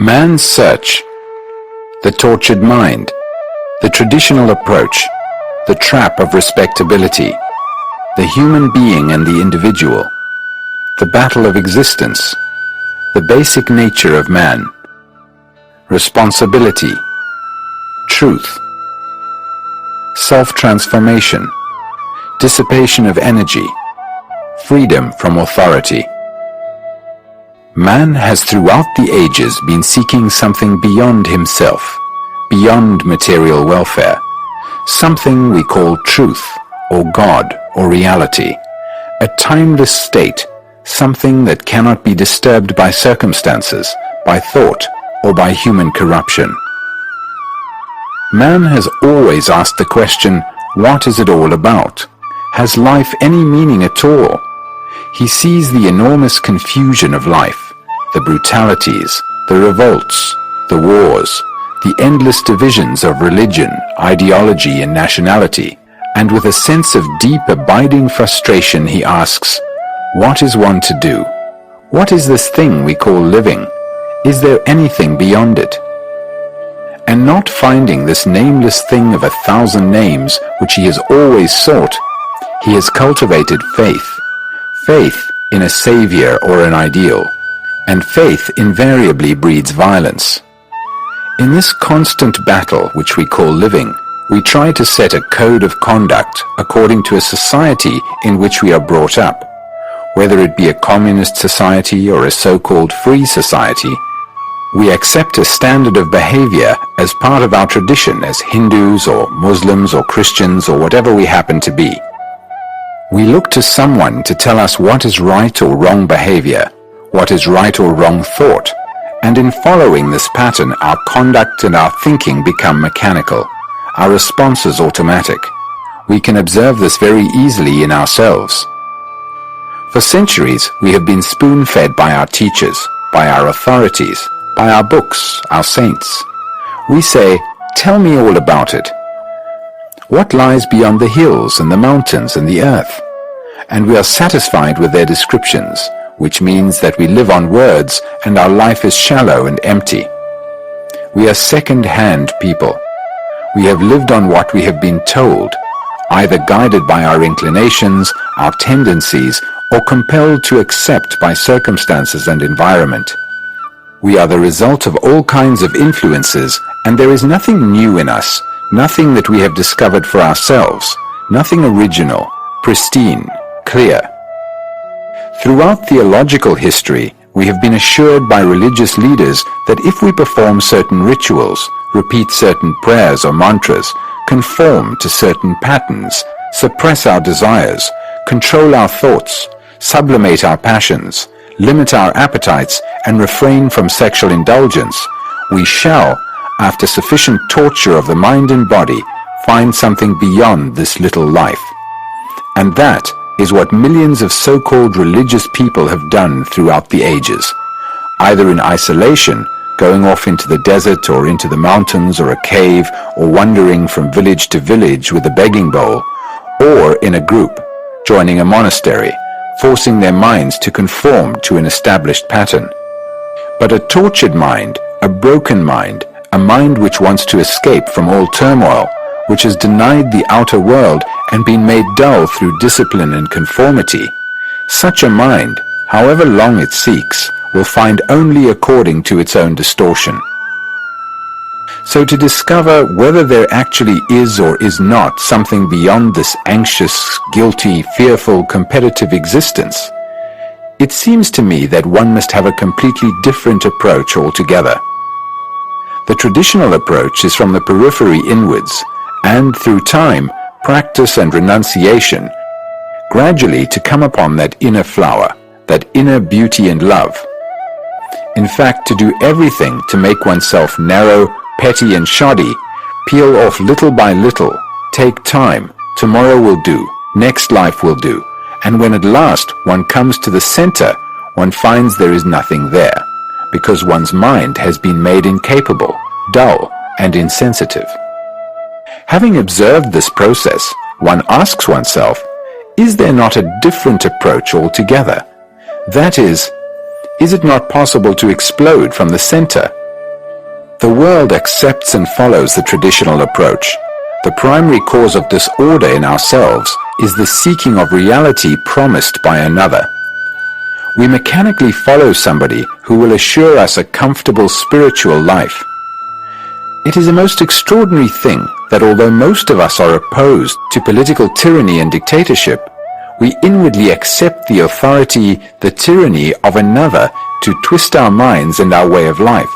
Man's search, the tortured mind, the traditional approach, the trap of respectability, the human being and the individual, the battle of existence, the basic nature of man, responsibility, truth, self-transformation, dissipation of energy, freedom from authority. Man has throughout the ages been seeking something beyond himself, beyond material welfare, something we call truth, or God, or reality, a timeless state, something that cannot be disturbed by circumstances, by thought, or by human corruption. Man has always asked the question, what is it all about? Has life any meaning at all? He sees the enormous confusion of life, the brutalities, the revolts, the wars, the endless divisions of religion, ideology, and nationality, and with a sense of deep abiding frustration he asks, what is one to do? What is this thing we call living? Is there anything beyond it? And not finding this nameless thing of 1,000 names which he has always sought, he has cultivated faith. Faith in a savior or an ideal, and faith invariably breeds violence. In this constant battle which we call living, we try to set a code of conduct according to a society in which we are brought up. Whether it be a communist society or a so-called free society, we accept a standard of behavior as part of our tradition as Hindus or Muslims or Christians or whatever we happen to be. We look to someone to tell us what is right or wrong behavior, what is right or wrong thought, and in following this pattern our conduct and our thinking become mechanical, our responses automatic. We can observe this very easily in ourselves. For centuries we have been spoon-fed by our teachers, by our authorities, by our books, our saints. We say, tell me all about it. What lies beyond the hills and the mountains and the earth? And we are satisfied with their descriptions, which means that we live on words and our life is shallow and empty. We are second-hand people. We have lived on what we have been told, either guided by our inclinations, our tendencies, or compelled to accept by circumstances and environment. We are the result of all kinds of influences, and there is nothing new in us, nothing that we have discovered for ourselves, nothing original, pristine, clear. Throughout theological history, we have been assured by religious leaders that if we perform certain rituals, repeat certain prayers or mantras, conform to certain patterns, suppress our desires, control our thoughts, sublimate our passions, limit our appetites, and refrain from sexual indulgence, we shall, after sufficient torture of the mind and body, find something beyond this little life. And that is what millions of so-called religious people have done throughout the ages, either in isolation, going off into the desert or into the mountains or a cave, or wandering from village to village with a begging bowl, or in a group, joining a monastery, forcing their minds to conform to an established pattern. But a tortured mind, a broken mind, a mind which wants to escape from all turmoil, which has denied the outer world and been made dull through discipline and conformity, such a mind, however long it seeks, will find only according to its own distortion. So to discover whether there actually is or is not something beyond this anxious, guilty, fearful, competitive existence, it seems to me that one must have a completely different approach altogether. The traditional approach is from the periphery inwards, and through time, practice and renunciation, gradually to come upon that inner flower, that inner beauty and love. In fact, to do everything to make oneself narrow, petty and shoddy, peel off little by little, take time, tomorrow will do, next life will do, and when at last one comes to the center, one finds there is nothing there, because one's mind has been made incapable, dull, and insensitive. Having observed this process, one asks oneself, is there not a different approach altogether? That is it not possible to explode from the center, The world accepts and follows the traditional approach. The primary cause of disorder in ourselves is the seeking of reality promised by another. We mechanically follow somebody who will assure us a comfortable spiritual life. It is a most extraordinary thing that although most of us are opposed to political tyranny and dictatorship, we inwardly accept the authority, the tyranny of another to twist our minds and our way of life.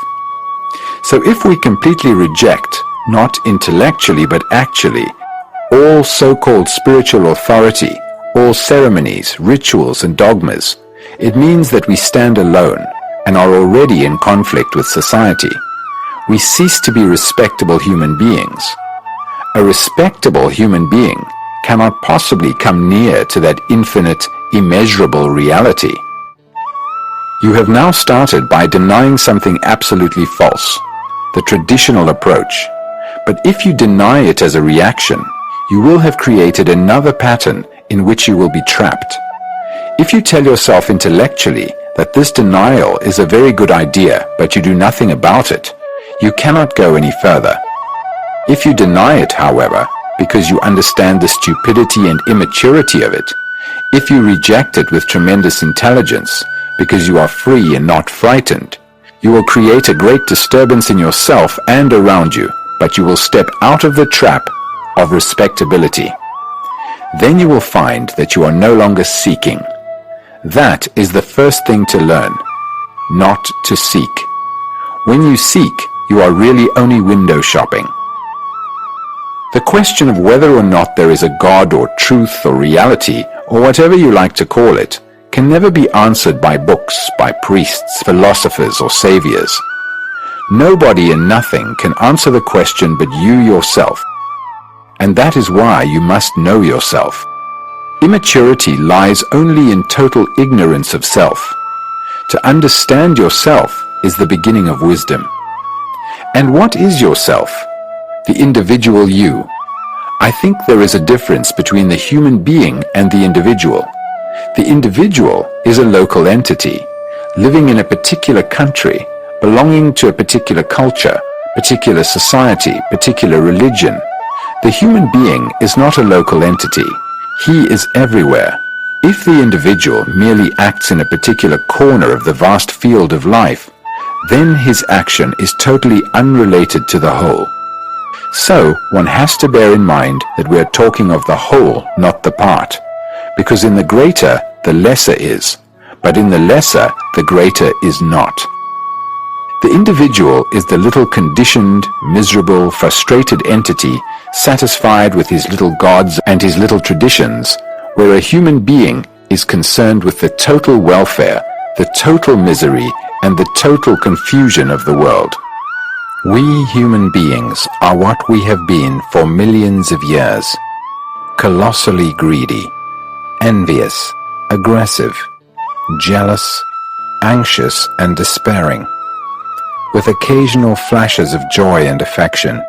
So if we completely reject, not intellectually but actually, all so-called spiritual authority, all ceremonies, rituals and dogmas, it means that we stand alone and are already in conflict with society. We cease to be respectable human beings. A respectable human being cannot possibly come near to that infinite, immeasurable reality. You have now started by denying something absolutely false, the traditional approach. But if you deny it as a reaction, you will have created another pattern in which you will be trapped. If you tell yourself intellectually that this denial is a very good idea, but you do nothing about it, you cannot go any further. If you deny it, however, because you understand the stupidity and immaturity of it, if you reject it with tremendous intelligence, because you are free and not frightened, you will create a great disturbance in yourself and around you, but you will step out of the trap of respectability. Then you will find that you are no longer seeking. That is the first thing to learn, not to seek. When you seek, you are really only window shopping. The question of whether or not there is a God or truth or reality, or whatever you like to call it, can never be answered by books, by priests, philosophers, or saviors. Nobody and nothing can answer the question but you yourself. And that is why you must know yourself. Immaturity lies only in total ignorance of self. To understand yourself is the beginning of wisdom. And what is yourself? The individual you. I think there is a difference between the human being and the individual. The individual is a local entity, living in a particular country, belonging to a particular culture, particular society, particular religion. The human being is not a local entity. He is everywhere. If the individual merely acts in a particular corner of the vast field of life, then his action is totally unrelated to the whole. So, one has to bear in mind that we are talking of the whole, not the part, because in the greater, the lesser is, but in the lesser, the greater is not. The individual is the little conditioned, miserable, frustrated entity satisfied with his little gods and his little traditions, where a human being is concerned with the total welfare, the total misery, and the total confusion of the world. We human beings are what we have been for millions of years, colossally greedy, envious, aggressive, jealous, anxious and despairing, with occasional flashes of joy and affection.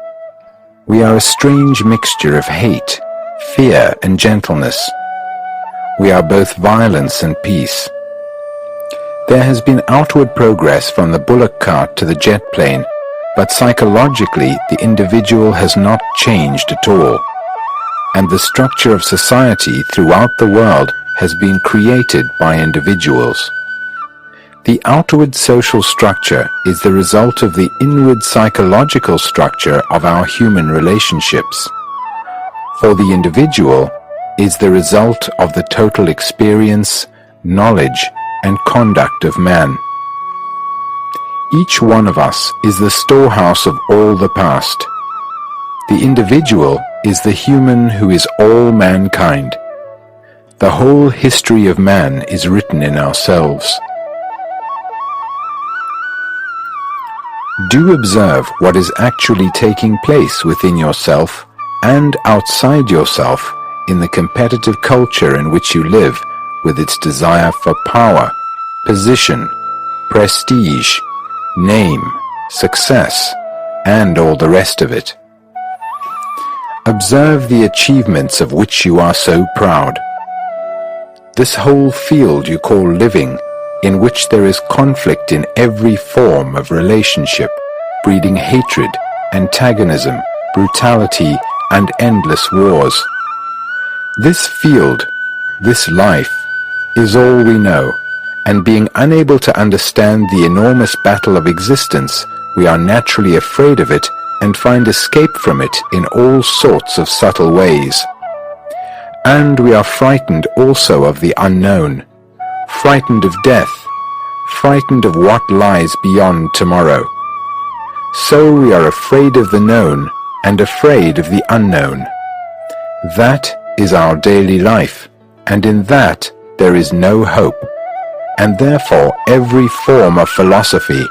We are a strange mixture of hate, fear and gentleness. We are both violence and peace. There has been outward progress from the bullock cart to the jet plane, but psychologically the individual has not changed at all, and the structure of society throughout the world has been created by individuals. The outward social structure is the result of the inward psychological structure of our human relationships. For the individual is the result of the total experience, knowledge, and conduct of man. Each one of us is the storehouse of all the past. The individual is the human who is all mankind. The whole history of man is written in ourselves. Do observe what is actually taking place within yourself and outside yourself in the competitive culture in which you live, with its desire for power, position, prestige, name, success, and all the rest of it. Observe the achievements of which you are so proud. This whole field you call living, in which there is conflict in every form of relationship, breeding hatred, antagonism, brutality, and endless wars. This field, this life, is all we know, and being unable to understand the enormous battle of existence, we are naturally afraid of it and find escape from it in all sorts of subtle ways. And we are frightened also of the unknown, frightened of death, frightened of what lies beyond tomorrow. So we are afraid of the known and afraid of the unknown. That is our daily life, and in that there is no hope, and therefore every form of philosophy,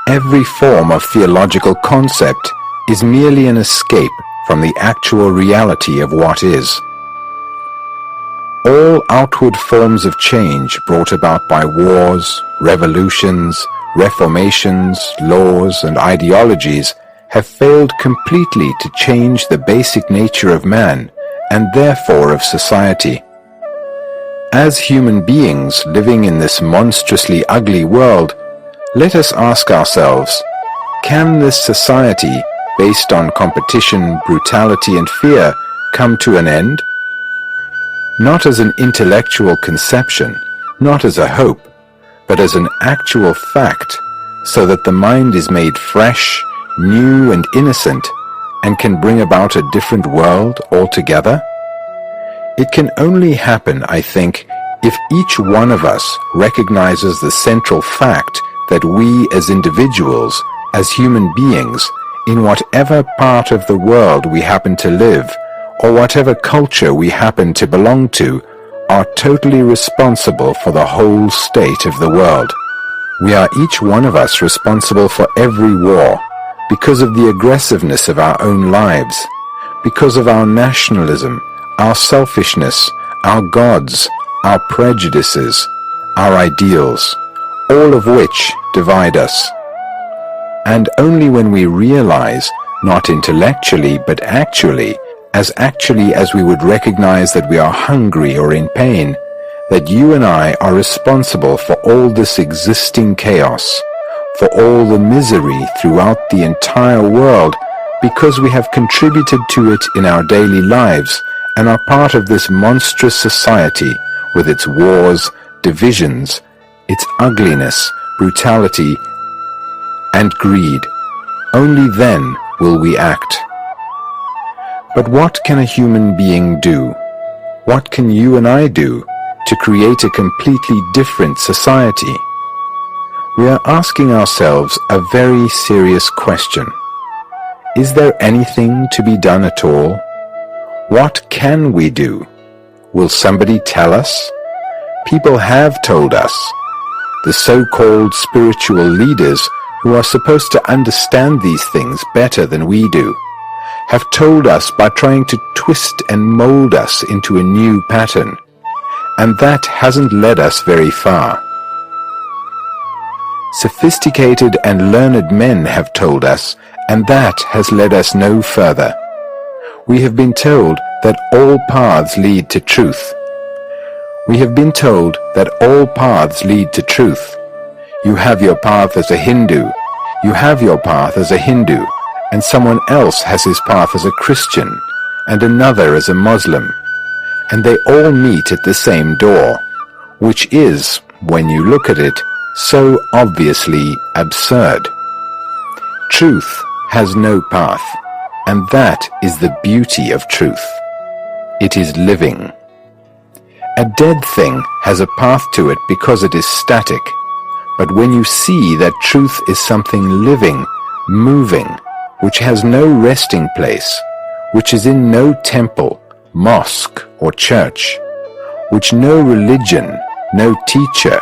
every form of theological concept is merely an escape from the actual reality of what is. All outward forms of change brought about by wars, revolutions, reformations, laws, and ideologies have failed completely to change the basic nature of man and therefore of society. As human beings living in this monstrously ugly world, let us ask ourselves, can this society, based on competition, brutality, and fear, come to an end? Not as an intellectual conception, not as a hope, but as an actual fact, so that the mind is made fresh, new, and innocent, and can bring about a different world altogether? It can only happen, I think, if each one of us recognizes the central fact that we as individuals, as human beings, in whatever part of the world we happen to live, or whatever culture we happen to belong to, are totally responsible for the whole state of the world. We are each one of us responsible for every war, because of the aggressiveness of our own lives, because of our nationalism, our selfishness, our gods, our prejudices, our ideals, all of which divide us. And only when we realize, not intellectually but actually as we would recognize that we are hungry or in pain, that you and I are responsible for all this existing chaos, for all the misery throughout the entire world, because we have contributed to it in our daily lives and are part of this monstrous society with its wars, divisions, its ugliness, brutality, and greed. Only then will we act. But what can a human being do? What can you and I do to create a completely different society? We are asking ourselves a very serious question. Is there anything to be done at all? What can we do? Will somebody tell us? People have told us. The so-called spiritual leaders who are supposed to understand these things better than we do have told us by trying to twist and mold us into a new pattern, and that hasn't led us very far. Sophisticated and learned men have told us, and that has led us no further. We have been told that all paths lead to truth. We have been told that all paths lead to truth. You have your path as a Hindu, you have your path as a Hindu, and someone else has his path as a Christian, and another as a Muslim, and they all meet at the same door, which is, when you look at it, so obviously absurd. Truth has no path, and that is the beauty of truth. It is living. A dead thing has a path to it because it is static, but when you see that truth is something living, moving, which has no resting place, which is in no temple, mosque, or church, which no religion, no teacher,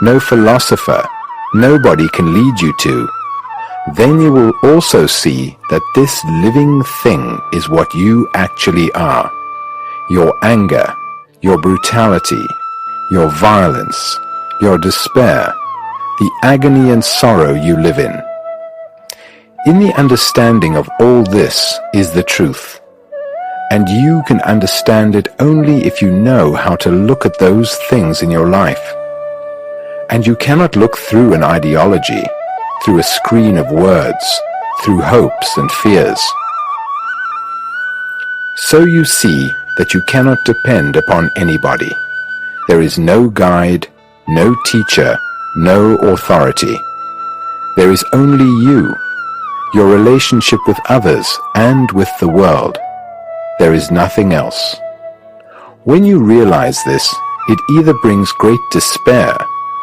no philosopher, nobody can lead you to, then you will also see that this living thing is what you actually are. Your anger, your brutality, your violence, your despair, the agony and sorrow you live in. In the understanding of all this is the truth, and you can understand it only if you know how to look at those things in your life. And you cannot look through an ideology, through a screen of words, through hopes and fears. So you see that you cannot depend upon anybody. There is no guide, no teacher, no authority. There is only you, your relationship with others and with the world. There is nothing else. When you realize this, it either brings great despair,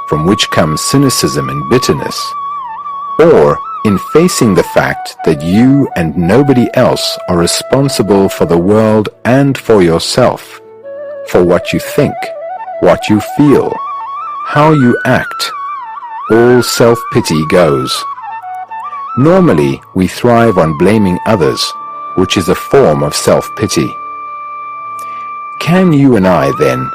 from which comes cynicism and bitterness, or in facing the fact that you and nobody else are responsible for the world and for yourself, for what you think, what you feel, how you act, all self-pity goes. Normally, we thrive on blaming others, which is a form of self-pity. Can you and I, then,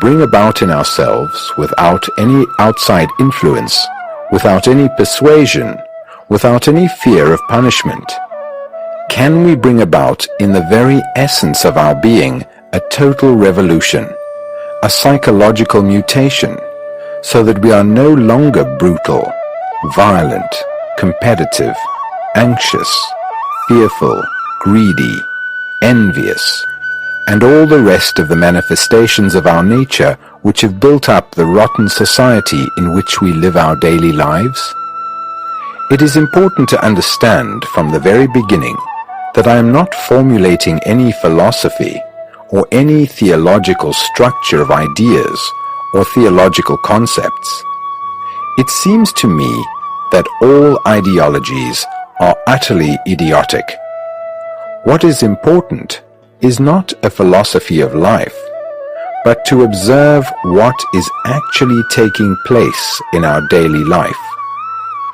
bring about in ourselves, without any outside influence, without any persuasion, without any fear of punishment, can we bring about in the very essence of our being a total revolution, a psychological mutation, so that we are no longer brutal, violent, competitive, anxious, fearful, greedy, envious, and all the rest of the manifestations of our nature which have built up the rotten society in which we live our daily lives? It is important to understand from the very beginning that I am not formulating any philosophy or any theological structure of ideas or theological concepts. It seems to me that all ideologies are utterly idiotic. What is important is not a philosophy of life, but to observe what is actually taking place in our daily life,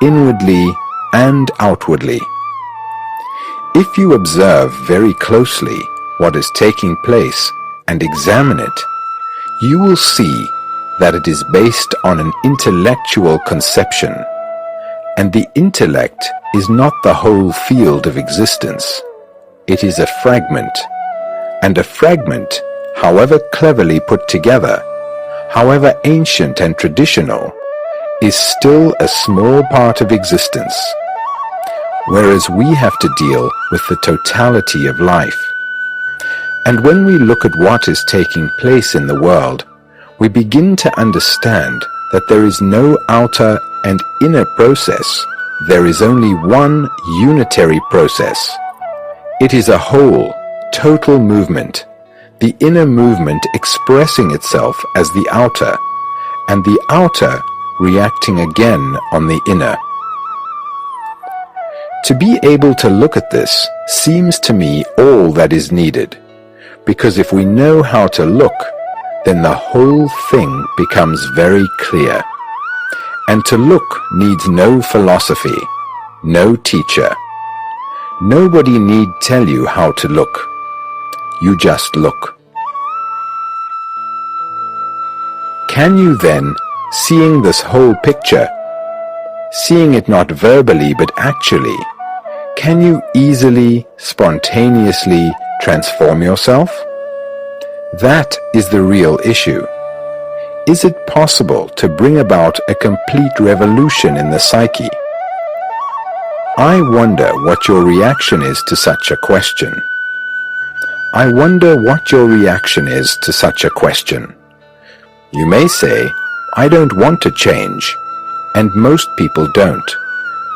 inwardly and outwardly. If you observe very closely what is taking place and examine it, you will see that it is based on an intellectual conception, and the intellect is not the whole field of existence. It is a fragment, and a fragment, however cleverly put together, however ancient and traditional, is still a small part of existence, whereas we have to deal with the totality of life. And when we look at what is taking place in the world, we begin to understand that there is no outer and inner process. There is only one unitary process. It is a whole, total movement, the inner movement expressing itself as the outer, and the outer reacting again on the inner. To be able to look at this seems to me all that is needed, because if we know how to look, then the whole thing becomes very clear. And to look needs no philosophy, no teacher. Nobody need tell you how to look. You just look. Can you then, seeing this whole picture, seeing it not verbally but actually, can you easily, spontaneously transform yourself? That is the real issue. Is it possible to bring about a complete revolution in the psyche? I wonder what your reaction is to such a question. I wonder what your reaction is to such a question. You may say, I don't want to change, and most people don't,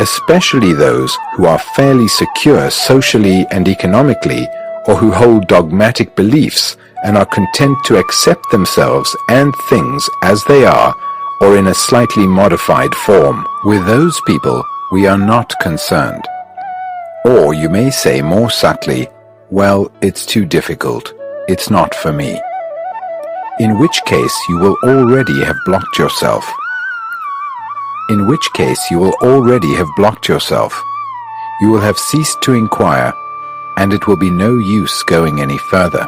especially those who are fairly secure socially and economically, or who hold dogmatic beliefs and are content to accept themselves and things as they are, or in a slightly modified form. With those people, we are not concerned. Or you may say more subtly, well, it's too difficult, it's not for me. In which case you will already have blocked yourself. In which case you will already have blocked yourself. You will have ceased to inquire, and it will be no use going any further.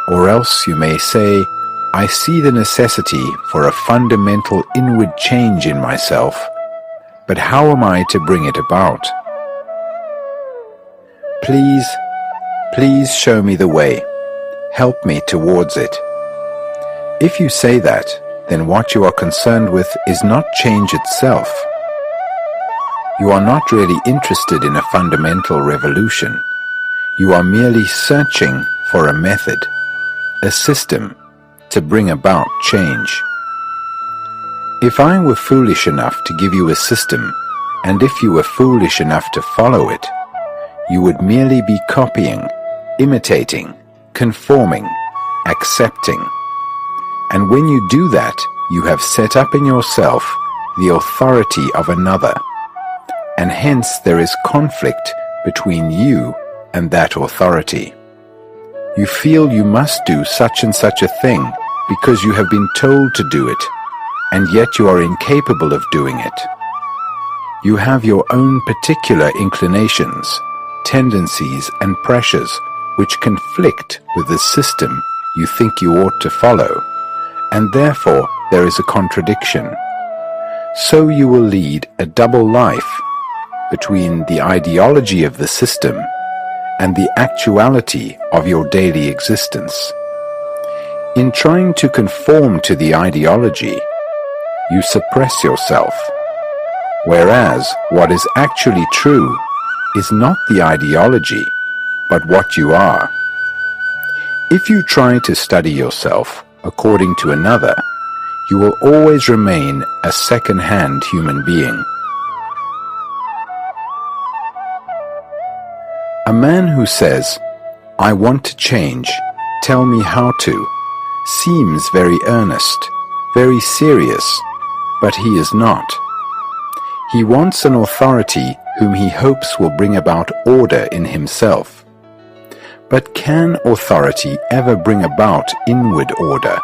Or else you may say, I see the necessity for a fundamental inward change in myself, but how am I to bring it about? Please show me the way. Help me towards it. If you say that, then what you are concerned with is not change itself. You are not really interested in a fundamental revolution. You are merely searching for a method, a system, to bring about change. If I were foolish enough to give you a system, and if you were foolish enough to follow it, you would merely be copying, imitating, conforming, accepting. And when you do that, you have set up in yourself the authority of another, and hence there is conflict between you and that authority. You feel you must do such and such a thing because you have been told to do it, and yet you are incapable of doing it. You have your own particular inclinations, tendencies, and pressures which conflict with the system you think you ought to follow, and therefore there is a contradiction. So you will lead a double life between the ideology of the system and the actuality of your daily existence. In trying to conform to the ideology, you suppress yourself, whereas what is actually true is not the ideology, but what you are. If you try to study yourself according to another, you will always remain a second-hand human being. A man who says, "I want to change, tell me how to," seems very earnest, very serious, but he is not. He wants an authority whom he hopes will bring about order in himself. But can authority ever bring about inward order?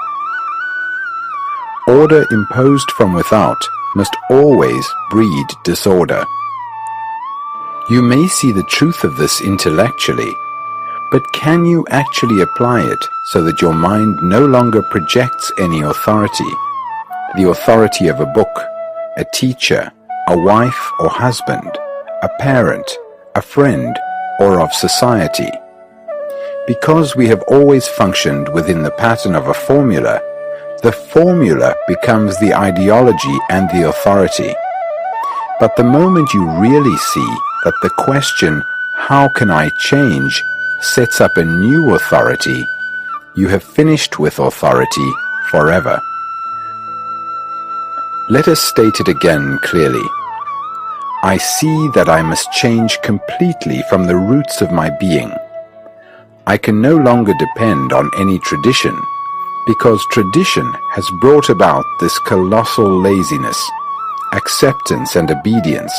Order imposed from without must always breed disorder. You may see the truth of this intellectually, but can you actually apply it so that your mind no longer projects any authority, the authority of a book, a teacher, a wife or husband, a parent, a friend, or of society? Because we have always functioned within the pattern of a formula, the formula becomes the ideology and the authority. But the moment you really see that the question, "How can I change?" sets up a new authority, you have finished with authority forever. Let us state it again clearly. I see that I must change completely from the roots of my being. I can no longer depend on any tradition, because tradition has brought about this colossal laziness, acceptance and obedience.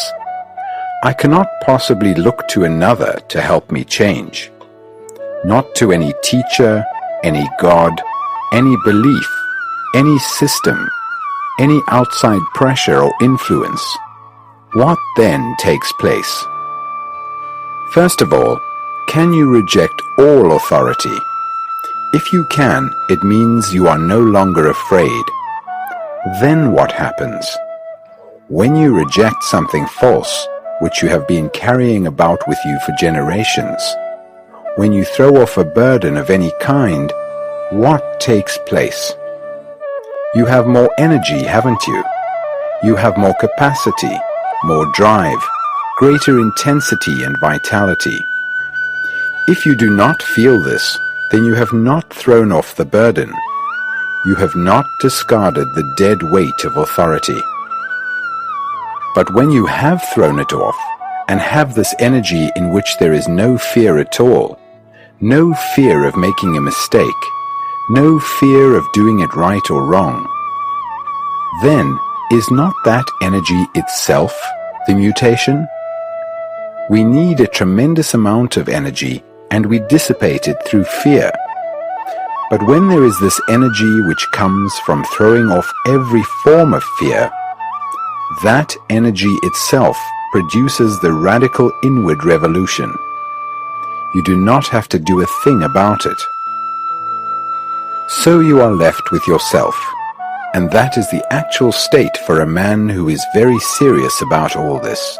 I cannot possibly look to another to help me change. Not to any teacher, any God, any belief, any system, any outside pressure or influence. What then takes place? First of all, can you reject all authority? If you can, it means you are no longer afraid. Then what happens? When you reject something false, which you have been carrying about with you for generations, when you throw off a burden of any kind, what takes place? You have more energy, haven't you? You have more capacity, more drive, greater intensity and vitality. If you do not feel this, then you have not thrown off the burden. You have not discarded the dead weight of authority. But when you have thrown it off, and have this energy in which there is no fear at all, no fear of making a mistake, no fear of doing it right or wrong, then is not that energy itself the mutation? We need a tremendous amount of energy, and we dissipate it through fear. But when there is this energy which comes from throwing off every form of fear, that energy itself produces the radical inward revolution. You do not have to do a thing about it. So you are left with yourself, and that is the actual state for a man who is very serious about all this.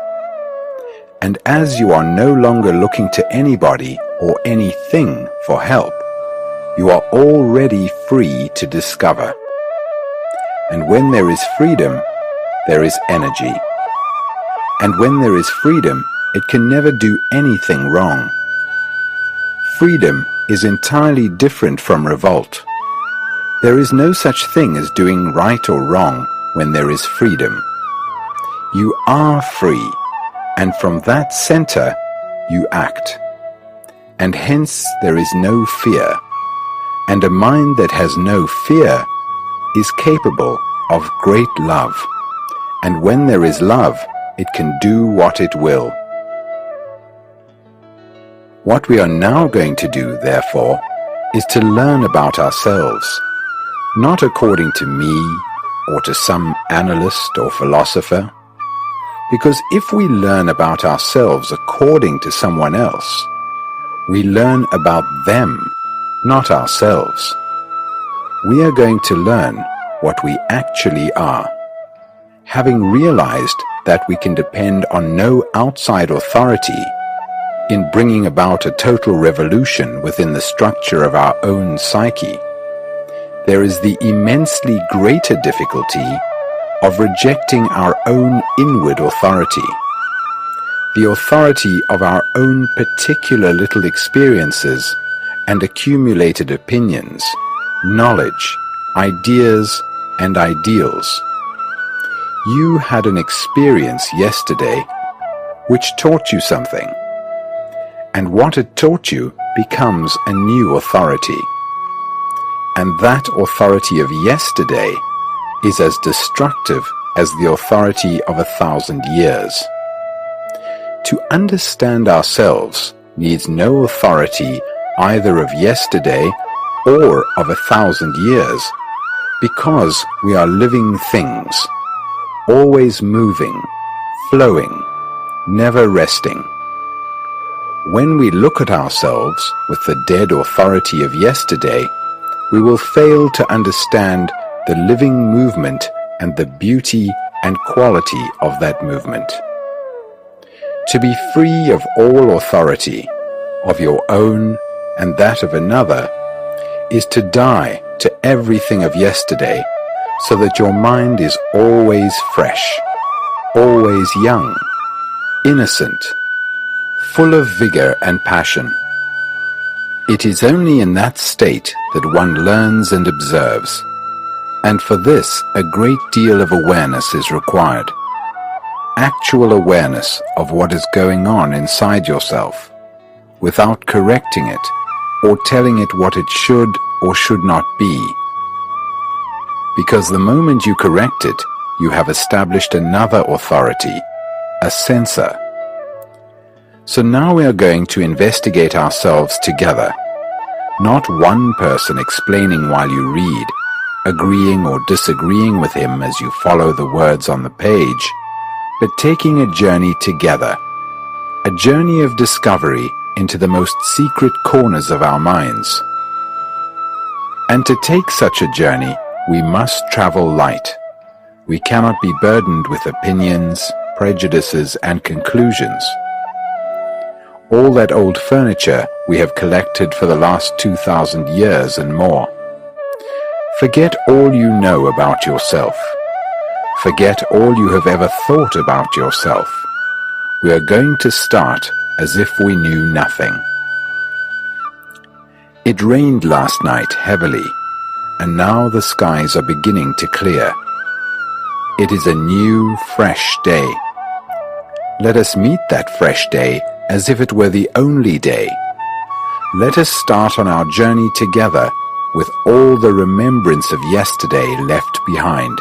And as you are no longer looking to anybody or anything for help, you are already free to discover. And when there is freedom, there is energy. And when there is freedom, it can never do anything wrong. Freedom is entirely different from revolt. There is no such thing as doing right or wrong when there is freedom. You are free, and from that center you act. And hence there is no fear, and a mind that has no fear is capable of great love, and when there is love, it can do what it will. What we are now going to do, therefore, is to learn about ourselves, not according to me or to some analyst or philosopher, because if we learn about ourselves according to someone else, we learn about them, not ourselves. We are going to learn what we actually are, having realized that we can depend on no outside authority in bringing about a total revolution within the structure of our own psyche. There is the immensely greater difficulty of rejecting our own inward authority, the authority of our own particular little experiences and accumulated opinions, knowledge, ideas, and ideals. You had an experience yesterday which taught you something, and what it taught you becomes a new authority. And that authority of yesterday is as destructive as the authority of 1,000 years. To understand ourselves needs no authority either of yesterday or of 1,000 years, because we are living things, always moving, flowing, never resting. When we look at ourselves with the dead authority of yesterday, we will fail to understand the living movement and the beauty and quality of that movement. To be free of all authority, of your own and that of another, is to die to everything of yesterday, so that your mind is always fresh, always young, innocent, full of vigor and passion. It is only in that state that one learns and observes, and for this a great deal of awareness is required. Actual awareness of what is going on inside yourself, without correcting it or telling it what it should or should not be. Because the moment you correct it, you have established another authority, a censor. So now we are going to investigate ourselves together, not one person explaining while you read, agreeing or disagreeing with him as you follow the words on the page, but taking a journey together, a journey of discovery into the most secret corners of our minds. And to take such a journey, we must travel light. We cannot be burdened with opinions, prejudices, and conclusions. All that old furniture we have collected for the last 2,000 years and more. Forget all you know about yourself. Forget all you have ever thought about yourself. We are going to start as if we knew nothing. It rained last night heavily, and now the skies are beginning to clear. It is a new, fresh day. Let us meet that fresh day as if it were the only day. Let us start on our journey together with all the remembrance of yesterday left behind,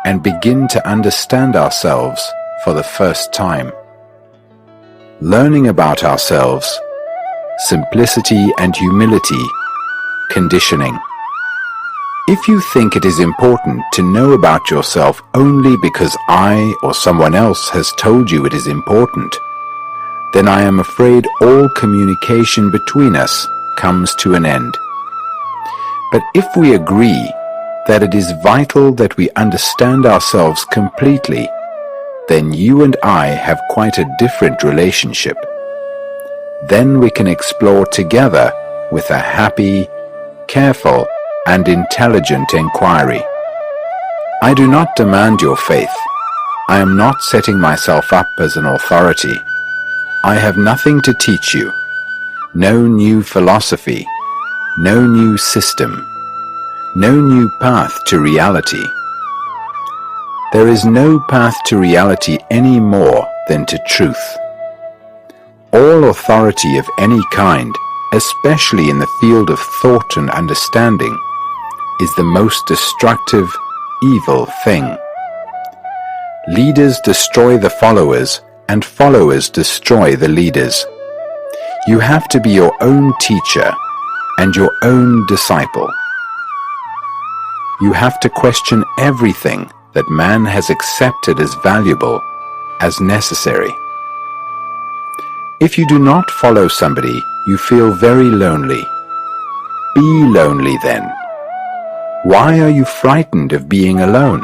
and begin to understand ourselves for the first time. Learning about ourselves, simplicity and humility, conditioning. If you think it is important to know about yourself only because I or someone else has told you it is important, then I am afraid all communication between us comes to an end. But if we agree that it is vital that we understand ourselves completely, then you and I have quite a different relationship. Then we can explore together with a happy, careful, and intelligent inquiry. I do not demand your faith. I am not setting myself up as an authority. I have nothing to teach you. No new philosophy, no new system, no new path to reality. There is no path to reality any more than to truth. All authority of any kind, especially in the field of thought and understanding, is the most destructive, evil thing. Leaders destroy the followers, and followers destroy the leaders. You have to be your own teacher and your own disciple. You have to question everything that man has accepted as valuable, as necessary. If you do not follow somebody, you feel very lonely. Be lonely then. Why are you frightened of being alone?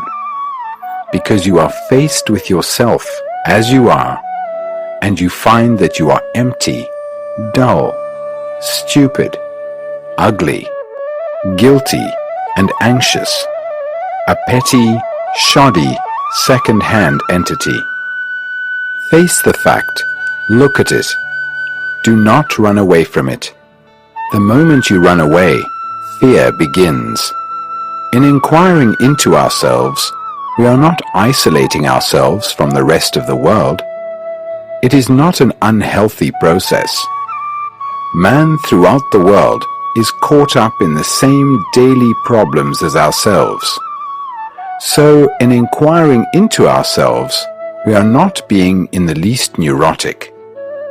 Because you are faced with yourself as you are, and you find that you are empty, dull, stupid, ugly, guilty, and anxious, a petty, shoddy, second-hand entity. Face the fact. Look at it. Do not run away from it. The moment you run away, fear begins. In inquiring into ourselves, we are not isolating ourselves from the rest of the world. It is not an unhealthy process. Man throughout the world is caught up in the same daily problems as ourselves. So, in inquiring into ourselves, we are not being in the least neurotic,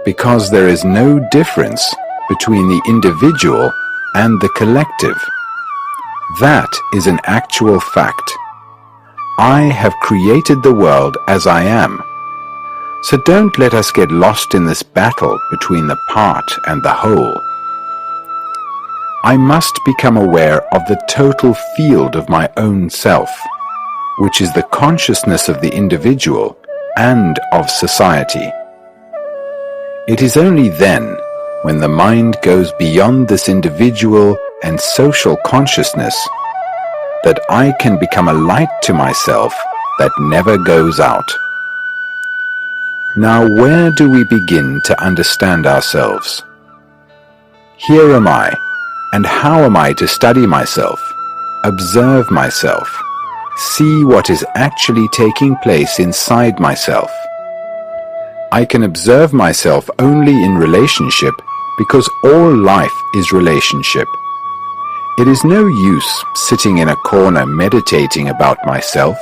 because there is no difference between the individual and the collective. That is an actual fact. I have created the world as I am. So don't let us get lost in this battle between the part and the whole. I must become aware of the total field of my own self, which is the consciousness of the individual and of society. It is only then, when the mind goes beyond this individual and social consciousness, that I can become a light to myself that never goes out. Now, where do we begin to understand ourselves? Here am I, and how am I to study myself, observe myself, see what is actually taking place inside myself? I can observe myself only in relationship because all life is relationship. It is no use sitting in a corner meditating about myself.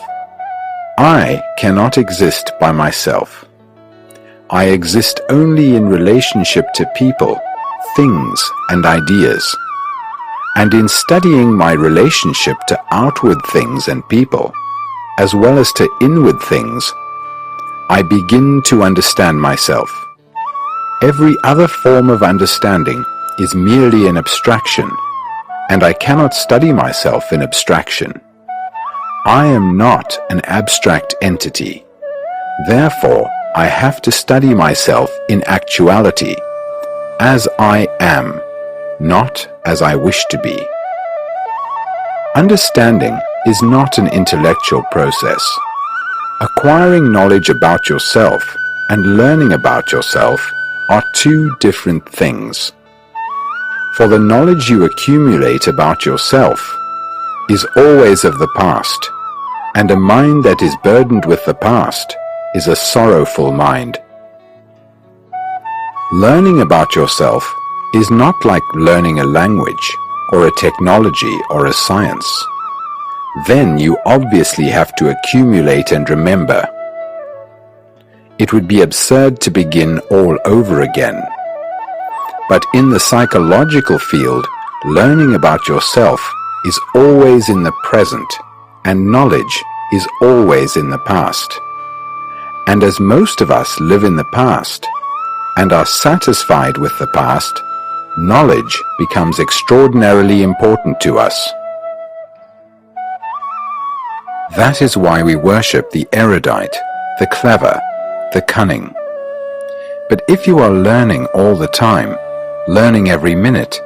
I cannot exist by myself. I exist only in relationship to people, things, and ideas. And in studying my relationship to outward things and people, as well as to inward things, I begin to understand myself. Every other form of understanding is merely an abstraction, and I cannot study myself in abstraction. I am not an abstract entity. Therefore, I have to study myself in actuality, as I am, not as I wish to be. Understanding is not an intellectual process. Acquiring knowledge about yourself and learning about yourself are two different things. For the knowledge you accumulate about yourself is always of the past, and a mind that is burdened with the past is a sorrowful mind. Learning about yourself is not like learning a language, or a technology, or a science. Then you obviously have to accumulate and remember. It would be absurd to begin all over again. But in the psychological field, learning about yourself is always in the present, and knowledge is always in the past. And as most of us live in the past, and are satisfied with the past, knowledge becomes extraordinarily important to us. That is why we worship the erudite, the clever, the cunning. But if you are learning all the time, learning every minute,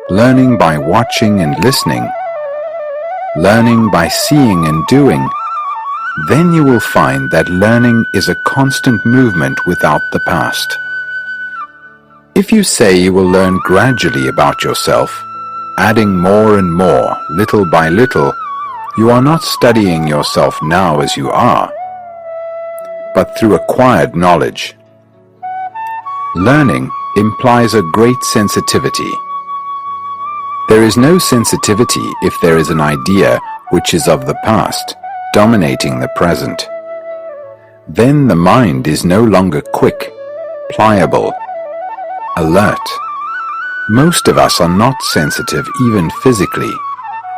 learning by watching and listening, learning by seeing and doing, then you will find that learning is a constant movement without the past. If you say you will learn gradually about yourself, adding more and more, little by little, you are not studying yourself now as you are, but through acquired knowledge. Learning implies a great sensitivity. There is no sensitivity if there is an idea which is of the past, dominating the present. Then the mind is no longer quick, pliable, alert. Most of us are not sensitive even physically.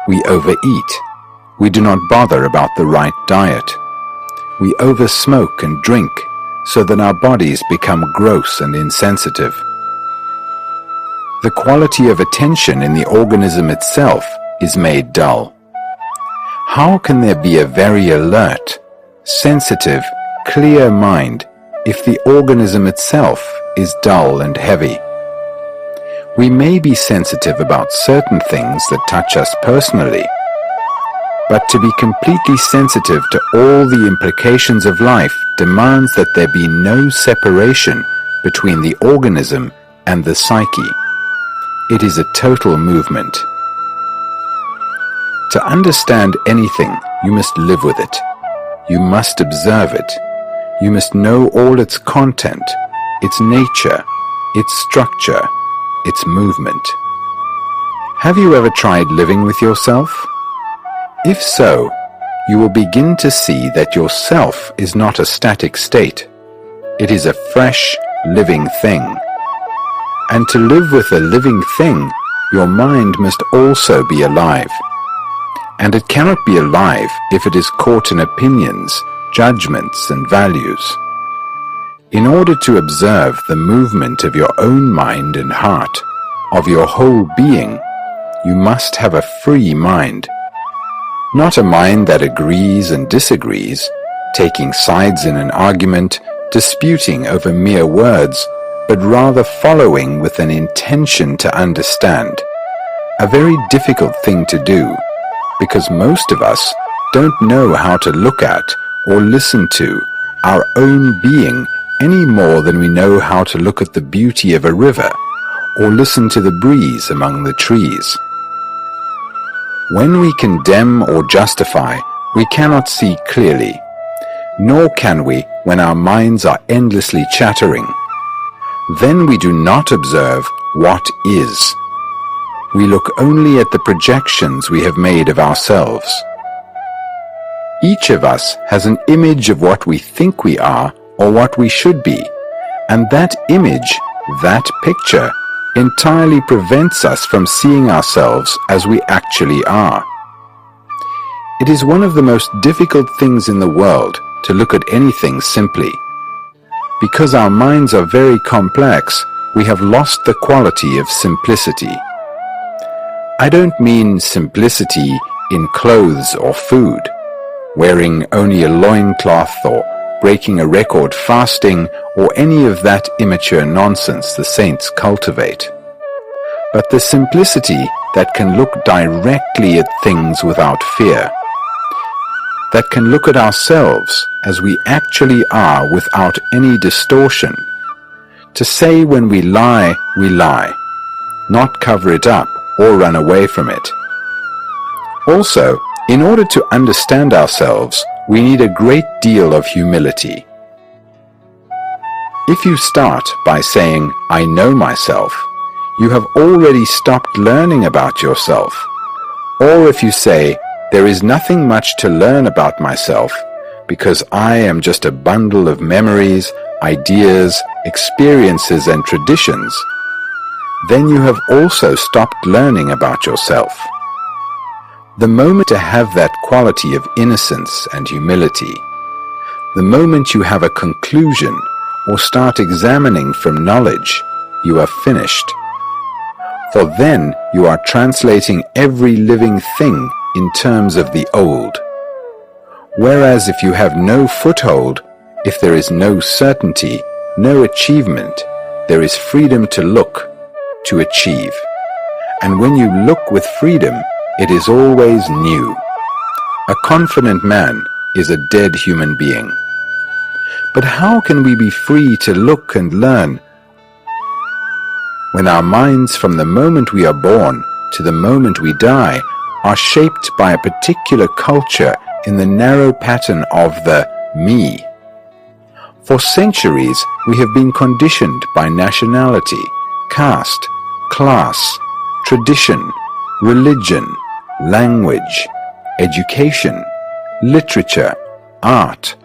We overeat. We do not bother about the right diet. We oversmoke and drink so that our bodies become gross and insensitive. The quality of attention in the organism itself is made dull. How can there be a very alert, sensitive, clear mind if the organism itself is dull and heavy? We may be sensitive about certain things that touch us personally, but to be completely sensitive to all the implications of life demands that there be no separation between the organism and the psyche. It is a total movement. To understand anything, you must live with it. You must observe it. You must know all its content, its nature, its structure, its movement. Have you ever tried living with yourself? If so, you will begin to see that yourself is not a static state. It is a fresh, living thing. And to live with a living thing, your mind must also be alive. And it cannot be alive if it is caught in opinions, judgments, and values. In order to observe the movement of your own mind and heart, of your whole being, you must have a free mind. Not a mind that agrees and disagrees, taking sides in an argument, disputing over mere words, but rather following with an intention to understand. A very difficult thing to do, because most of us don't know how to look at or listen to our own being any more than we know how to look at the beauty of a river or listen to the breeze among the trees. When we condemn or justify, we cannot see clearly, nor can we when our minds are endlessly chattering. Then we do not observe what is. We look only at the projections we have made of ourselves. Each of us has an image of what we think we are or what we should be, and that image, that picture, entirely prevents us from seeing ourselves as we actually are. It is one of the most difficult things in the world to look at anything simply. Because our minds are very complex, we have lost the quality of simplicity. I don't mean simplicity in clothes or food, wearing only a loincloth or breaking a record fasting or any of that immature nonsense the saints cultivate. But the simplicity that can look directly at things without fear, that can look at ourselves as we actually are without any distortion, to say when we lie, not cover it up or run away from it. Also, in order to understand ourselves, we need a great deal of humility. If you start by saying, "I know myself," you have already stopped learning about yourself. Or if you say, "There is nothing much to learn about myself, because I am just a bundle of memories, ideas, experiences, and traditions," then you have also stopped learning about yourself. The moment to have that quality of innocence and humility, the moment you have a conclusion or start examining from knowledge, you are finished. For then you are translating every living thing in terms of the old. Whereas if you have no foothold, if there is no certainty, no achievement, there is freedom to look, to achieve. And when you look with freedom, it is always new. A confident man is a dead human being. But how can we be free to look and learn when our minds from the moment we are born to the moment we die are shaped by a particular culture in the narrow pattern of the me? For centuries we have been conditioned by nationality, caste, class, tradition, religion, language, education, literature, art,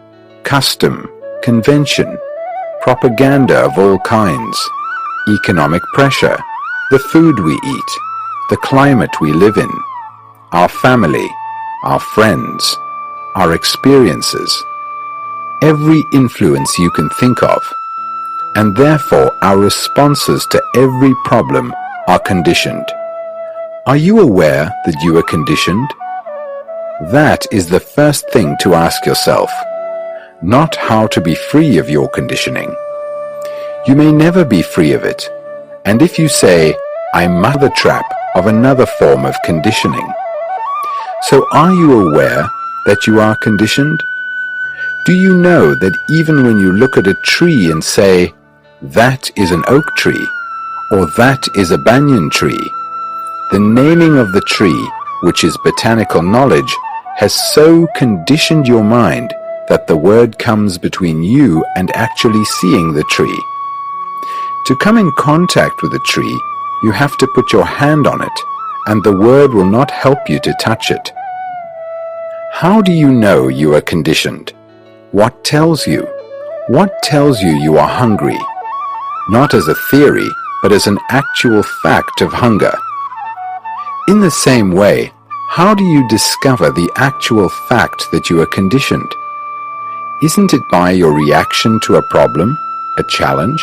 custom, convention, propaganda of all kinds, economic pressure, the food we eat, the climate we live in, our family, our friends, our experiences, every influence you can think of, and therefore our responses to every problem are conditioned. Are you aware that you are conditioned? That is the first thing to ask yourself, not how to be free of your conditioning. You may never be free of it, and if you say, I'm the trap of another form of conditioning. So are you aware that you are conditioned? Do you know that even when you look at a tree and say, that is an oak tree, or that is a banyan tree, the naming of the tree, which is botanical knowledge, has so conditioned your mind that the word comes between you and actually seeing the tree. To come in contact with a tree, you have to put your hand on it, and the word will not help you to touch it. How do you know you are conditioned? What tells you? What tells you you are hungry? Not as a theory, but as an actual fact of hunger. In the same way, how do you discover the actual fact that you are conditioned? Isn't it by your reaction to a problem, a challenge?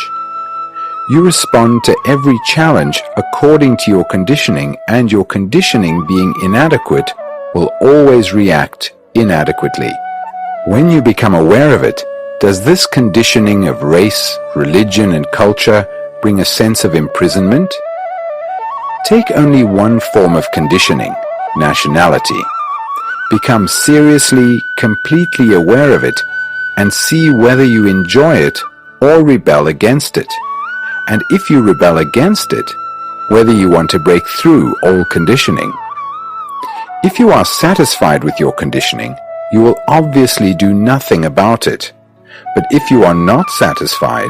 You respond to every challenge according to your conditioning, and your conditioning being inadequate will always react inadequately. When you become aware of it, does this conditioning of race, religion, and culture bring a sense of imprisonment? Take only one form of conditioning, nationality. Become seriously, completely aware of it, and see whether you enjoy it or rebel against it. And if you rebel against it, whether you want to break through all conditioning. If you are satisfied with your conditioning, you will obviously do nothing about it. But if you are not satisfied,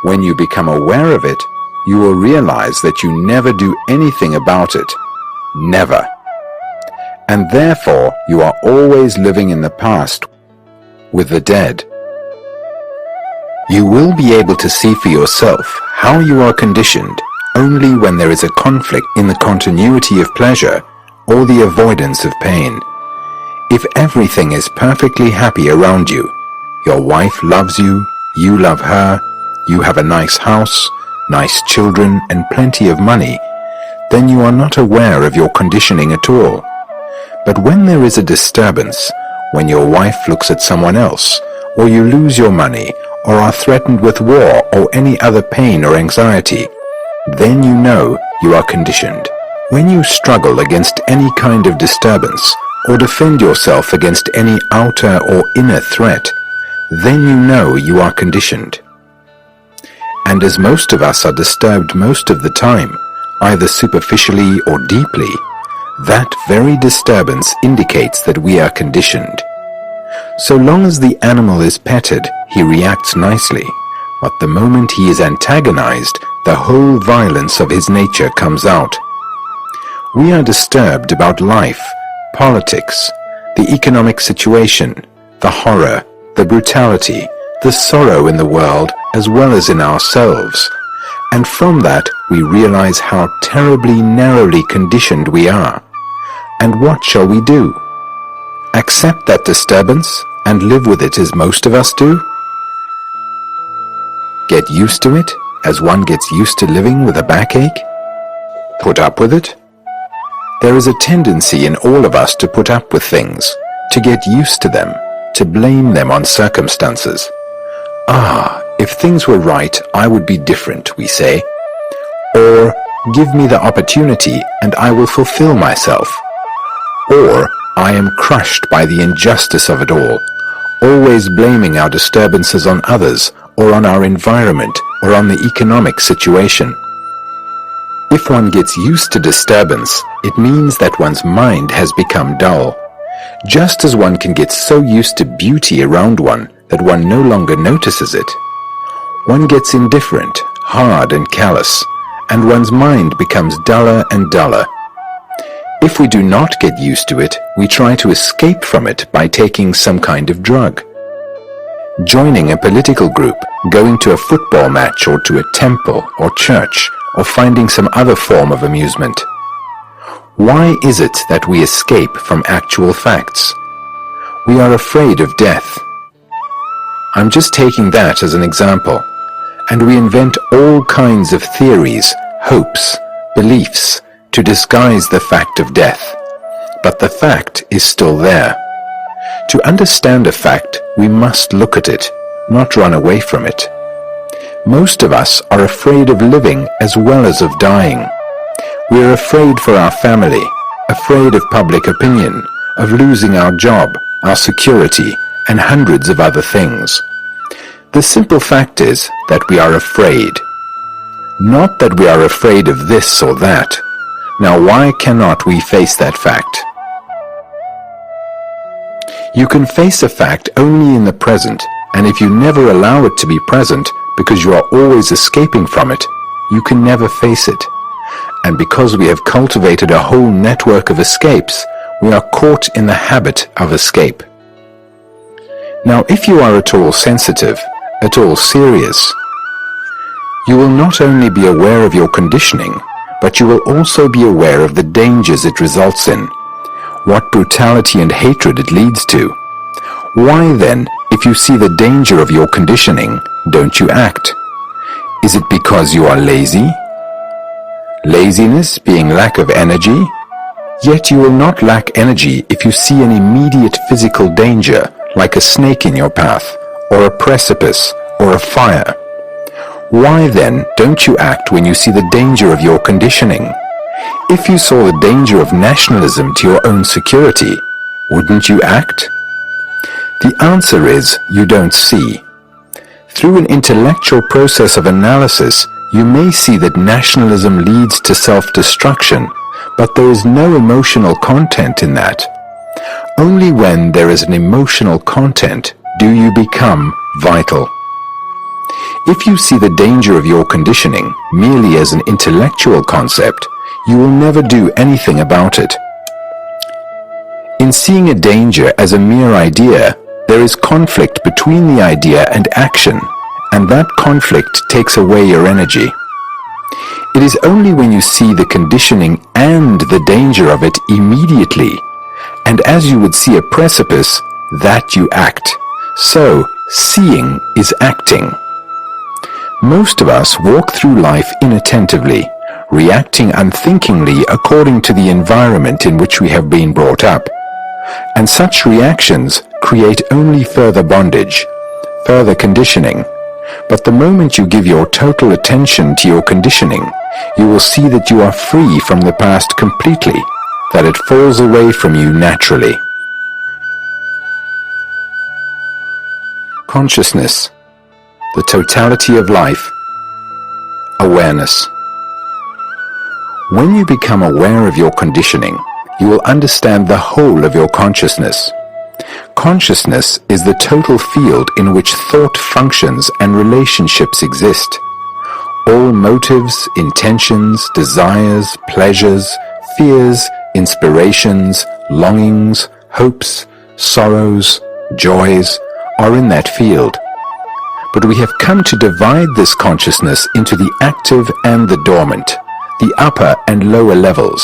when you become aware of it, you will realize that you never do anything about it. Never. And therefore, you are always living in the past with the dead. You will be able to see for yourself how you are conditioned only when there is a conflict in the continuity of pleasure or the avoidance of pain. If everything is perfectly happy around you, your wife loves you, you love her, you have a nice house, nice children, and plenty of money, then you are not aware of your conditioning at all. But when there is a disturbance, when your wife looks at someone else, or you lose your money, or are threatened with war or any other pain or anxiety, then you know you are conditioned. When you struggle against any kind of disturbance, or defend yourself against any outer or inner threat, then you know you are conditioned. And as most of us are disturbed most of the time, either superficially or deeply, that very disturbance indicates that we are conditioned. So long as the animal is petted, he reacts nicely, but the moment he is antagonized, the whole violence of his nature comes out. We are disturbed about life, politics, the economic situation, the horror, the brutality, the sorrow in the world as well as in ourselves, and from that we realize how terribly narrowly conditioned we are. And what shall we do? Accept that disturbance and live with it as most of us do? Get used to it as one gets used to living with a backache? Put up with it? There is a tendency in all of us to put up with things, to get used to them, to blame them on circumstances. If things were right, I would be different, we say. Or, give me the opportunity and I will fulfill myself. Or, I am crushed by the injustice of it all. always blaming our disturbances on others, or on our environment, or on the economic situation. If one gets used to disturbance, it means that one's mind has become dull. Just as one can get so used to beauty around one that one no longer notices it, one gets indifferent, hard and callous, and one's mind becomes duller and duller. If we do not get used to it, we try to escape from it by taking some kind of drug. Joining a political group, going to a football match or to a temple or church, or finding some other form of amusement. Why is it that we escape from actual facts? We are afraid of death. I'm just taking that as an example. And we invent all kinds of theories, hopes, beliefs, to disguise the fact of death. But the fact is still there. To understand a fact, we must look at it, not run away from it. Most of us are afraid of living as well as of dying. We are afraid for our family, afraid of public opinion, of losing our job, our security, and hundreds of other things. The simple fact is that we are afraid. Not that we are afraid of this or that. Now why cannot we face that fact? You can face a fact only in the present, and if you never allow it to be present because you are always escaping from it, you can never face it. And because we have cultivated a whole network of escapes, we are caught in the habit of escape. Now if you are at all sensitive, at all serious, you will not only be aware of your conditioning, but you will also be aware of the dangers it results in, what brutality and hatred it leads to. Why then, if you see the danger of your conditioning, don't you act? Is it because you are lazy? Laziness being lack of energy? Yet you will not lack energy if you see an immediate physical danger, like a snake in your path, or a precipice, or a fire. Why then don't you act when you see the danger of your conditioning? If you saw the danger of nationalism to your own security, wouldn't you act? The answer is you don't see. Through an intellectual process of analysis, you may see that nationalism leads to self-destruction, but there is no emotional content in that. Only when there is an emotional content do you become vital. If you see the danger of your conditioning merely as an intellectual concept, you will never do anything about it. In seeing a danger as a mere idea, there is conflict between the idea and action, and that conflict takes away your energy. It is only when you see the conditioning and the danger of it immediately, and as you would see a precipice, that you act. So, seeing is acting. Most of us walk through life inattentively, reacting unthinkingly according to the environment in which we have been brought up. And such reactions create only further bondage, further conditioning. But the moment you give your total attention to your conditioning, you will see that you are free from the past completely, that it falls away from you naturally. Consciousness, the totality of life, awareness. When you become aware of your conditioning, you will understand the whole of your consciousness. Consciousness is the total field in which thought functions and relationships exist. All motives, intentions, desires, pleasures, fears, inspirations, longings, hopes, sorrows, joys are in that field. But we have come to divide this consciousness into the active and the dormant, the upper and lower levels.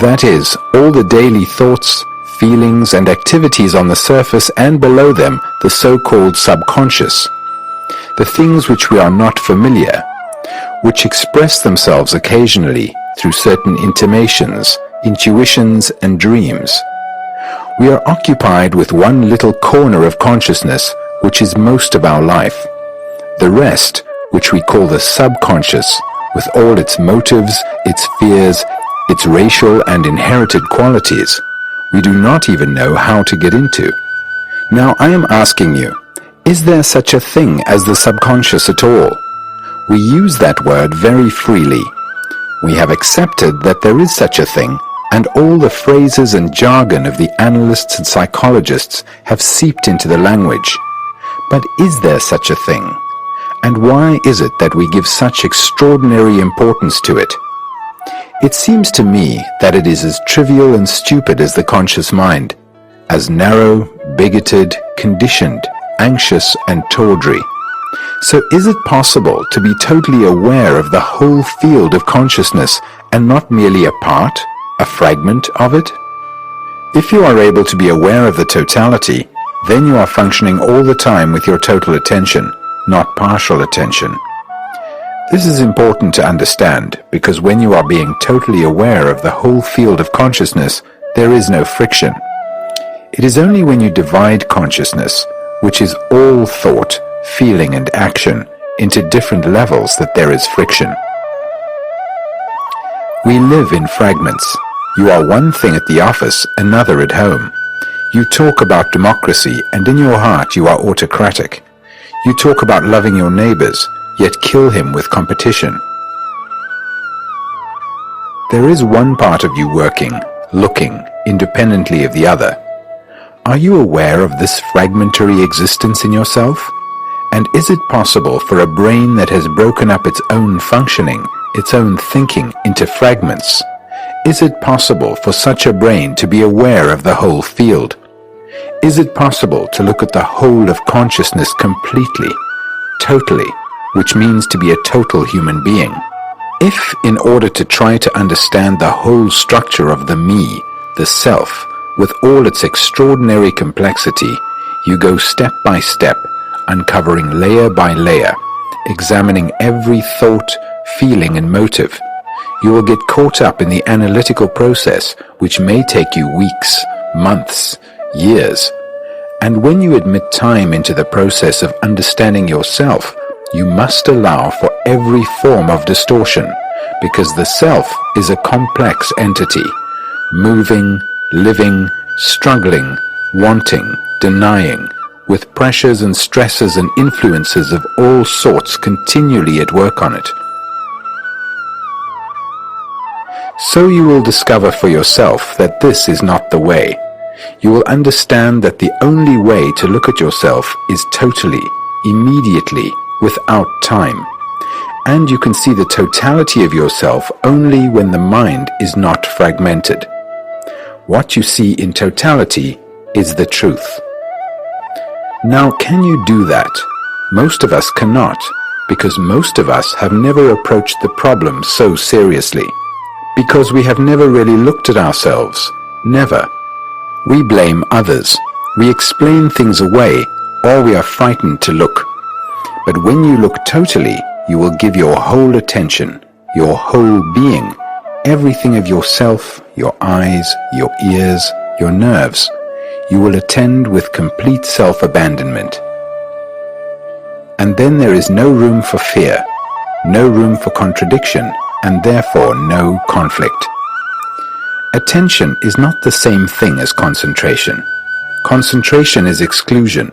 That is, all the daily thoughts, feelings and activities on the surface and below them, the so-called subconscious. The things which we are not familiar, which express themselves occasionally through certain intimations, intuitions and dreams. We are occupied with one little corner of consciousness, which is most of our life. The rest, which we call the subconscious, with all its motives, its fears, its racial and inherited qualities, we do not even know how to get into. Now I am asking you, is there such a thing as the subconscious at all? We use that word very freely. We have accepted that there is such a thing, and all the phrases and jargon of the analysts and psychologists have seeped into the language. But is there such a thing? And why is it that we give such extraordinary importance to it? It seems to me that it is as trivial and stupid as the conscious mind, as narrow, bigoted, conditioned, anxious, and tawdry. So is it possible to be totally aware of the whole field of consciousness and not merely a part, a fragment of it? If you are able to be aware of the totality, then you are functioning all the time with your total attention, not partial attention. This is important to understand because when you are being totally aware of the whole field of consciousness, there is no friction. It is only when you divide consciousness, which is all thought, feeling and action, into different levels that there is friction. We live in fragments. You are one thing at the office, another at home. You talk about democracy, and in your heart you are autocratic. You talk about loving your neighbors, yet kill him with competition. There is one part of you working, looking, independently of the other. Are you aware of this fragmentary existence in yourself? And is it possible for a brain that has broken up its own functioning, its own thinking, into fragments? Is it possible for such a brain to be aware of the whole field? Is it possible to look at the whole of consciousness completely, totally, which means to be a total human being? If, in order to try to understand the whole structure of the me, the self, with all its extraordinary complexity, you go step by step, uncovering layer by layer, examining every thought, feeling and motive, you will get caught up in the analytical process, which may take you weeks, months, years. And when you admit time into the process of understanding yourself, you must allow for every form of distortion, because the self is a complex entity, moving, living, struggling, wanting, denying, with pressures and stresses and influences of all sorts continually at work on it. So you will discover for yourself that this is not the way. You will understand that the only way to look at yourself is totally, immediately, without time. And you can see the totality of yourself only when the mind is not fragmented. What you see in totality is the truth. Now, can you do that? Most of us cannot, because most of us have never approached the problem so seriously. Because we have never really looked at ourselves. Never. We blame others. We explain things away, or we are frightened to look. But when you look totally, you will give your whole attention, your whole being, everything of yourself, your eyes, your ears, your nerves. You will attend with complete self-abandonment. And then there is no room for fear, no room for contradiction, and therefore no conflict. Attention is not the same thing as concentration. Concentration is exclusion.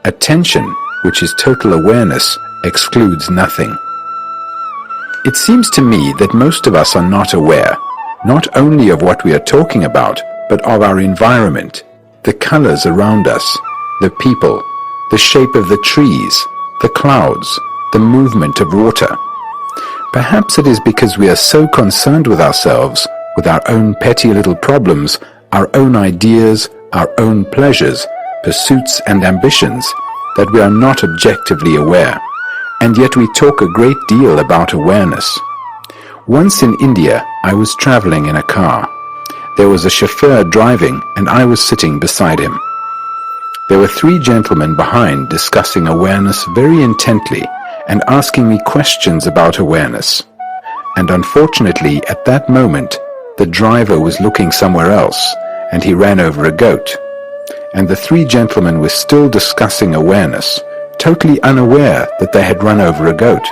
Attention, which is total awareness, excludes nothing. It seems to me that most of us are not aware, not only of what we are talking about, but of our environment, the colors around us, the people, the shape of the trees, the clouds, the movement of water. Perhaps it is because we are so concerned with ourselves, with our own petty little problems, our own ideas, our own pleasures, pursuits and ambitions, that we are not objectively aware, and yet we talk a great deal about awareness. Once in India, I was traveling in a car. There was a chauffeur driving, and I was sitting beside him. There were 3 gentlemen behind discussing awareness very intently and asking me questions about awareness. And unfortunately, at that moment, the driver was looking somewhere else, and he ran over a goat. And the 3 gentlemen were still discussing awareness, totally unaware that they had run over a goat.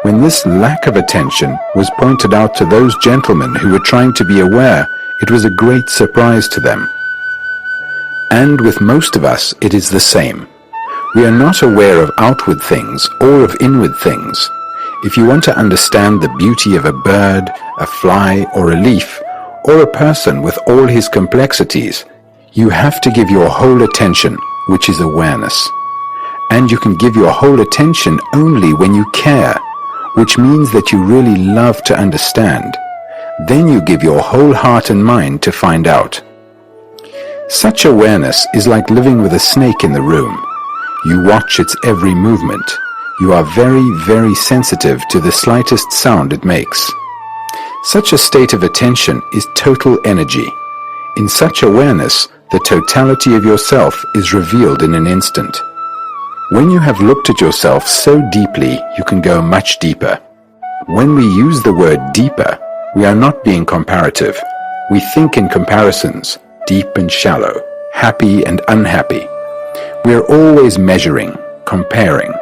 When this lack of attention was pointed out to those gentlemen who were trying to be aware, it was a great surprise to them. And with most of us it is the same. We are not aware of outward things or of inward things. If you want to understand the beauty of a bird, a fly, or a leaf, or a person with all his complexities, you have to give your whole attention, which is awareness. And you can give your whole attention only when you care, which means that you really love to understand. Then you give your whole heart and mind to find out. Such awareness is like living with a snake in the room. You watch its every movement. You are very, very sensitive to the slightest sound it makes. Such a state of attention is total energy. In such awareness, the totality of yourself is revealed in an instant. When you have looked at yourself so deeply, you can go much deeper. When we use the word deeper, we are not being comparative. We think in comparisons, deep and shallow, happy and unhappy. We are always measuring, comparing.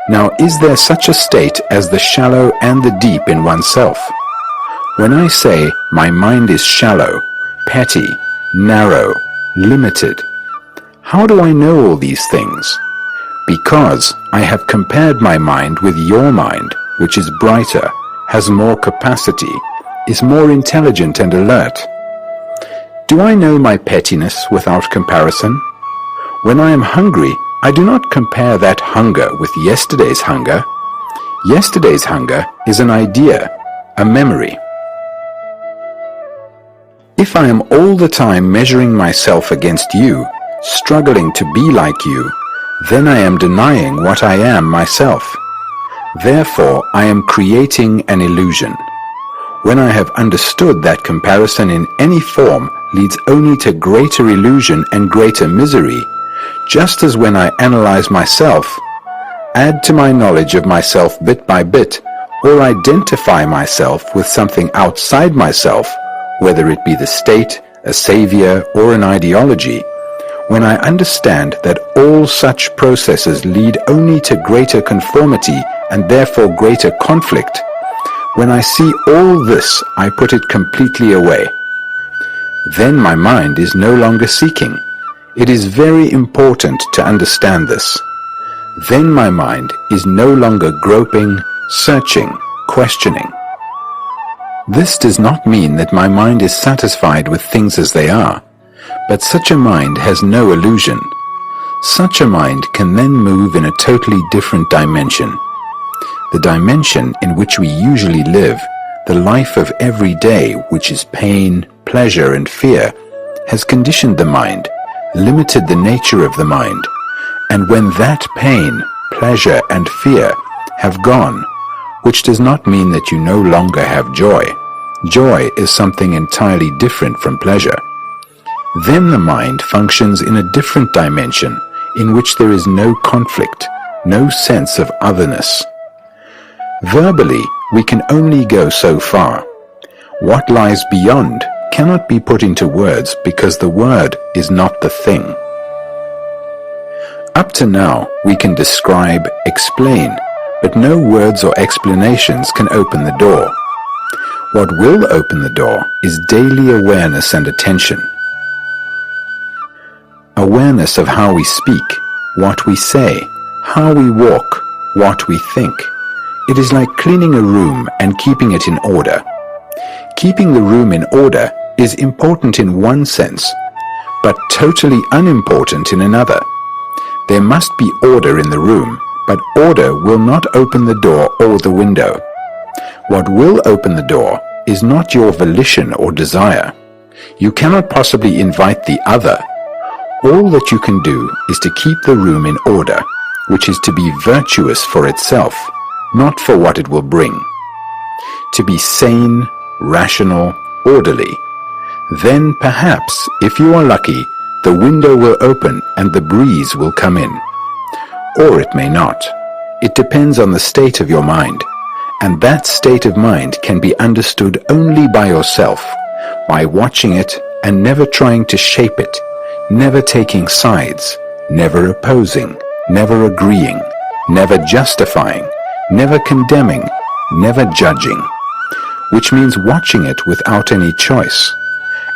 Now, is there such a state as the shallow and the deep in oneself? When I say my mind is shallow, petty, narrow, limited, how do I know all these things? Because I have compared my mind with your mind, which is brighter, has more capacity, is more intelligent and alert. Do I know my pettiness without comparison? When I am hungry, I do not compare that hunger with yesterday's hunger. Yesterday's hunger is an idea, a memory. If I am all the time measuring myself against you, struggling to be like you, then I am denying what I am myself. Therefore, I am creating an illusion. When I have understood that comparison in any form leads only to greater illusion and greater misery, just as when I analyze myself, add to my knowledge of myself bit by bit, or identify myself with something outside myself, whether it be the state, a savior, or an ideology, when I understand that all such processes lead only to greater conformity and therefore greater conflict, when I see all this, I put it completely away. Then my mind is no longer seeking. It is very important to understand this. Then my mind is no longer groping, searching, questioning. This does not mean that my mind is satisfied with things as they are, but such a mind has no illusion. Such a mind can then move in a totally different dimension. The dimension in which we usually live, the life of every day, which is pain, pleasure, and fear, has conditioned the mind, limited the nature of the mind, and when that pain, pleasure, and fear have gone, which does not mean that you no longer have joy. Joy is something entirely different from pleasure. Then the mind functions in a different dimension in which there is no conflict, no sense of otherness. Verbally, we can only go so far. What lies beyond cannot be put into words because the word is not the thing. Up to now, we can describe, explain, but no words or explanations can open the door. What will open the door is daily awareness and attention. Awareness of how we speak, what we say, how we walk, what we think. It is like cleaning a room and keeping it in order. Keeping the room in order is important in one sense, but totally unimportant in another. There must be order in the room, but order will not open the door or the window. What will open the door is not your volition or desire. You cannot possibly invite the other. All that you can do is to keep the room in order, which is to be virtuous for itself, not for what it will bring. To be sane, rational, orderly. Then perhaps, if you are lucky, the window will open and the breeze will come in. Or it may not. It depends on the state of your mind. And that state of mind can be understood only by yourself, by watching it and never trying to shape it, never taking sides, never opposing, never agreeing, never justifying, never condemning, never judging, which means watching it without any choice.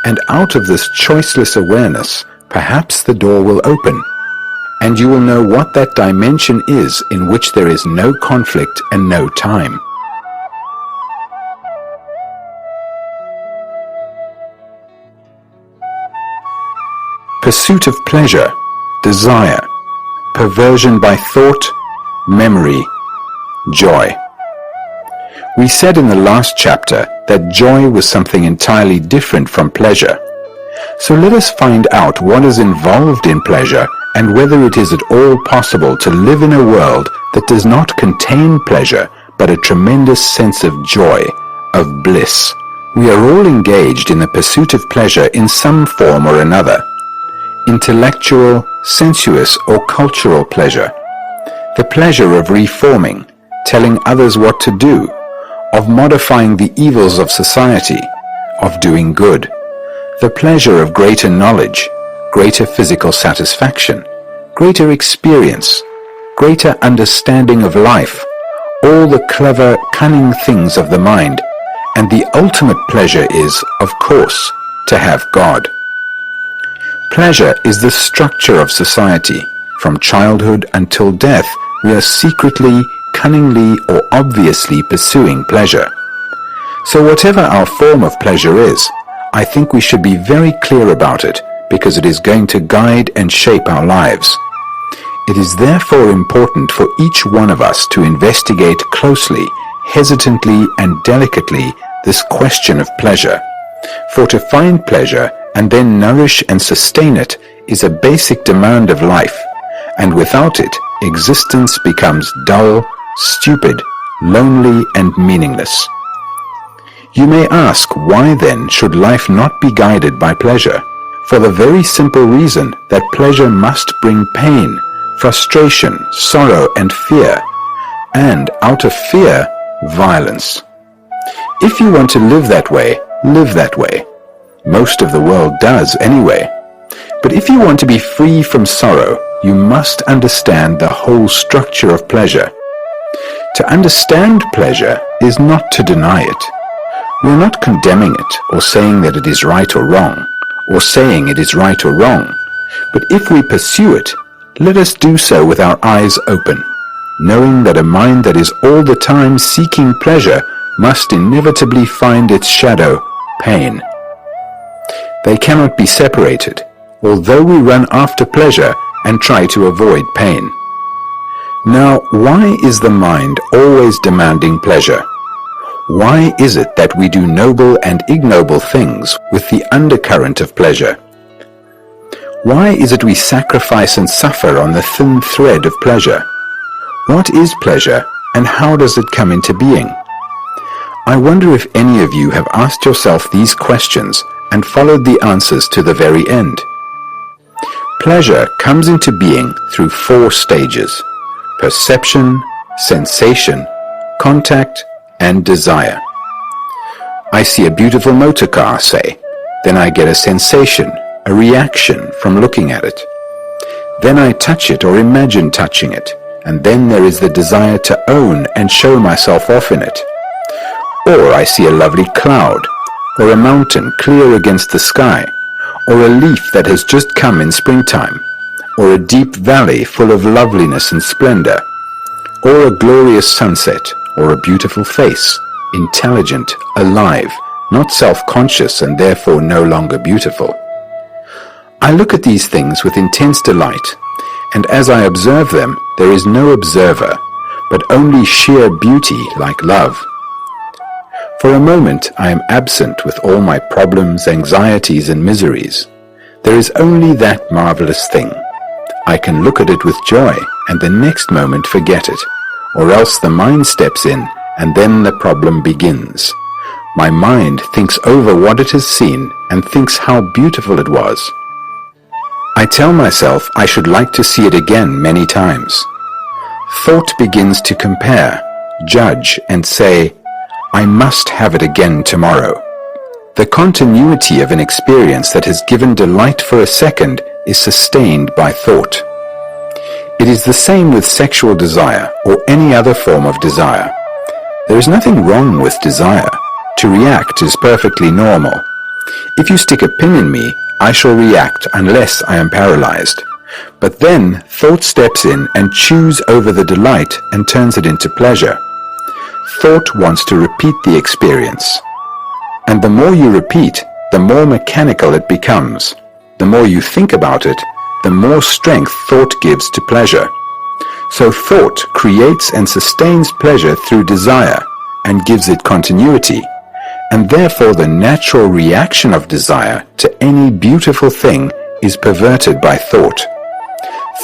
And out of this choiceless awareness perhaps the door will open, and you will know what that dimension is in which there is no conflict and no time. Pursuit of pleasure, desire, perversion by thought, memory, joy. We said in the last chapter that joy was something entirely different from pleasure. So let us find out what is involved in pleasure and whether it is at all possible to live in a world that does not contain pleasure but a tremendous sense of joy, of bliss. We are all engaged in the pursuit of pleasure in some form or another. Intellectual, sensuous, or cultural pleasure. The pleasure of reforming, telling others what to do, of modifying the evils of society, of doing good. The pleasure of greater knowledge, greater physical satisfaction, greater experience, greater understanding of life, all the clever, cunning things of the mind, and the ultimate pleasure is, of course, to have God. Pleasure is the structure of society. From childhood until death, we are secretly, cunningly, or obviously pursuing pleasure. So whatever our form of pleasure is, I think we should be very clear about it, because it is going to guide and shape our lives. It is therefore important for each one of us to investigate closely, hesitantly and delicately this question of pleasure. For to find pleasure and then nourish and sustain it is a basic demand of life, and without it, existence becomes dull, stupid, lonely, and meaningless. You may ask, why then should life not be guided by pleasure? For the very simple reason that pleasure must bring pain, frustration, sorrow, and fear, and out of fear, violence. If you want to live that way, live that way. Most of the world does anyway. But if you want to be free from sorrow, you must understand the whole structure of pleasure. To understand pleasure is not to deny it. We are not condemning it or saying that it is right or wrong, or saying it is right or wrong. But if we pursue it, let us do so with our eyes open, knowing that a mind that is all the time seeking pleasure must inevitably find its shadow, pain. They cannot be separated, although we run after pleasure and try to avoid pain. Now, why is the mind always demanding pleasure? Why is it that we do noble and ignoble things with the undercurrent of pleasure? Why is it we sacrifice and suffer on the thin thread of pleasure? What is pleasure, and how does it come into being? I wonder if any of you have asked yourself these questions and followed the answers to the very end. Pleasure comes into being through 4 stages: perception, sensation, contact, and desire. I see a beautiful motor car, say. Then I get a sensation, a reaction from looking at it. Then I touch it or imagine touching it, and then there is the desire to own and show myself off in it. Or I see a lovely cloud, or a mountain clear against the sky, or a leaf that has just come in springtime, or a deep valley full of loveliness and splendor, or a glorious sunset, or a beautiful face, intelligent, alive, not self-conscious and therefore no longer beautiful. I look at these things with intense delight, and as I observe them, there is no observer, but only sheer beauty like love. For a moment I am absent with all my problems, anxieties, and miseries. There is only that marvelous thing. I can look at it with joy, and the next moment forget it, or else the mind steps in, and then the problem begins. My mind thinks over what it has seen, and thinks how beautiful it was. I tell myself I should like to see it again many times. Thought begins to compare, judge, and say, I must have it again tomorrow. The continuity of an experience that has given delight for a second is sustained by thought. It is the same with sexual desire or any other form of desire. There is nothing wrong with desire. To react is perfectly normal. If you stick a pin in me, I shall react unless I am paralyzed. But then thought steps in and chews over the delight and turns it into pleasure. Thought wants to repeat the experience. And the more you repeat, the more mechanical it becomes. The more you think about it, the more strength thought gives to pleasure. So thought creates and sustains pleasure through desire and gives it continuity, and therefore the natural reaction of desire to any beautiful thing is perverted by thought.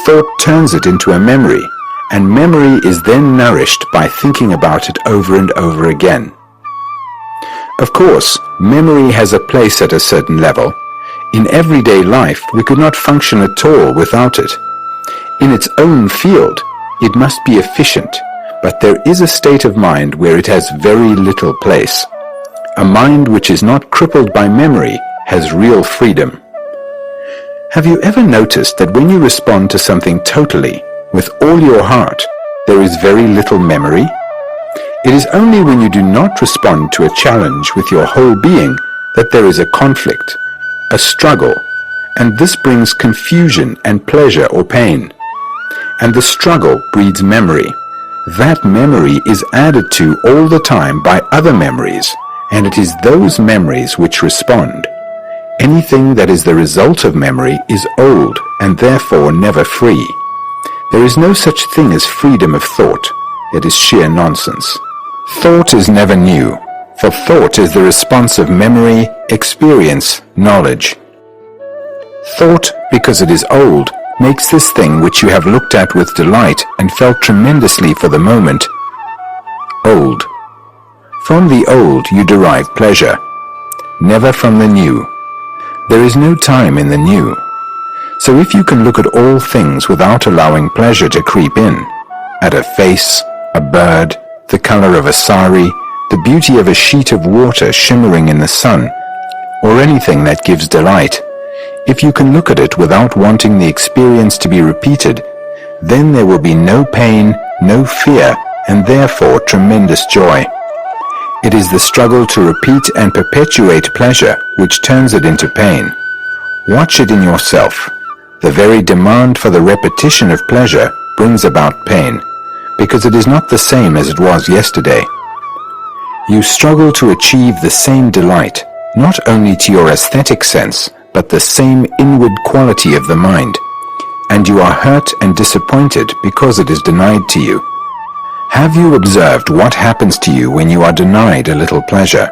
Thought turns it into a memory, and memory is then nourished by thinking about it over and over again. Of course, memory has a place at a certain level. In everyday life, we could not function at all without it. In its own field, it must be efficient, but there is a state of mind where it has very little place. A mind which is not crippled by memory has real freedom. Have you ever noticed that when you respond to something totally, with all your heart, there is very little memory? It is only when you do not respond to a challenge with your whole being that there is a conflict, a struggle, and this brings confusion and pleasure or pain. And the struggle breeds memory. That memory is added to all the time by other memories, and it is those memories which respond. Anything that is the result of memory is old and therefore never free. There is no such thing as freedom of thought. It is sheer nonsense. Thought is never new, for thought is the response of memory, experience, knowledge. Thought, because it is old, makes this thing which you have looked at with delight and felt tremendously for the moment, old. From the old you derive pleasure, never from the new. There is no time in the new. So if you can look at all things without allowing pleasure to creep in, at a face, a bird, the color of a sari, the beauty of a sheet of water shimmering in the sun, or anything that gives delight, if you can look at it without wanting the experience to be repeated, then there will be no pain, no fear, and therefore tremendous joy. It is the struggle to repeat and perpetuate pleasure which turns it into pain. Watch it in yourself. The very demand for the repetition of pleasure brings about pain, because it is not the same as it was yesterday. You struggle to achieve the same delight, not only to your aesthetic sense, but the same inward quality of the mind, and you are hurt and disappointed because it is denied to you. Have you observed what happens to you when you are denied a little pleasure?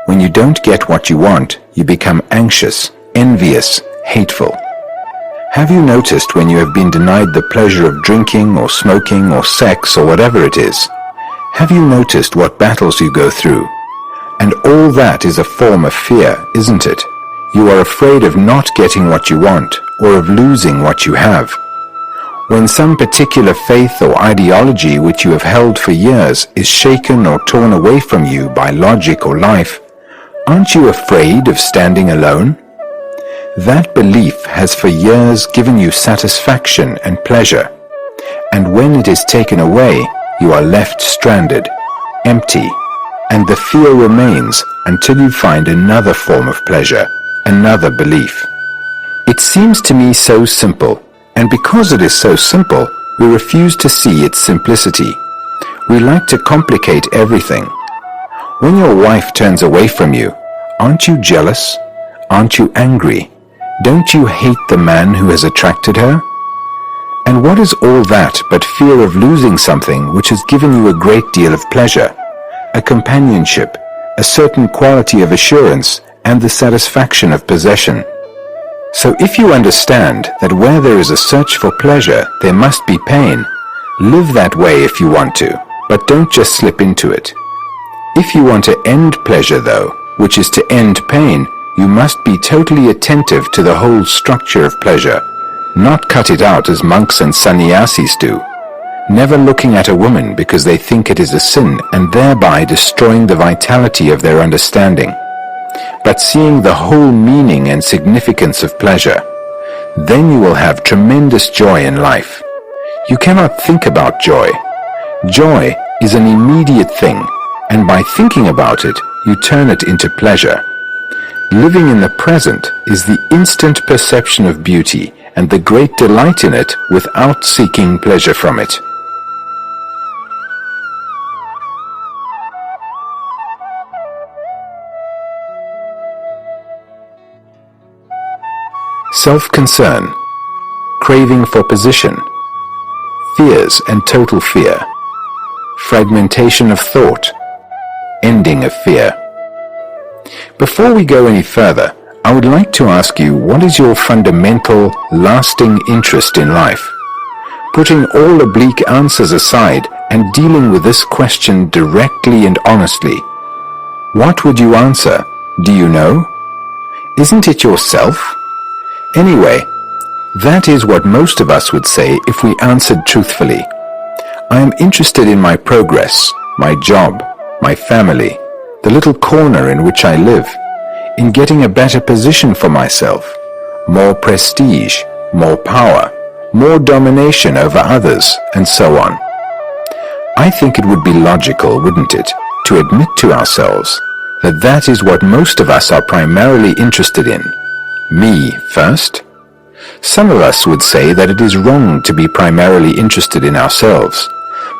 When you don't get what you want, you become anxious, envious, hateful. Have you noticed when you have been denied the pleasure of drinking or smoking or sex or whatever it is? Have you noticed what battles you go through? And all that is a form of fear, isn't it? You are afraid of not getting what you want or of losing what you have. When some particular faith or ideology which you have held for years is shaken or torn away from you by logic or life, aren't you afraid of standing alone? That belief has for years given you satisfaction and pleasure, and when it is taken away, you are left stranded, empty, and the fear remains until you find another form of pleasure, another belief. It seems to me so simple, and because it is so simple, we refuse to see its simplicity. We like to complicate everything. When your wife turns away from you, aren't you jealous? Aren't you angry? Don't you hate the man who has attracted her? And what is all that but fear of losing something which has given you a great deal of pleasure, a companionship, a certain quality of assurance, and the satisfaction of possession? So if you understand that where there is a search for pleasure, there must be pain, live that way if you want to, but don't just slip into it. If you want to end pleasure, though, which is to end pain, you must be totally attentive to the whole structure of pleasure, not cut it out as monks and sannyasis do, never looking at a woman because they think it is a sin and thereby destroying the vitality of their understanding, but seeing the whole meaning and significance of pleasure. Then you will have tremendous joy in life. You cannot think about joy. Joy is an immediate thing, and by thinking about it, you turn it into pleasure. Living in the present is the instant perception of beauty and the great delight in it without seeking pleasure from it. Self-concern, craving for position, fears and total fear, fragmentation of thought, ending of fear. Before we go any further, I would like to ask you, what is your fundamental, lasting interest in life? Putting all oblique answers aside and dealing with this question directly and honestly, what would you answer? Do you know? Isn't it yourself? Anyway, that is what most of us would say if we answered truthfully. I am interested in my progress, my job, my family, the little corner in which I live, in getting a better position for myself, more prestige, more power, more domination over others, and so on. I think it would be logical, wouldn't it, to admit to ourselves that that is what most of us are primarily interested in. Me first. Some of us would say that it is wrong to be primarily interested in ourselves.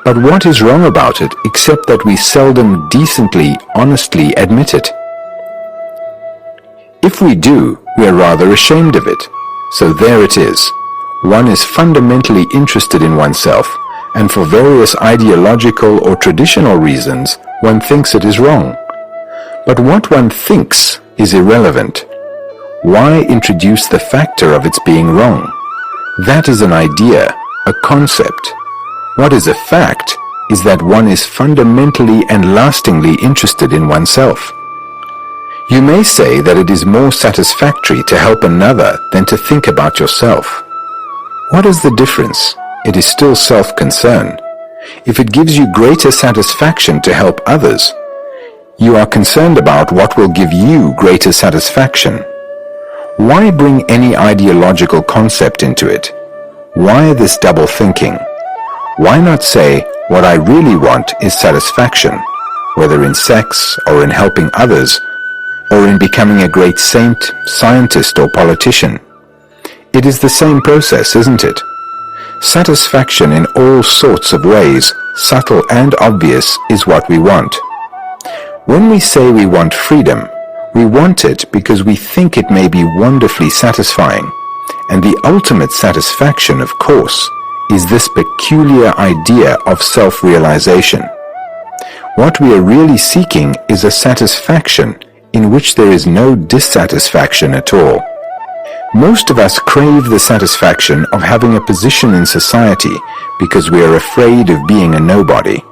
But what is wrong about it except that we seldom decently, honestly admit it? If we do, we are rather ashamed of it. So there it is. One is fundamentally interested in oneself, and for various ideological or traditional reasons, one thinks it is wrong. But what one thinks is irrelevant. Why introduce the factor of its being wrong? That is an idea, a concept. What is a fact is that one is fundamentally and lastingly interested in oneself. You may say that it is more satisfactory to help another than to think about yourself. What is the difference? It is still self-concern. If it gives you greater satisfaction to help others, you are concerned about what will give you greater satisfaction. Why bring any ideological concept into it? Why this double thinking? Why not say, what I really want is satisfaction, whether in sex or in helping others, or in becoming a great saint, scientist, or politician? It is the same process, isn't it? Satisfaction in all sorts of ways, subtle and obvious, is what we want. When we say we want freedom, we want it because we think it may be wonderfully satisfying, and the ultimate satisfaction, of course, is this peculiar idea of self-realization. What we are really seeking is a satisfaction in which there is no dissatisfaction at all. Most of us crave the satisfaction of having a position in society because we are afraid of being a nobody.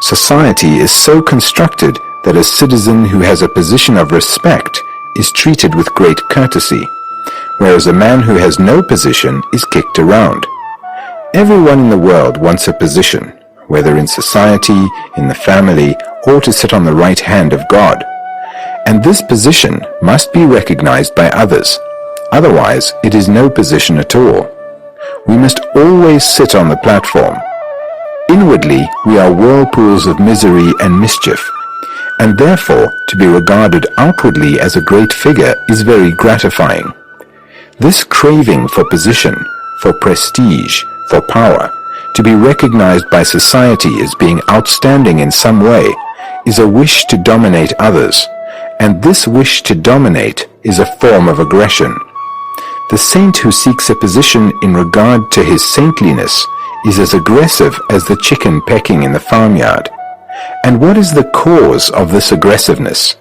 Society is so constructed that a citizen who has a position of respect is treated with great courtesy, whereas a man who has no position is kicked around. Everyone in the world wants a position, whether in society, in the family, or to sit on the right hand of God. And this position must be recognized by others. Otherwise, it is no position at all. We must always sit on the platform. Inwardly, we are whirlpools of misery and mischief, and therefore to be regarded outwardly as a great figure is very gratifying. This craving for position, for prestige, for power, to be recognized by society as being outstanding in some way, is a wish to dominate others, and this wish to dominate is a form of aggression. The saint who seeks a position in regard to his saintliness is as aggressive as the chicken pecking in the farmyard. And what is the cause of this aggressiveness?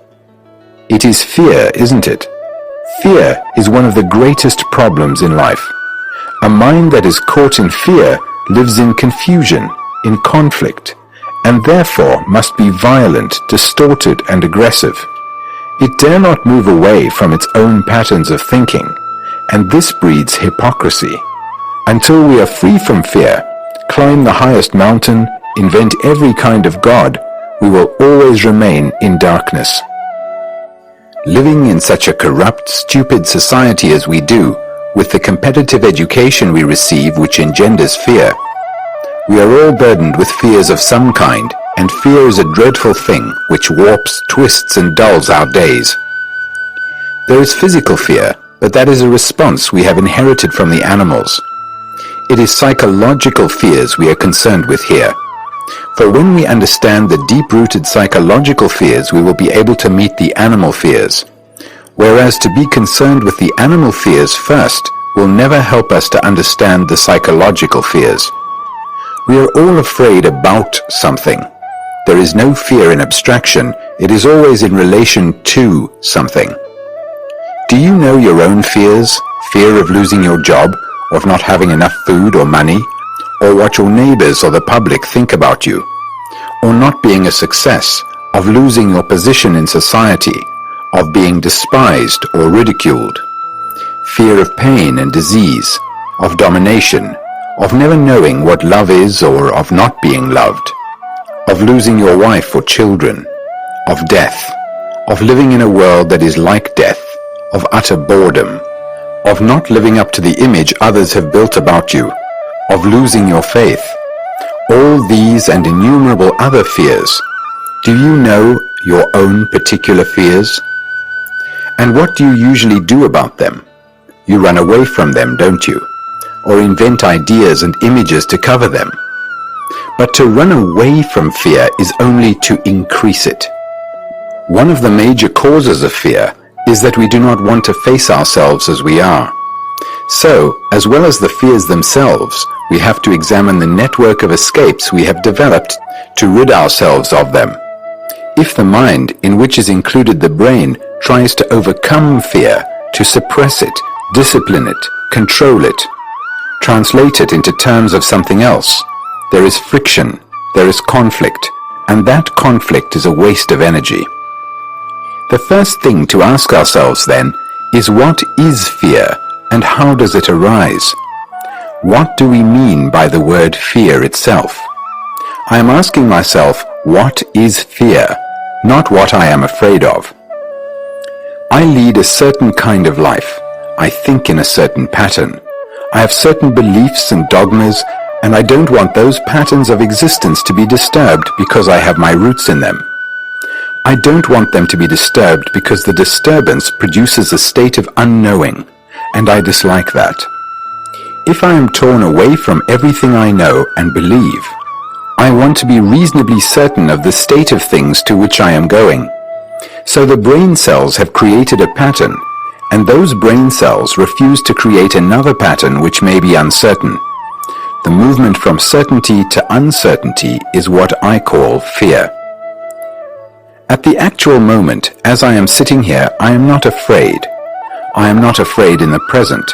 It is fear, isn't it? Fear is one of the greatest problems in life. A mind that is caught in fear lives in confusion, in conflict, and therefore must be violent, distorted, and aggressive. It dare not move away from its own patterns of thinking, and this breeds hypocrisy. Until we are free from fear, climb the highest mountain, invent every kind of God, we will always remain in darkness. Living in such a corrupt, stupid society as we do, with the competitive education we receive which engenders fear, we are all burdened with fears of some kind, and fear is a dreadful thing which warps, twists, and dulls our days. There is physical fear, but that is a response we have inherited from the animals. It is psychological fears we are concerned with here. For when we understand the deep-rooted psychological fears, we will be able to meet the animal fears. Whereas to be concerned with the animal fears first will never help us to understand the psychological fears. We are all afraid about something. There is no fear in abstraction. It is always in relation to something. Do you know your own fears? Fear of losing your job, or of not having enough food or money, or what your neighbors or the public think about you, or not being a success, of losing your position in society, of being despised or ridiculed, fear of pain and disease, of domination, of never knowing what love is or of not being loved, of losing your wife or children, of death, of living in a world that is like death, of utter boredom, of not living up to the image others have built about you, of losing your faith. All these and innumerable other fears. Do you know your own particular fears? And what do you usually do about them? You run away from them, don't you? Or invent ideas and images to cover them. But to run away from fear is only to increase it. One of the major causes of fear is that we do not want to face ourselves as we are. So, as well as the fears themselves, we have to examine the network of escapes we have developed to rid ourselves of them. If the mind, in which is included the brain, tries to overcome fear, to suppress it, discipline it, control it, translate it into terms of something else, there is friction, there is conflict, and that conflict is a waste of energy. The first thing to ask ourselves then is, what is fear and how does it arise? What do we mean by the word fear itself? I am asking myself, what is fear, not what I am afraid of. I lead a certain kind of life. I think in a certain pattern. I have certain beliefs and dogmas, and I don't want those patterns of existence to be disturbed because I have my roots in them. I don't want them to be disturbed because the disturbance produces a state of unknowing, and I dislike that. If I am torn away from everything I know and believe, I want to be reasonably certain of the state of things to which I am going. So the brain cells have created a pattern, and those brain cells refuse to create another pattern which may be uncertain. The movement from certainty to uncertainty is what I call fear. At the actual moment, as I am sitting here, I am not afraid. I am not afraid in the present.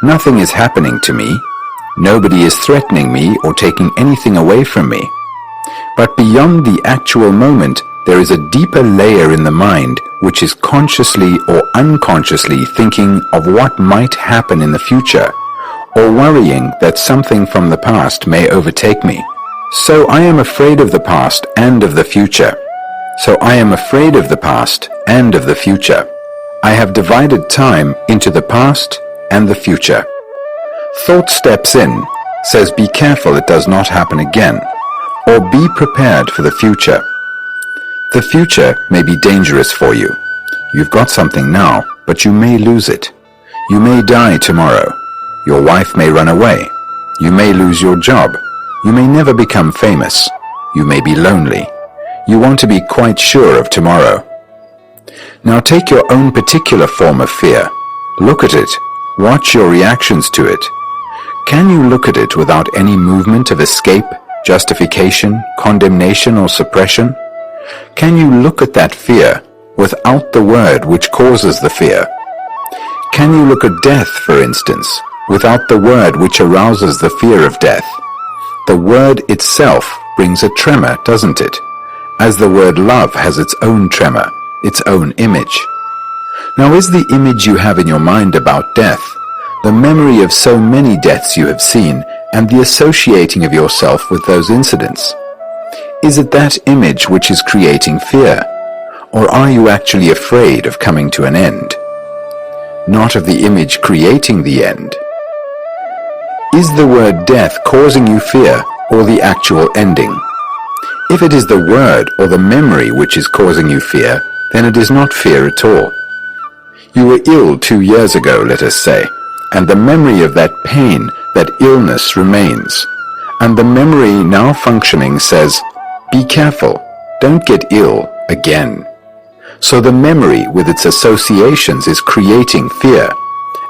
Nothing is happening to me. Nobody is threatening me or taking anything away from me. But beyond the actual moment, there is a deeper layer in the mind which is consciously or unconsciously thinking of what might happen in the future, or worrying that something from the past may overtake me. So I am afraid of the past and of the future. So I am afraid of the past and of the future. I have divided time into the past and the future. Thought steps in, says be careful it does not happen again, or be prepared for the future. The future may be dangerous for you. You've got something now, but you may lose it. You may die tomorrow. Your wife may run away. You may lose your job. You may never become famous. You may be lonely. You want to be quite sure of tomorrow. Now take your own particular form of fear. Look at it. Watch your reactions to it. Can you look at it without any movement of escape, justification, condemnation, or suppression? Can you look at that fear without the word which causes the fear? Can you look at death, for instance, without the word which arouses the fear of death? The word itself brings a tremor, doesn't it? As the word love has its own tremor, its own image. Now is the image you have in your mind about death, the memory of so many deaths you have seen, and the associating of yourself with those incidents? Is it that image which is creating fear? Or are you actually afraid of coming to an end? Not of the image creating the end. Is the word death causing you fear, or the actual ending? If it is the word or the memory which is causing you fear, then it is not fear at all. You were ill 2 years ago, let us say, and the memory of that pain, that illness remains. And the memory now functioning says, be careful, don't get ill again. So the memory with its associations is creating fear.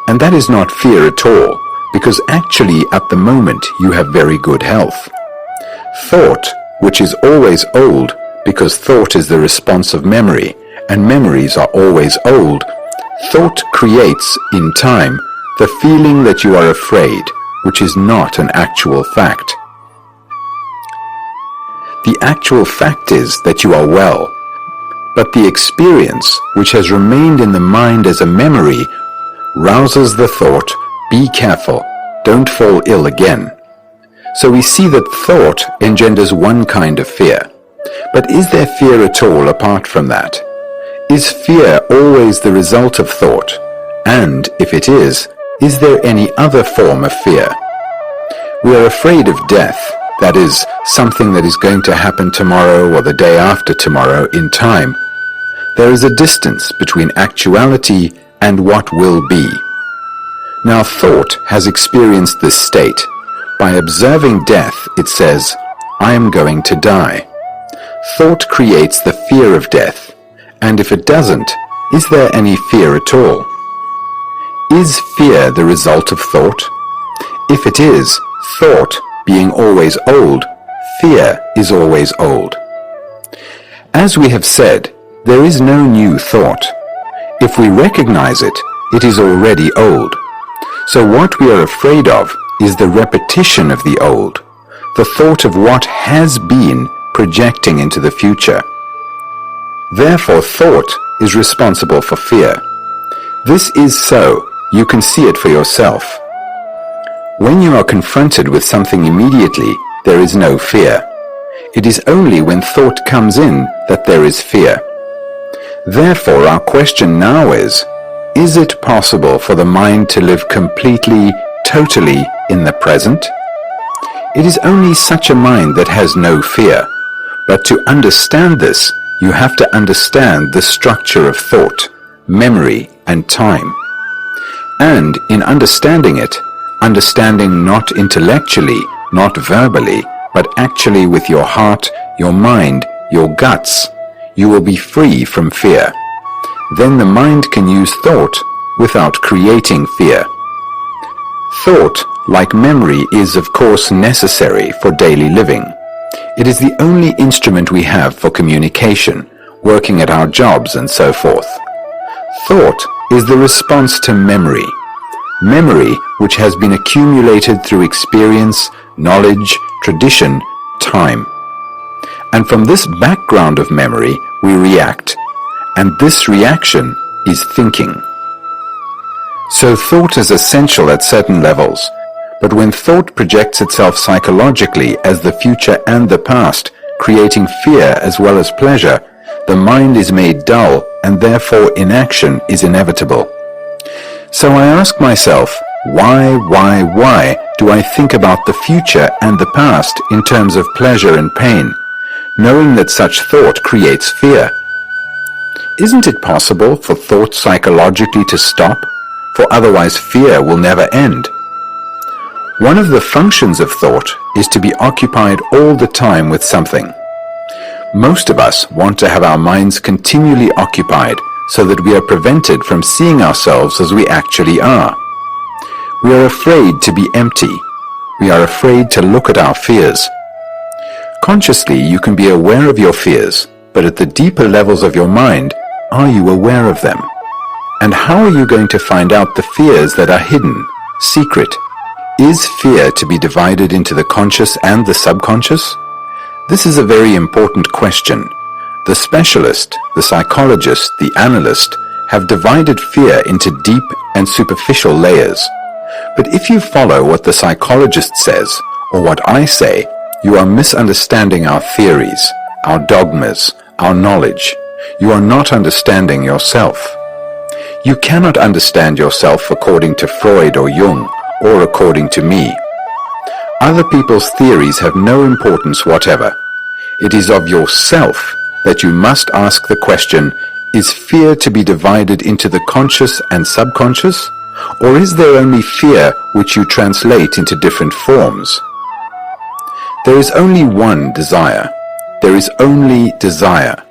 And that is not fear at all, because actually at the moment you have very good health. Thought, which is always old, because thought is the response of memory, and memories are always old, thought creates, in time, the feeling that you are afraid, which is not an actual fact. The actual fact is that you are well, but the experience, which has remained in the mind as a memory, rouses the thought, be careful, don't fall ill again. So we see that thought engenders one kind of fear. But is there fear at all apart from that? Is fear always the result of thought? And if it is there any other form of fear? We are afraid of death, that is, something that is going to happen tomorrow or the day after tomorrow in time. There is a distance between actuality and what will be. Now thought has experienced this state. By observing death, it says, I am going to die. Thought creates the fear of death, and if it doesn't, is there any fear at all? Is fear the result of thought? If it is, thought being always old, fear is always old. As we have said, there is no new thought. If we recognize it, it is already old. So what we are afraid of is the repetition of the old, the thought of what has been projecting into the future. Therefore, thought is responsible for fear. This is so, you can see it for yourself. When you are confronted with something immediately, there is no fear. It is only when thought comes in that there is fear. Therefore, our question now is it possible for the mind to live completely, totally in the present? It is only such a mind that has no fear. But to understand this, you have to understand the structure of thought, memory, and time. And in understanding it, understanding not intellectually, not verbally, but actually with your heart, your mind, your guts, you will be free from fear. Then the mind can use thought without creating fear. Thought, like memory, is of course necessary for daily living. It is the only instrument we have for communication, working at our jobs and so forth. Thought is the response to memory. Memory which has been accumulated through experience, knowledge, tradition, time. And from this background of memory we react, and this reaction is thinking. So thought is essential at certain levels, but when thought projects itself psychologically as the future and the past, creating fear as well as pleasure, the mind is made dull and therefore inaction is inevitable. So I ask myself, why do I think about the future and the past in terms of pleasure and pain, knowing that such thought creates fear? Isn't it possible for thought psychologically to stop? For otherwise fear will never end. One of the functions of thought is to be occupied all the time with something. Most of us want to have our minds continually occupied so that we are prevented from seeing ourselves as we actually are. We are afraid to be empty. We are afraid to look at our fears. Consciously, you can be aware of your fears, but at the deeper levels of your mind, are you aware of them? And how are you going to find out the fears that are hidden, secret? Is fear to be divided into the conscious and the subconscious? This is a very important question. The specialist, the psychologist, the analyst have divided fear into deep and superficial layers. But if you follow what the psychologist says, or what I say, you are misunderstanding our theories, our dogmas, our knowledge. You are not understanding yourself. You cannot understand yourself according to Freud or Jung, or according to me. Other people's theories have no importance whatever. It is of yourself that you must ask the question, Is fear to be divided into the conscious and subconscious? Or is there only fear which you translate into different forms? There is only one desire. There is only desire.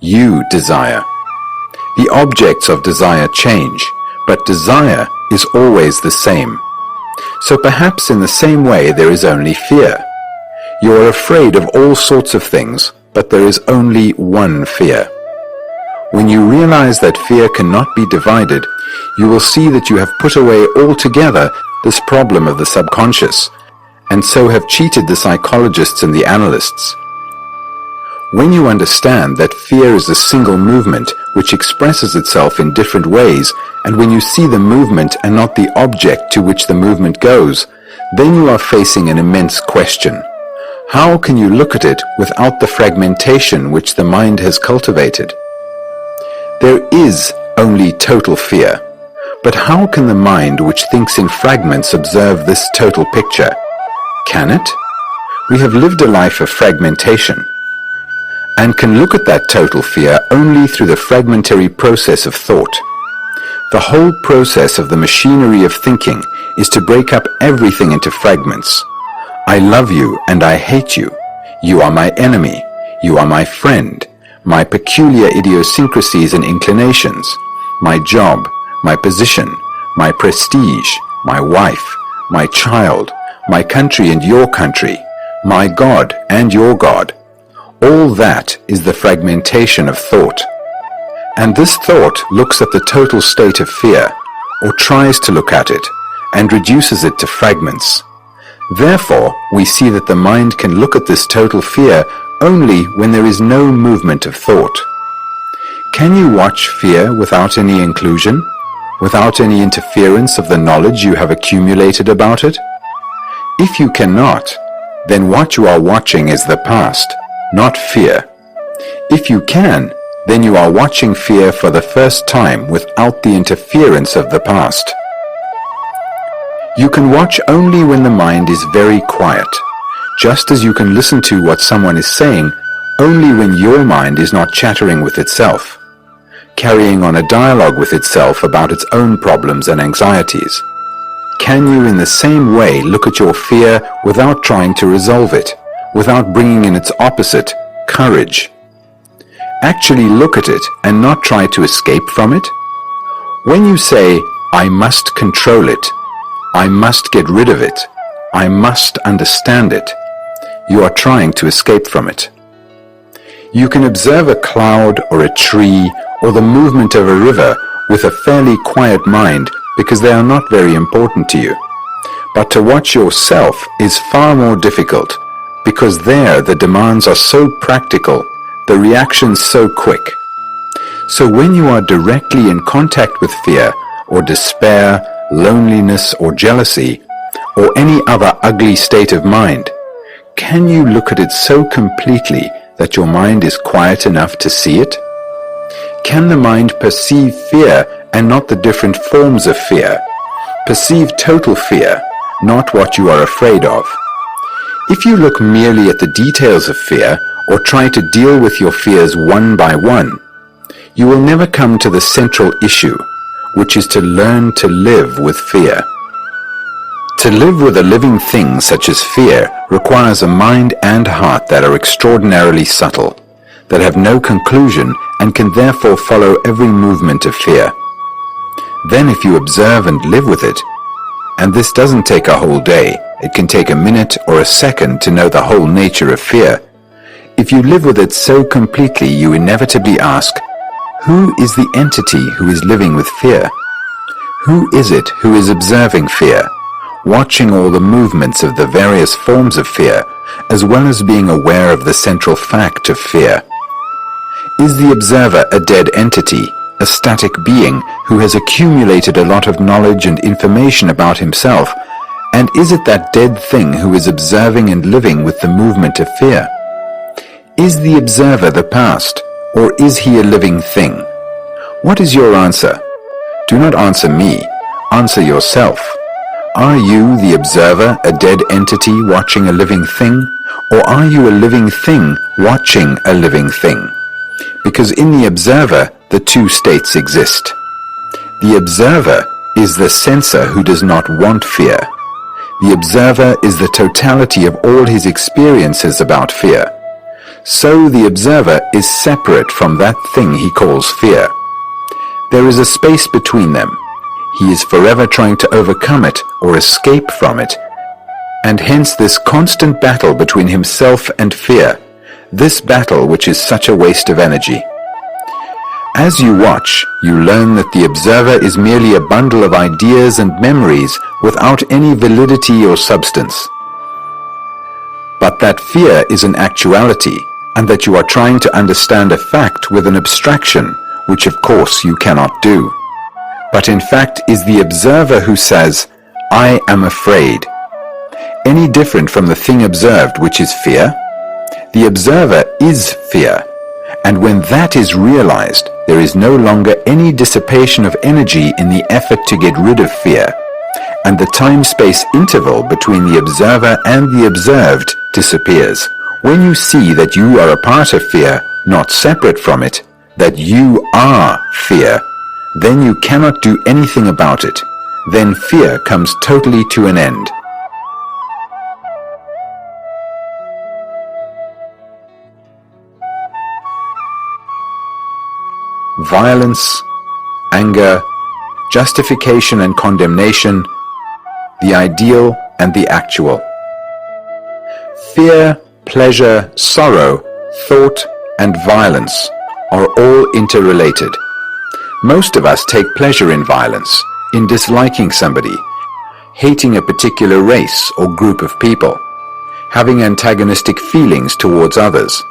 You desire. The objects of desire change, but desire is always the same. So perhaps in the same way there is only fear. You are afraid of all sorts of things, but there is only one fear. When you realize that fear cannot be divided, you will see that you have put away altogether this problem of the subconscious, and so have cheated the psychologists and the analysts. When you understand that fear is a single movement which expresses itself in different ways, and when you see the movement and not the object to which the movement goes, then you are facing an immense question. How can you look at it without the fragmentation which the mind has cultivated? There is only total fear, but how can the mind which thinks in fragments observe this total picture? Can it? We have lived a life of fragmentation, and can look at that total fear only through the fragmentary process of thought. The whole process of the machinery of thinking is to break up everything into fragments. I love you and I hate you. You are my enemy. You are my friend. My peculiar idiosyncrasies and inclinations. My job, my position, my prestige, my wife, my child, my country and your country, my God and your God. All that is the fragmentation of thought. And this thought looks at the total state of fear, or tries to look at it, and reduces it to fragments. Therefore, we see that the mind can look at this total fear only when there is no movement of thought. Can you watch fear without any inclusion, without any interference of the knowledge you have accumulated about it? If you cannot, then what you are watching is the past, not fear. If you can, then you are watching fear for the first time without the interference of the past. You can watch only when the mind is very quiet, just as you can listen to what someone is saying only when your mind is not chattering with itself, carrying on a dialogue with itself about its own problems and anxieties. Can you in the same way look at your fear without trying to resolve it, without bringing in its opposite, courage? Actually look at it and not try to escape from it? When you say, I must control it, I must get rid of it, I must understand it, you are trying to escape from it. You can observe a cloud or a tree or the movement of a river with a fairly quiet mind because they are not very important to you. But to watch yourself is far more difficult because there the demands are so practical, the reactions so quick. So when you are directly in contact with fear or despair, loneliness or jealousy, or any other ugly state of mind, can you look at it so completely that your mind is quiet enough to see it? Can the mind perceive fear and not the different forms of fear? Perceive total fear, not what you are afraid of. If you look merely at the details of fear or try to deal with your fears one by one, you will never come to the central issue, which is to learn to live with fear. To live with a living thing such as fear requires a mind and heart that are extraordinarily subtle, that have no conclusion and can therefore follow every movement of fear. Then if you observe and live with it, and this doesn't take a whole day, it can take a minute or a second to know the whole nature of fear. If you live with it so completely, you inevitably ask, who is the entity who is living with fear? Who is it who is observing fear, watching all the movements of the various forms of fear, as well as being aware of the central fact of fear? Is the observer a dead entity, a static being who has accumulated a lot of knowledge and information about himself, and is it that dead thing who is observing and living with the movement of fear? Is the observer the past, or is he a living thing? What is your answer? Do not answer me, answer yourself. Are you, the observer, a dead entity watching a living thing, or are you a living thing watching a living thing? because in the observer the two states exist. The observer is the sensor who does not want fear. The observer is the totality of all his experiences about fear. So the observer is separate from that thing he calls fear. There is a space between them. He is forever trying to overcome it or escape from it, and hence this constant battle between himself and fear, this battle which is such a waste of energy. As you watch, you learn that the observer is merely a bundle of ideas and memories without any validity or substance. But that fear is an actuality, and that you are trying to understand a fact with an abstraction, which of course you cannot do. But in fact is the observer who says, "I am afraid." Any different from the thing observed, which is fear? The observer is fear, and when that is realized, there is no longer any dissipation of energy in the effort to get rid of fear, and the time-space interval between the observer and the observed disappears. When you see that you are a part of fear, not separate from it, that you are fear, then you cannot do anything about it. Then fear comes totally to an end. Violence, anger, justification and condemnation, the ideal and the actual. Fear, pleasure, sorrow, thought, and violence are all interrelated. Most of us take pleasure in violence, in disliking somebody, hating a particular race or group of people, having antagonistic feelings towards others.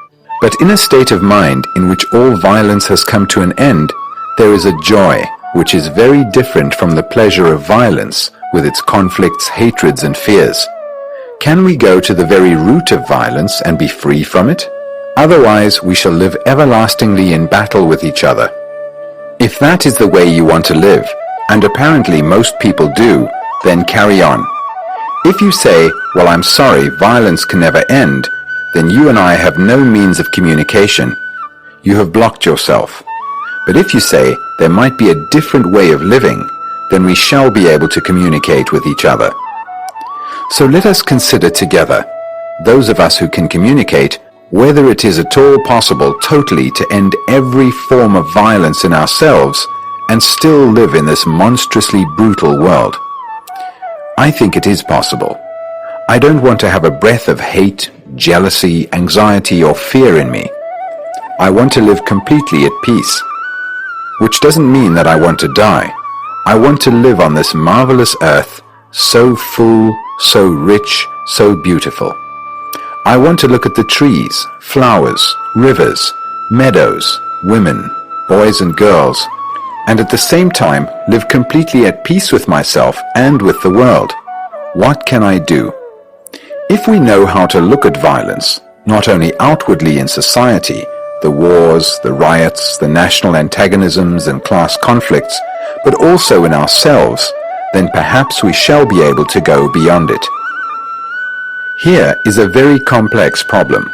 But in a state of mind in which all violence has come to an end, there is a joy which is very different from the pleasure of violence with its conflicts, hatreds, and fears. Can we go to the very root of violence and be free from it? Otherwise, we shall live everlastingly in battle with each other. If that is the way you want to live, and apparently most people do, then carry on. If you say, "Well, I'm sorry, violence can never end," then you and I have no means of communication. You have blocked yourself. But if you say there might be a different way of living, then we shall be able to communicate with each other. So let us consider together, those of us who can communicate, whether it is at all possible totally to end every form of violence in ourselves and still live in this monstrously brutal world. I think it is possible. I don't want to have a breath of hate, jealousy, anxiety, or fear in me. I want to live completely at peace, which doesn't mean that I want to die. I want to live on this marvelous earth, so full, so rich, so beautiful. I want to look at the trees, flowers, rivers, meadows, women, boys and girls, and at the same time live completely at peace with myself and with the world. What can I do? If we know how to look at violence, not only outwardly in society, the wars, the riots, the national antagonisms and class conflicts, but also in ourselves, then perhaps we shall be able to go beyond it. Here is a very complex problem.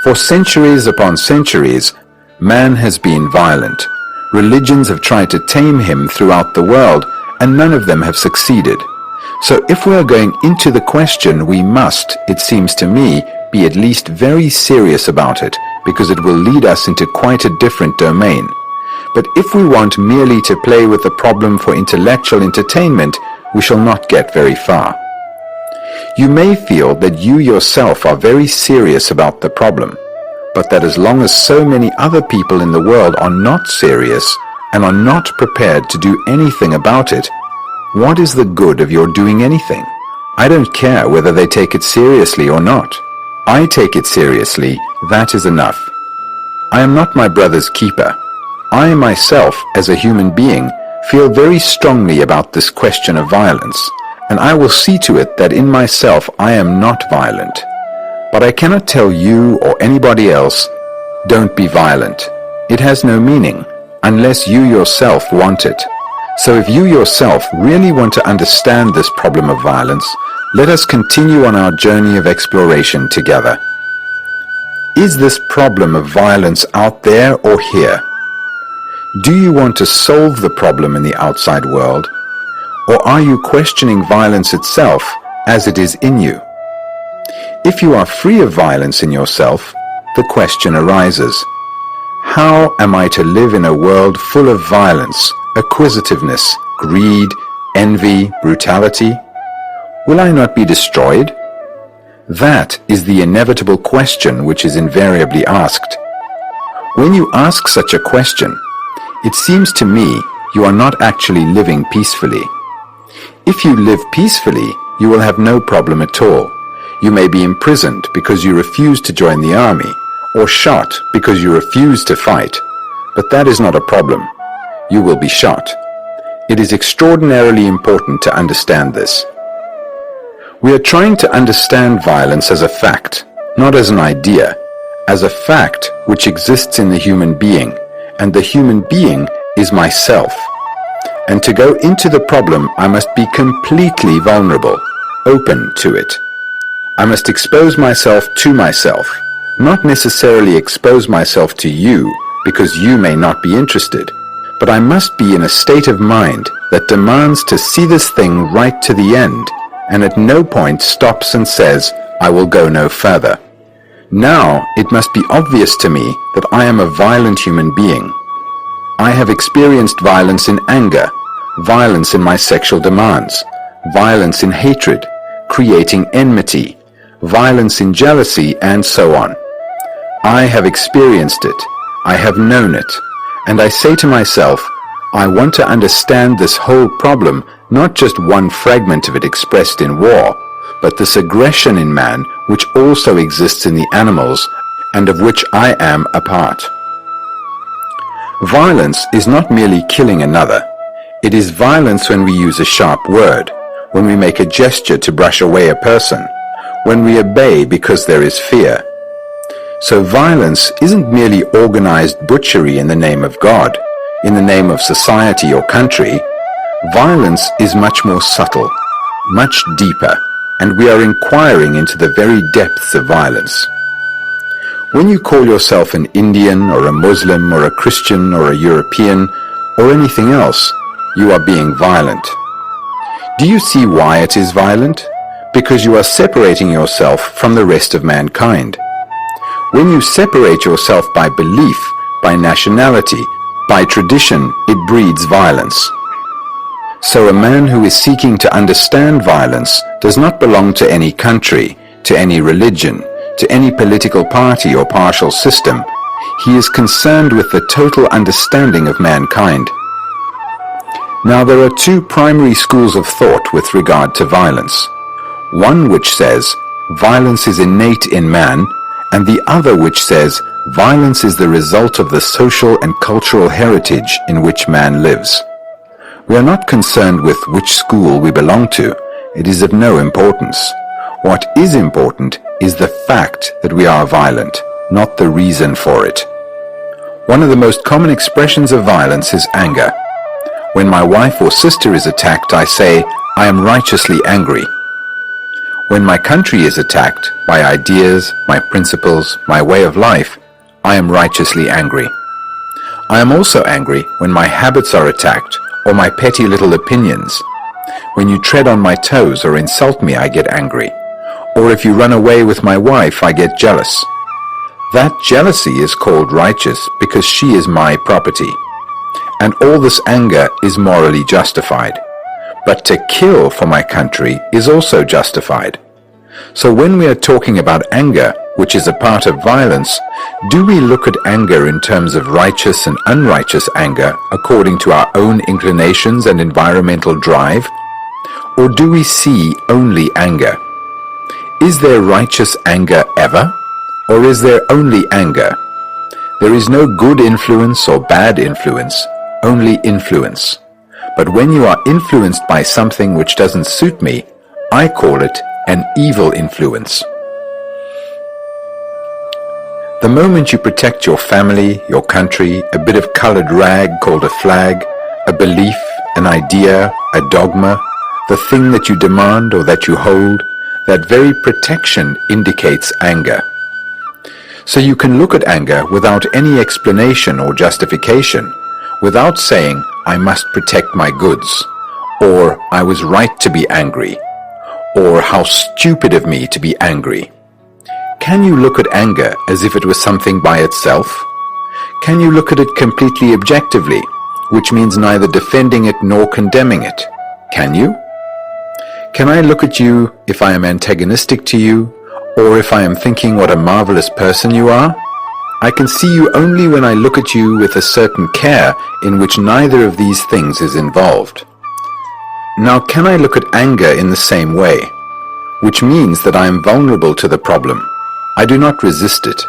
For centuries upon centuries, man has been violent. Religions have tried to tame him throughout the world, and none of them have succeeded. So if we are going into the question, we must, it seems to me, be at least very serious about it, because it will lead us into quite a different domain. But if we want merely to play with the problem for intellectual entertainment, we shall not get very far. You may feel that you yourself are very serious about the problem, but that as long as so many other people in the world are not serious and are not prepared to do anything about it, what is the good of your doing anything? I don't care whether they take it seriously or not. I take it seriously, that is enough. I am not my brother's keeper. I myself, as a human being, feel very strongly about this question of violence, and I will see to it that in myself I am not violent. But I cannot tell you or anybody else, don't be violent. It has no meaning, unless you yourself want it. So if you yourself really want to understand this problem of violence, let us continue on our journey of exploration together. Is this problem of violence out there or here? Do you want to solve the problem in the outside world, or are you questioning violence itself as it is in you? If you are free of violence in yourself, the question arises, how am I to live in a world full of violence, acquisitiveness, greed, envy, brutality? Will I not be destroyed? That is the inevitable question which is invariably asked. When you ask such a question, it seems to me you are not actually living peacefully. If you live peacefully, you will have no problem at all. You may be imprisoned because you refuse to join the army, or shot because you refuse to fight, but that is not a problem. You will be shot. It is extraordinarily important to understand this. We are trying to understand violence as a fact, not as an idea, as a fact which exists in the human being, and the human being is myself. And to go into the problem, I must be completely vulnerable, open to it. I must expose myself to myself, not necessarily expose myself to you because you may not be interested, but I must be in a state of mind that demands to see this thing right to the end, and at no point stops and says, I will go no further. Now it must be obvious to me that I am a violent human being. I have experienced violence in anger, violence in my sexual demands, violence in hatred, creating enmity, violence in jealousy, and so on. I have experienced it, I have known it, and I say to myself, I want to understand this whole problem, not just one fragment of it expressed in war, but this aggression in man which also exists in the animals and of which I am a part. Violence is not merely killing another. It is violence when we use a sharp word, when we make a gesture to brush away a person, when we obey because there is fear. So violence isn't merely organized butchery in the name of God, in the name of society or country. Violence is much more subtle, much deeper, and we are inquiring into the very depths of violence. When you call yourself an Indian or a Muslim or a Christian or a European or anything else, you are being violent. Do you see why it is violent? Because you are separating yourself from the rest of mankind. When you separate yourself by belief, by nationality, by tradition, it breeds violence. So a man who is seeking to understand violence does not belong to any country, to any religion, to any political party or partial system. He is concerned with the total understanding of mankind. Now there are two primary schools of thought with regard to violence. One which says violence is innate in man, and the other which says violence is the result of the social and cultural heritage in which man lives. We are not concerned with which school we belong to. It is of no importance. What is important is the fact that we are violent, not the reason for it. One of the most common expressions of violence is anger. When my wife or sister is attacked, I say, I am righteously angry. When my country is attacked, my ideas, my principles, my way of life, I am righteously angry. I am also angry when my habits are attacked or my petty little opinions. When you tread on my toes or insult me, I get angry. Or if you run away with my wife, I get jealous. That jealousy is called righteous because she is my property. And all this anger is morally justified. But to kill for my country is also justified. So when we are talking about anger, which is a part of violence, do we look at anger in terms of righteous and unrighteous anger according to our own inclinations and environmental drive? Or do we see only anger? Is there righteous anger ever? Or is there only anger? There is no good influence or bad influence, only influence. But when you are influenced by something which doesn't suit me, I call it an evil influence. The moment you protect your family, your country, a bit of colored rag called a flag, a belief, an idea, a dogma, the thing that you demand or that you hold, that very protection indicates anger. So you can look at anger without any explanation or justification, without saying, I must protect my goods, or I was right to be angry, or how stupid of me to be angry. Can you look at anger as if it was something by itself? Can you look at it completely objectively, which means neither defending it nor condemning it? Can you? Can I look at you if I am antagonistic to you, or if I am thinking what a marvelous person you are? I can see you only when I look at you with a certain care in which neither of these things is involved. Now, can I look at anger in the same way? Which means that I am vulnerable to the problem. I do not resist it.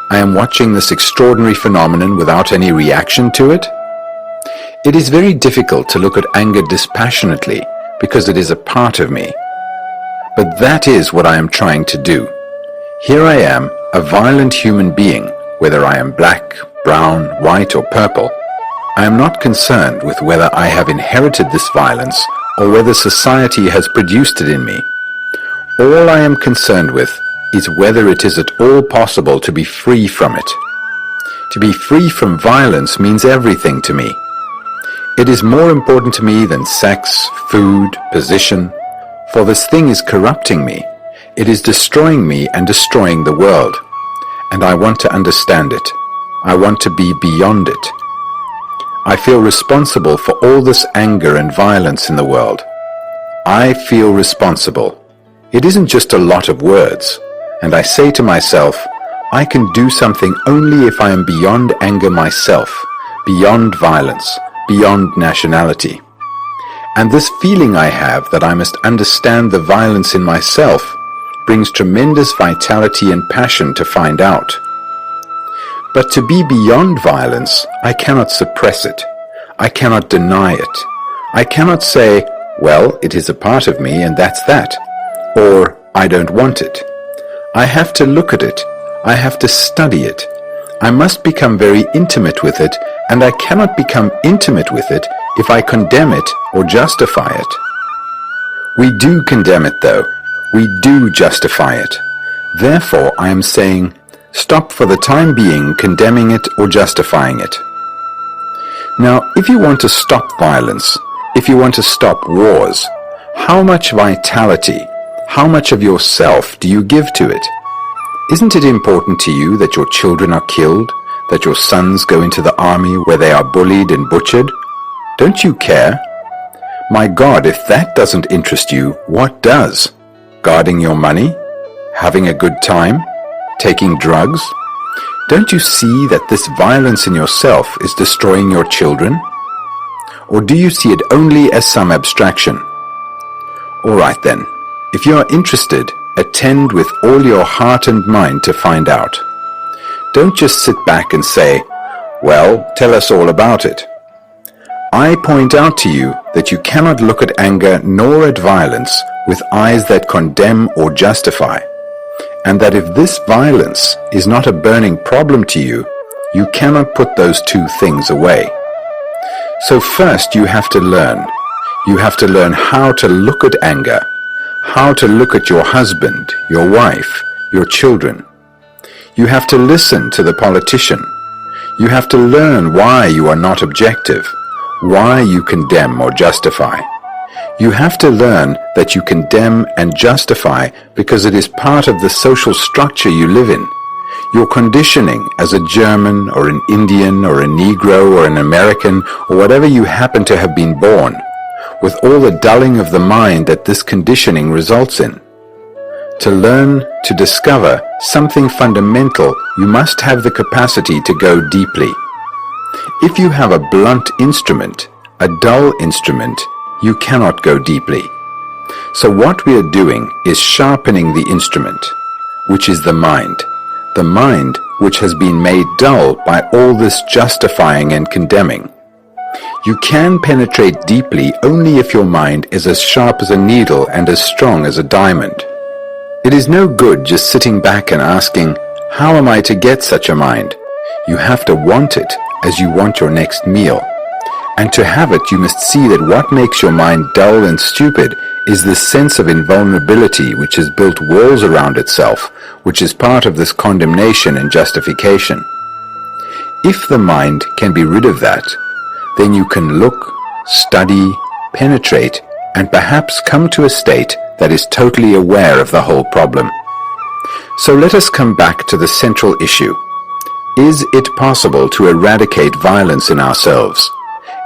I am watching this extraordinary phenomenon without any reaction to it. It is very difficult to look at anger dispassionately because it is a part of me. But that is what I am trying to do. Here I am, a violent human being, whether I am black, brown, white, or purple. I am not concerned with whether I have inherited this violence or whether society has produced it in me. All I am concerned with is whether it is at all possible to be free from it. To be free from violence means everything to me. It is more important to me than sex, food, position, for this thing is corrupting me. It is destroying me and destroying the world. And I want to understand it. I want to be beyond it. I feel responsible for all this anger and violence in the world. I feel responsible. It isn't just a lot of words. And I say to myself, I can do something only if I am beyond anger myself, beyond violence, beyond nationality. And this feeling I have that I must understand the violence in myself brings tremendous vitality and passion to find out. But to be beyond violence, I cannot suppress it. I cannot deny it. I cannot say, well, it is a part of me and that's that, or I don't want it. I have to look at it. I have to study it. I must become very intimate with it, and I cannot become intimate with it if I condemn it or justify it. We do condemn it, though. We do justify it. Therefore, I am saying, stop for the time being condemning it or justifying it. Now, if you want to stop violence, if you want to stop wars, how much vitality, how much of yourself do you give to it? Isn't it important to you that your children are killed, that your sons go into the army where they are bullied and butchered? Don't you care? My God, if that doesn't interest you, what does? Guarding your money? Having a good time? Taking drugs? Don't you see that this violence in yourself is destroying your children? Or do you see it only as some abstraction? All right then. If you are interested, attend with all your heart and mind to find out. Don't just sit back and say, well, tell us all about it. I point out to you that you cannot look at anger nor at violence with eyes that condemn or justify, and that if this violence is not a burning problem to you, you cannot put those two things away. So first you have to learn. You have to learn how to look at anger, how to look at your husband, your wife, your children. You have to listen to the politician. You have to learn why you are not objective, why you condemn or justify. You have to learn that you condemn and justify because it is part of the social structure you live in. Your conditioning as a German or an Indian or a Negro or an American or whatever you happen to have been born, with all the dulling of the mind that this conditioning results in. To learn, to discover something fundamental, you must have the capacity to go deeply. If you have a blunt instrument, a dull instrument, you cannot go deeply. So what we are doing is sharpening the instrument, which is the mind which has been made dull by all this justifying and condemning. You can penetrate deeply only if your mind is as sharp as a needle and as strong as a diamond. It is no good just sitting back and asking, how am I to get such a mind? You have to want it as you want your next meal. And to have it, you must see that what makes your mind dull and stupid is this sense of invulnerability which has built walls around itself, which is part of this condemnation and justification. If the mind can be rid of that, then you can look, study, penetrate, and perhaps come to a state that is totally aware of the whole problem. So let us come back to the central issue. Is it possible to eradicate violence in ourselves?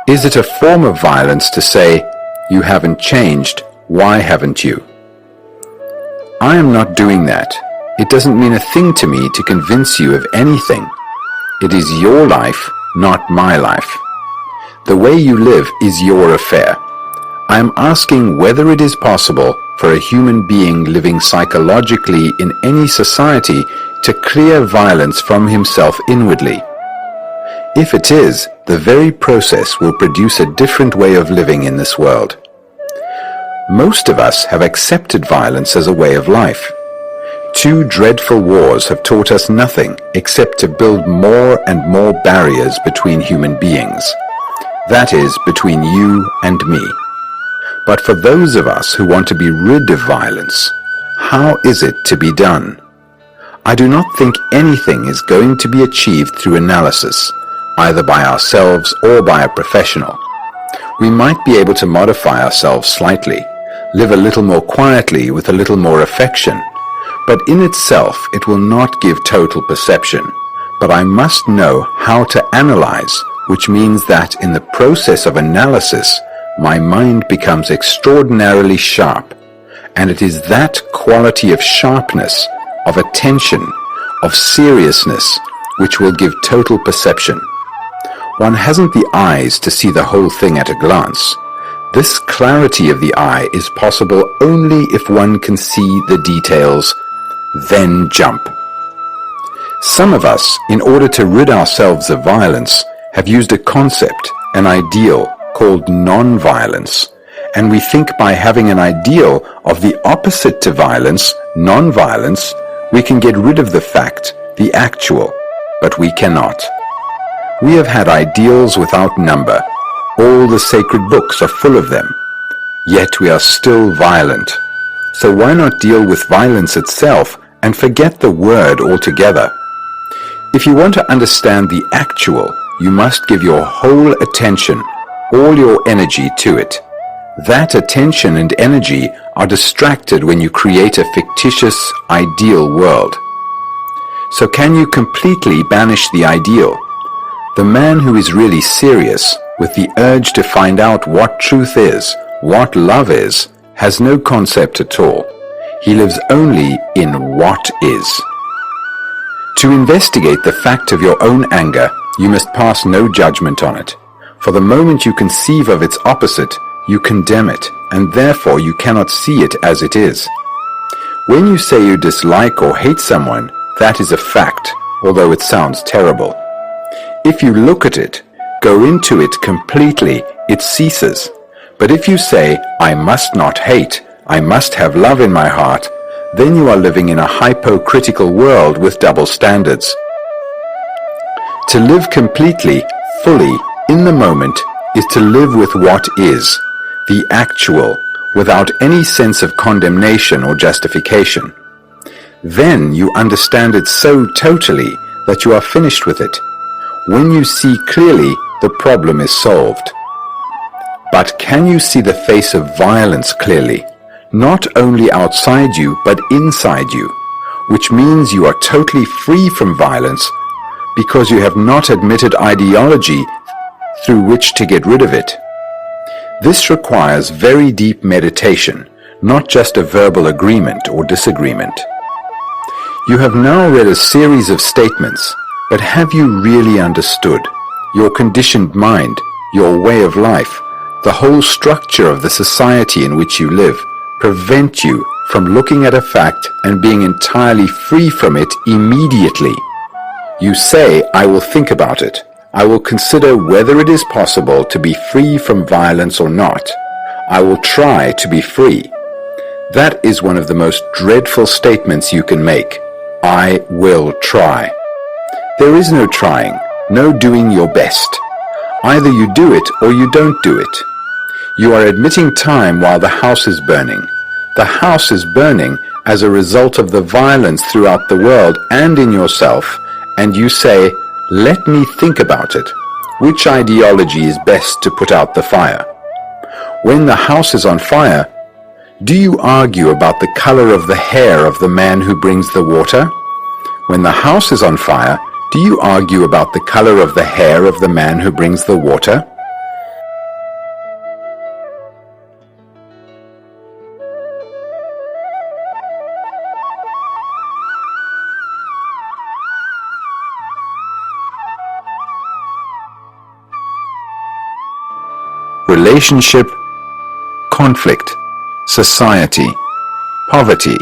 Is it a form of violence to say, "You haven't changed, why haven't you?" I am not doing that. It doesn't mean a thing to me to convince you of anything. It is your life, not my life. The way you live is your affair. I am asking whether it is possible for a human being living psychologically in any society to clear violence from himself inwardly. If it is, the very process will produce a different way of living in this world. Most of us have accepted violence as a way of life. 2 dreadful wars have taught us nothing except to build more and more barriers between human beings. That is, between you and me. But for those of us who want to be rid of violence, how is it to be done? I do not think anything is going to be achieved through analysis, either by ourselves or by a professional. We might be able to modify ourselves slightly, live a little more quietly with a little more affection, but in itself it will not give total perception. But I must know how to analyze, which means that in the process of analysis, my mind becomes extraordinarily sharp, and it is that quality of sharpness, of attention, of seriousness, which will give total perception. One hasn't the eyes to see the whole thing at a glance. This clarity of the eye is possible only if one can see the details, then jump. Some of us, in order to rid ourselves of violence, have used a concept, an ideal, called non-violence, and we think by having an ideal of the opposite to violence, non-violence, we can get rid of the fact, the actual, but we cannot. We have had ideals without number. All the sacred books are full of them. Yet we are still violent. So why not deal with violence itself and forget the word altogether? If you want to understand the actual, you must give your whole attention, all your energy to it. That attention and energy are distracted when you create a fictitious, ideal world. So can you completely banish the ideal? The man who is really serious, with the urge to find out what truth is, what love is, has no concept at all. He lives only in what is. To investigate the fact of your own anger, you must pass no judgment on it. For the moment you conceive of its opposite, you condemn it, and therefore you cannot see it as it is. When you say you dislike or hate someone, that is a fact, although it sounds terrible. If you look at it, go into it completely, it ceases. But if you say, I must not hate, I must have love in my heart, then you are living in a hypocritical world with double standards. To live completely, fully, in the moment, is to live with what is, the actual, without any sense of condemnation or justification. Then you understand it so totally that you are finished with it. When you see clearly, the problem is solved. But can you see the face of violence clearly? Not only outside you, but inside you, which means you are totally free from violence because you have not admitted ideology through which to get rid of it. This requires very deep meditation, not just a verbal agreement or disagreement. You have now read a series of statements, but have you really understood? Your conditioned mind, your way of life, the whole structure of the society in which you live, prevent you from looking at a fact and being entirely free from it immediately. You say, I will think about it. I will consider whether it is possible to be free from violence or not. I will try to be free. That is one of the most dreadful statements you can make. I will try. There is no trying, no doing your best. Either you do it or you don't do it. You are admitting time while the house is burning. The house is burning as a result of the violence throughout the world and in yourself, and you say, "Let me think about it. Which ideology is best to put out the fire?" When the house is on fire, do you argue about the color of the hair of the man who brings the water? When the house is on fire, do you argue about the color of the hair of the man who brings the water? Relationship, conflict, society, poverty,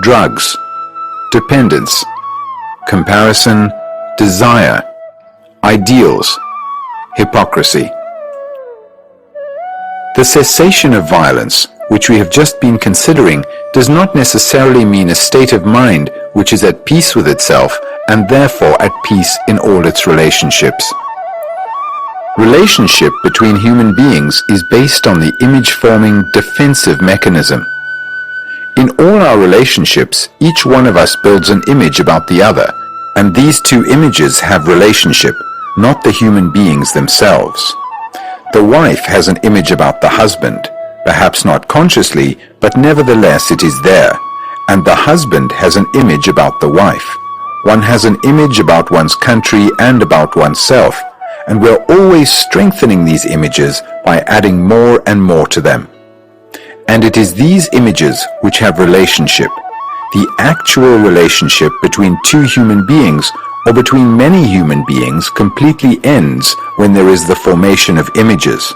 drugs, dependence, comparison, desire, ideals, hypocrisy. The cessation of violence, which we have just been considering, does not necessarily mean a state of mind which is at peace with itself and therefore at peace in all its relationships. Relationship between human beings is based on the image-forming defensive mechanism. In all our relationships, each one of us builds an image about the other, and these two images have relationship, not the human beings themselves. The wife has an image about the husband, perhaps not consciously, but nevertheless it is there, and the husband has an image about the wife. One has an image about one's country and about oneself, and we're always strengthening these images by adding more and more to them. And it is these images which have relationship. The actual relationship between two human beings or between many human beings completely ends when there is the formation of images.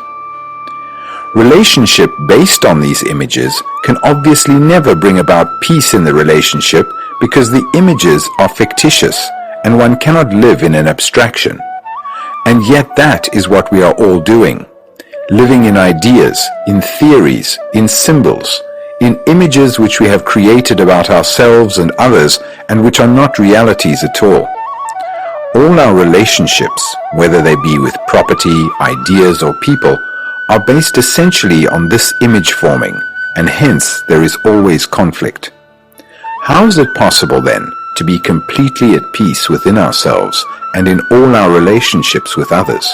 Relationship based on these images can obviously never bring about peace in the relationship because the images are fictitious and one cannot live in an abstraction. And yet that is what we are all doing. Living in ideas, in theories, in symbols, in images which we have created about ourselves and others and which are not realities at all. All our relationships, whether they be with property, ideas or people, are based essentially on this image forming, and hence there is always conflict. How is it possible then to be completely at peace within ourselves and in all our relationships with others?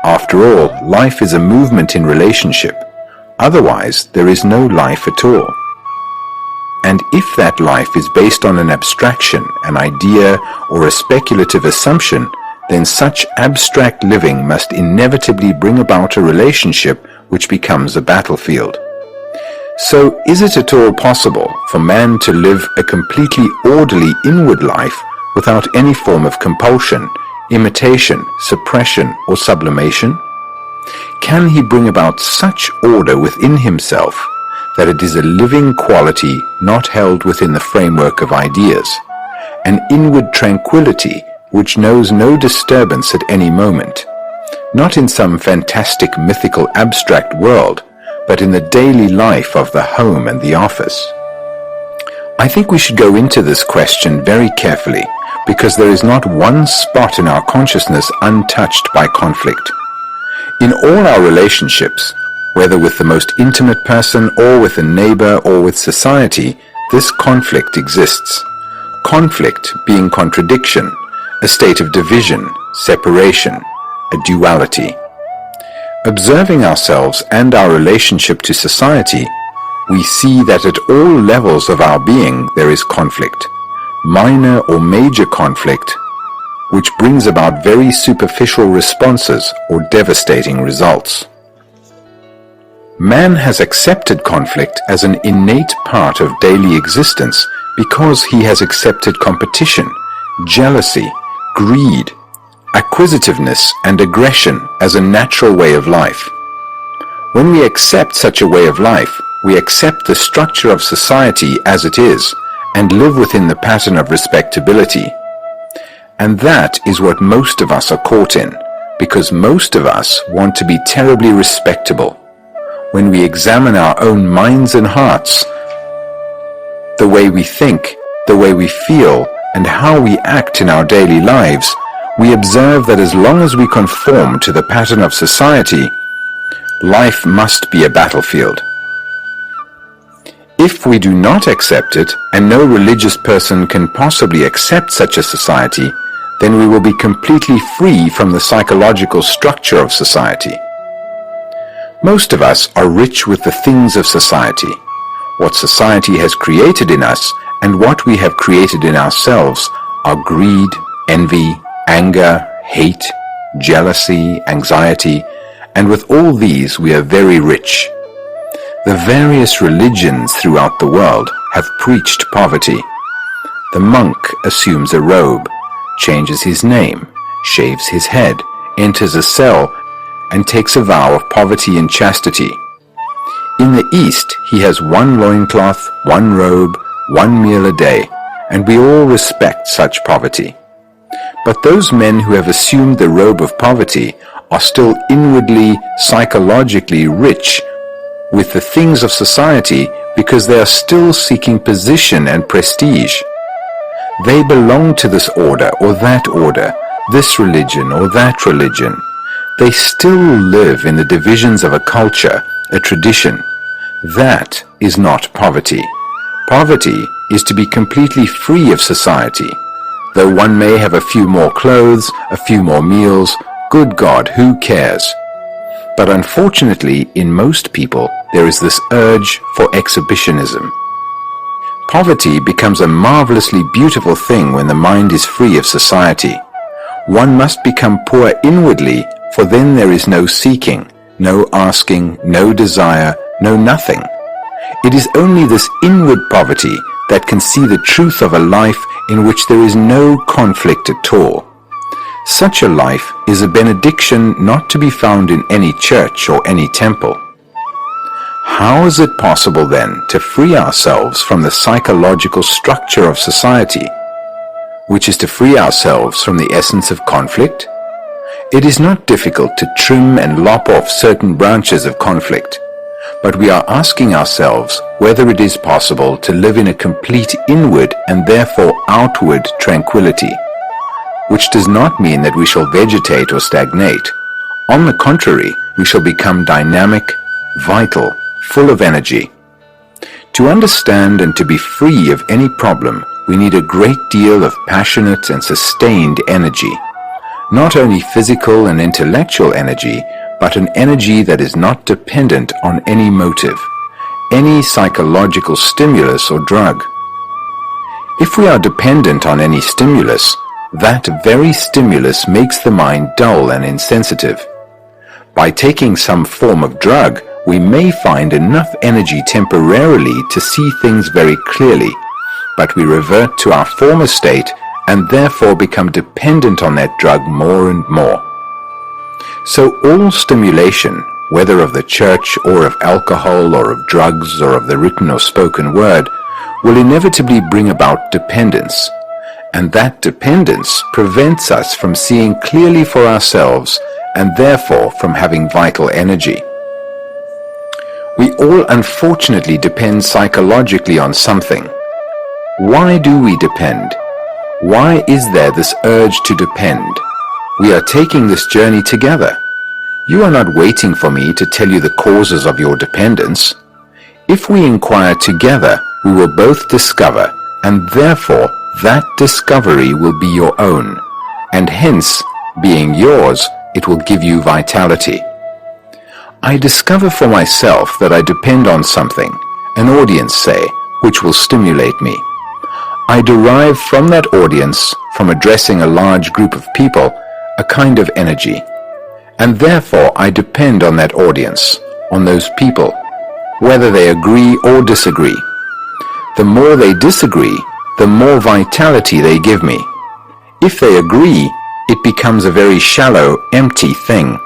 After all, life is a movement in relationship. Otherwise, there is no life at all. And if that life is based on an abstraction, an idea, or a speculative assumption, then such abstract living must inevitably bring about a relationship which becomes a battlefield. So, is it at all possible for man to live a completely orderly inward life without any form of compulsion, imitation, suppression, or sublimation? Can he bring about such order within himself that it is a living quality not held within the framework of ideas, an inward tranquility which knows no disturbance at any moment, not in some fantastic mythical abstract world, but in the daily life of the home and the office? I think we should go into this question very carefully, because there is not one spot in our consciousness untouched by conflict. In all our relationships, whether with the most intimate person or with a neighbor or with society, this conflict exists. Conflict being contradiction, a state of division, separation, a duality. Observing ourselves and our relationship to society, we see that at all levels of our being there is conflict, minor or major conflict, which brings about very superficial responses or devastating results. Man has accepted conflict as an innate part of daily existence because he has accepted competition, jealousy, greed, acquisitiveness, and aggression as a natural way of life. When we accept such a way of life, we accept the structure of society as it is and live within the pattern of respectability. And that is what most of us are caught in, because most of us want to be terribly respectable. When we examine our own minds and hearts, the way we think, the way we feel, and how we act in our daily lives, we observe that as long as we conform to the pattern of society, Life must be a battlefield. If we do not accept it, and no religious person can possibly accept such a society, then we will be completely free from the psychological structure of society. Most of us are rich with the things of society. What society has created in us and what we have created in ourselves are greed, envy, anger, hate, jealousy, anxiety, and with all these we are very rich. The various religions throughout the world have preached poverty. The monk assumes a robe, changes his name, shaves his head, enters a cell, and takes a vow of poverty and chastity. In the East, he has one loincloth, one robe, one meal a day, and we all respect such poverty. But those men who have assumed the robe of poverty are still inwardly, psychologically rich with the things of society because they are still seeking position and prestige. They belong to this order or that order, this religion or that religion. They still live in the divisions of a culture, a tradition. That is not poverty. Poverty is to be completely free of society. Though one may have a few more clothes, a few more meals, good God, who cares? But unfortunately, in most people, there is this urge for exhibitionism. Poverty becomes a marvelously beautiful thing when the mind is free of society. One must become poor inwardly, for then there is no seeking, no asking, no desire, no nothing. It is only this inward poverty that can see the truth of a life in which there is no conflict at all. Such a life is a benediction not to be found in any church or any temple. How is it possible then to free ourselves from the psychological structure of society, which is to free ourselves from the essence of conflict? It is not difficult to trim and lop off certain branches of conflict, but we are asking ourselves whether it is possible to live in a complete inward and therefore outward tranquility, which does not mean that we shall vegetate or stagnate. On the contrary, we shall become dynamic, vital, full of energy. To understand and to be free of any problem, we need a great deal of passionate and sustained energy. Not only physical and intellectual energy, but an energy that is not dependent on any motive, any psychological stimulus or drug. If we are dependent on any stimulus, that very stimulus makes the mind dull and insensitive. By taking some form of drug, we may find enough energy temporarily to see things very clearly, but we revert to our former state and therefore become dependent on that drug more and more. So all stimulation, whether of the church or of alcohol or of drugs or of the written or spoken word, will inevitably bring about dependence. And that dependence prevents us from seeing clearly for ourselves and therefore from having vital energy. We all unfortunately depend psychologically on something. Why do we depend? Why is there this urge to depend? We are taking this journey together. You are not waiting for me to tell you the causes of your dependence. If we inquire together, we will both discover, and therefore that discovery will be your own, and hence, being yours, it will give you vitality. I discover for myself that I depend on something, an audience say, which will stimulate me. I derive from that audience, from addressing a large group of people, a kind of energy, and therefore I depend on that audience, on those people, whether they agree or disagree. The more they disagree, the more vitality they give me. If they agree, it becomes a very shallow, empty thing.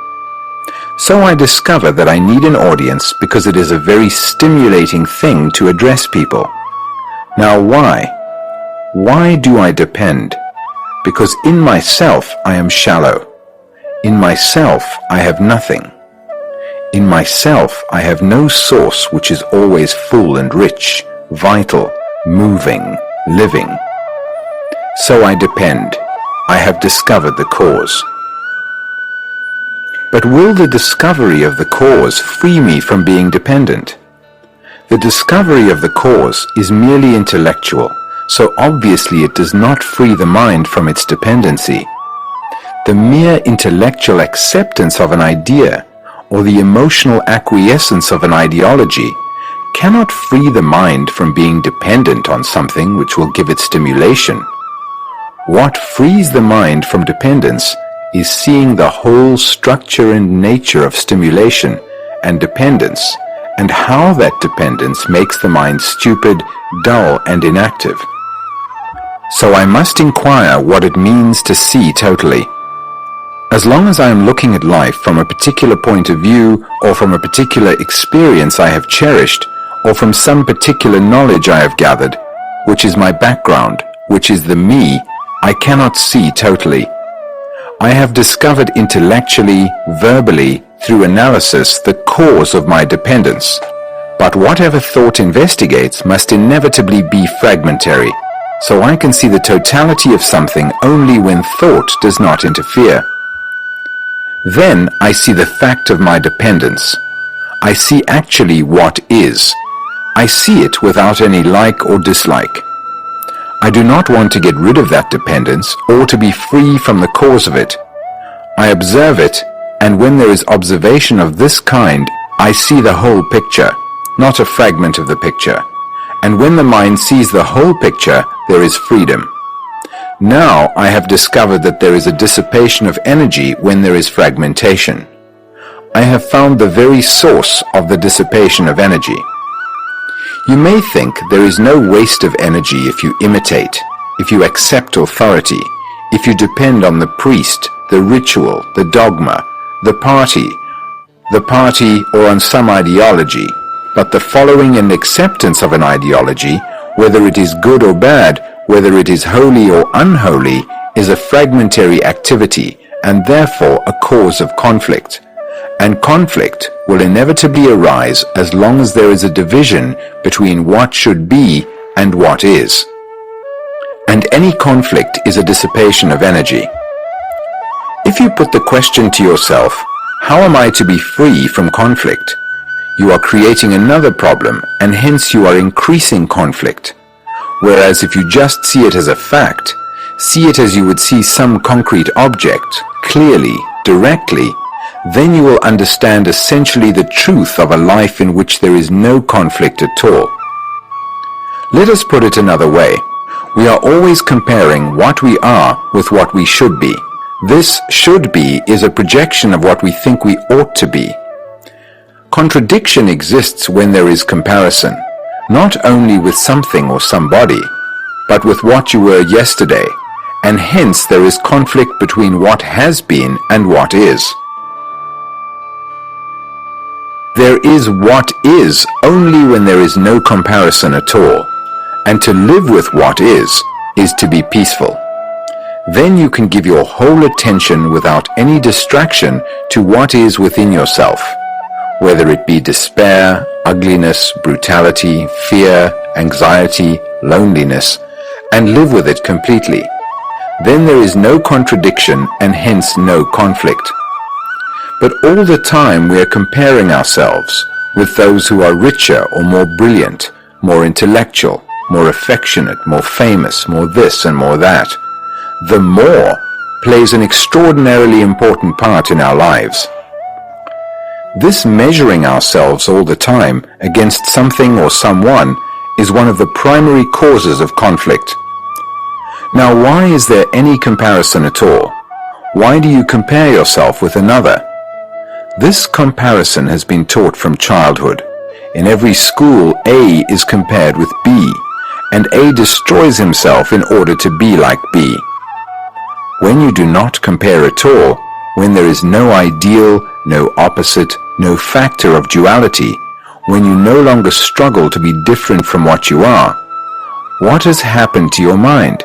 So I discover that I need an audience because it is a very stimulating thing to address people. Now why? Why do I depend? Because in myself I am shallow. In myself I have nothing. In myself I have no source which is always full and rich, vital, moving, living. So I depend. I have discovered the cause. But will the discovery of the cause free me from being dependent? The discovery of the cause is merely intellectual, so obviously it does not free the mind from its dependency. The mere intellectual acceptance of an idea or the emotional acquiescence of an ideology cannot free the mind from being dependent on something which will give it stimulation. What frees the mind from dependence is seeing the whole structure and nature of stimulation and dependence, and how that dependence makes the mind stupid, dull, and inactive. So I must inquire what it means to see totally. As long as I am looking at life from a particular point of view, or from a particular experience I have cherished, or from some particular knowledge I have gathered, which is my background, which is the me, I cannot see totally. I have discovered intellectually, verbally, through analysis, the cause of my dependence. But whatever thought investigates must inevitably be fragmentary, so I can see the totality of something only when thought does not interfere. Then I see the fact of my dependence. I see actually what is. I see it without any like or dislike. I do not want to get rid of that dependence or to be free from the cause of it. I observe it, and when there is observation of this kind, I see the whole picture, not a fragment of the picture. And when the mind sees the whole picture, there is freedom. Now I have discovered that there is a dissipation of energy when there is fragmentation. I have found the very source of the dissipation of energy. You may think there is no waste of energy if you imitate, if you accept authority, if you depend on the priest, the ritual, the dogma, the party or on some ideology. But the following and acceptance of an ideology, whether it is good or bad, whether it is holy or unholy, is a fragmentary activity and therefore a cause of conflict. And conflict will inevitably arise as long as there is a division between what should be and what is. And any conflict is a dissipation of energy. If you put the question to yourself, how am I to be free from conflict? You are creating another problem, and hence you are increasing conflict. Whereas if you just see it as a fact, see it as you would see some concrete object, clearly, directly, then you will understand essentially the truth of a life in which there is no conflict at all. Let us put it another way. We are always comparing what we are with what we should be. This should be is a projection of what we think we ought to be. Contradiction exists when there is comparison, not only with something or somebody, but with what you were yesterday, and hence there is conflict between what has been and what is. There is what is only when there is no comparison at all, and to live with what is to be peaceful. Then you can give your whole attention without any distraction to what is within yourself, whether it be despair, ugliness, brutality, fear, anxiety, loneliness, and live with it completely. Then there is no contradiction and hence no conflict. But all the time we are comparing ourselves with those who are richer or more brilliant, more intellectual, more affectionate, more famous, more this and more that. The more plays an extraordinarily important part in our lives. This measuring ourselves all the time against something or someone is one of the primary causes of conflict. Now, why is there any comparison at all? Why do you compare yourself with another? This comparison has been taught from childhood. In every school, A is compared with B, and A destroys himself in order to be like B. When you do not compare at all, when there is no ideal, no opposite, no factor of duality, when you no longer struggle to be different from what you are, what has happened to your mind?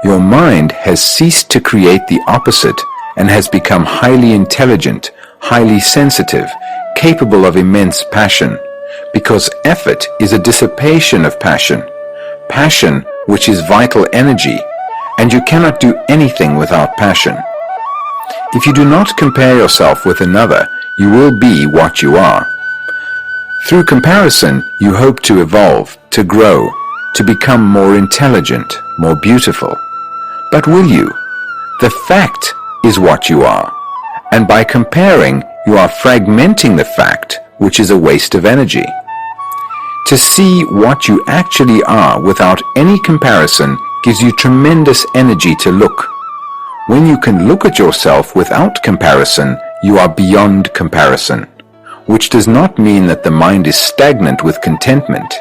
Your mind has ceased to create the opposite and has become highly intelligent, highly sensitive, capable of immense passion, because effort is a dissipation of passion, passion which is vital energy, and you cannot do anything without passion. If you do not compare yourself with another, you will be what you are. Through comparison, you hope to evolve, to grow, to become more intelligent, more beautiful. But will you? The fact is what you are, and by comparing, you are fragmenting the fact, which is a waste of energy. To see what you actually are without any comparison gives you tremendous energy to look. When you can look at yourself without comparison, you are beyond comparison, which does not mean that the mind is stagnant with contentment.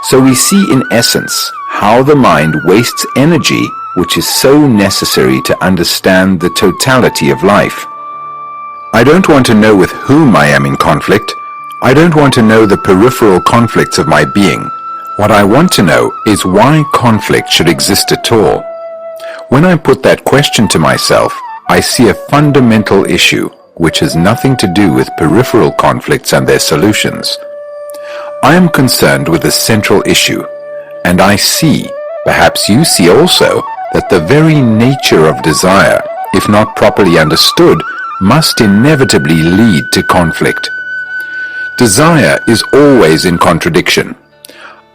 So we see in essence how the mind wastes energy which is so necessary to understand the totality of life. I don't want to know with whom I am in conflict. I don't want to know the peripheral conflicts of my being. What I want to know is why conflict should exist at all. When I put that question to myself, I see a fundamental issue which has nothing to do with peripheral conflicts and their solutions. I am concerned with the central issue, and I see, perhaps you see also, that the very nature of desire, if not properly understood, must inevitably lead to conflict. Desire is always in contradiction.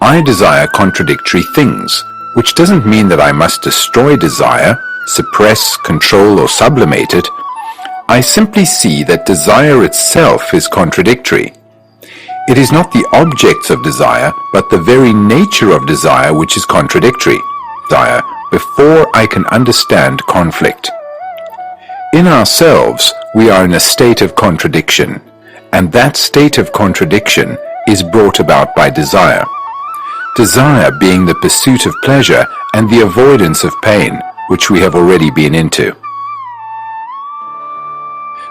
I desire contradictory things, which doesn't mean that I must destroy desire, suppress, control, or sublimate it. I simply see that desire itself is contradictory. It is not the objects of desire, but the very nature of desire which is contradictory. Desire, before I can understand conflict. In ourselves, we are in a state of contradiction, and that state of contradiction is brought about by desire. Desire being the pursuit of pleasure and the avoidance of pain, which we have already been into.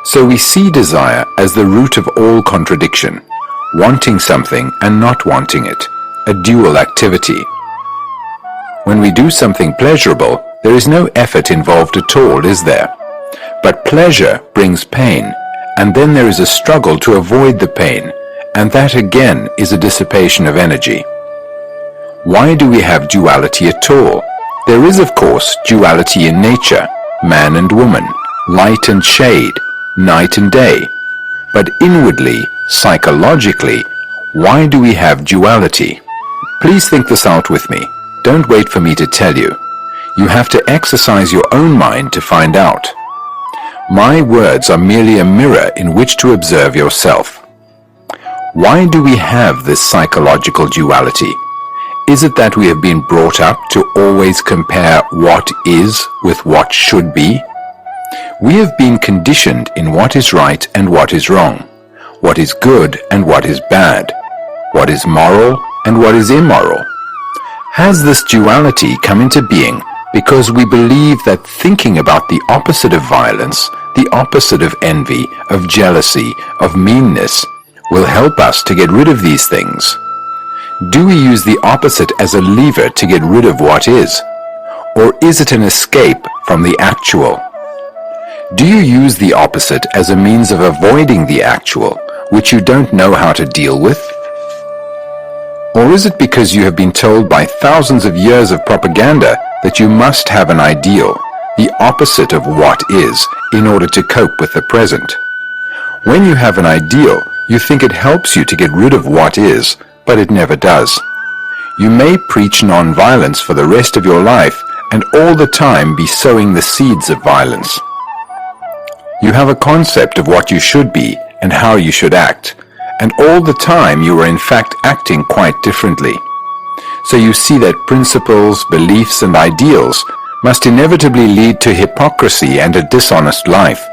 So we see desire as the root of all contradiction, wanting something and not wanting it, a dual activity. When we do something pleasurable, there is no effort involved at all, is there? But pleasure brings pain, and then there is a struggle to avoid the pain, and that again is a dissipation of energy. Why do we have duality at all? There is, of course, duality in nature, man and woman, light and shade, night and day. But inwardly, psychologically, why do we have duality? Please think this out with me. Don't wait for me to tell you. You have to exercise your own mind to find out. My words are merely a mirror in which to observe yourself. Why do we have this psychological duality? Is it that we have been brought up to always compare what is with what should be? We have been conditioned in what is right and what is wrong, what is good and what is bad, what is moral and what is immoral. Has this duality come into being because we believe that thinking about the opposite of violence, the opposite of envy, of jealousy, of meanness, will help us to get rid of these things? Do we use the opposite as a lever to get rid of what is? Or is it an escape from the actual? Do you use the opposite as a means of avoiding the actual, which you don't know how to deal with? Or is it because you have been told by thousands of years of propaganda that you must have an ideal, the opposite of what is, in order to cope with the present? When you have an ideal, you think it helps you to get rid of what is, but it never does. You may preach non-violence for the rest of your life and all the time be sowing the seeds of violence. You have a concept of what you should be and how you should act, and all the time you are in fact acting quite differently. So you see that principles, beliefs, and ideals must inevitably lead to hypocrisy and a dishonest life.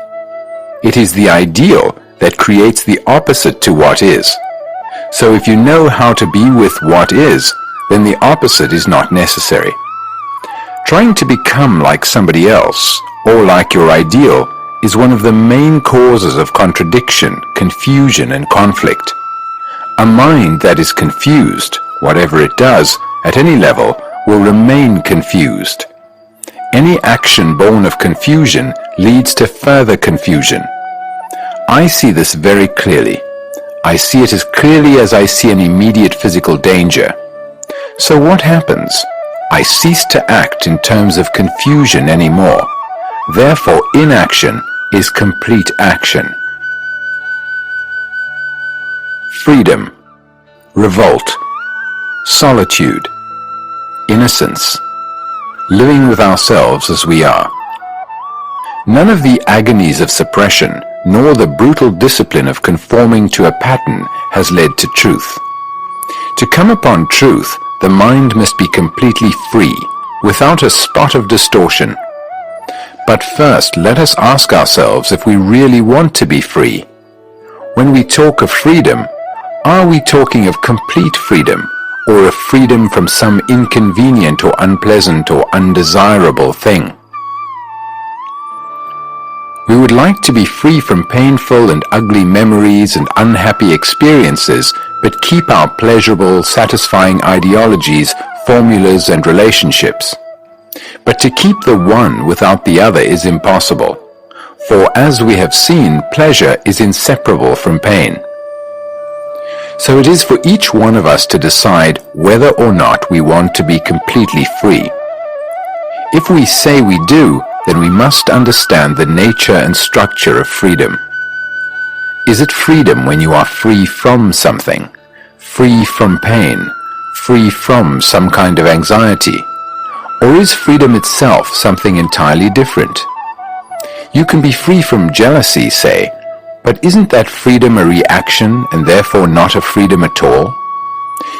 It is the ideal that creates the opposite to what is. So if you know how to be with what is, then the opposite is not necessary. Trying to become like somebody else, or like your ideal, is one of the main causes of contradiction, confusion, and conflict. A mind that is confused, whatever it does, at any level, will remain confused. Any action born of confusion leads to further confusion. I see this very clearly. I see it as clearly as I see an immediate physical danger. So what happens? I cease to act in terms of confusion anymore. Therefore, inaction, is complete action. Freedom, revolt, solitude, innocence, living with ourselves as we are. None of the agonies of suppression, nor the brutal discipline of conforming to a pattern has led to truth. To come upon truth, the mind must be completely free, without a spot of distortion. But first, let us ask ourselves if we really want to be free. When we talk of freedom, are we talking of complete freedom, or of freedom from some inconvenient or unpleasant or undesirable thing? We would like to be free from painful and ugly memories and unhappy experiences, but keep our pleasurable, satisfying ideologies, formulas, and relationships. But to keep the one without the other is impossible, for as we have seen, pleasure is inseparable from pain. So it is for each one of us to decide whether or not we want to be completely free. If we say we do, then we must understand the nature and structure of freedom. Is it freedom when you are free from something, free from pain, free from some kind of anxiety? Or is freedom itself something entirely different? You can be free from jealousy, say, but isn't that freedom a reaction and therefore not a freedom at all?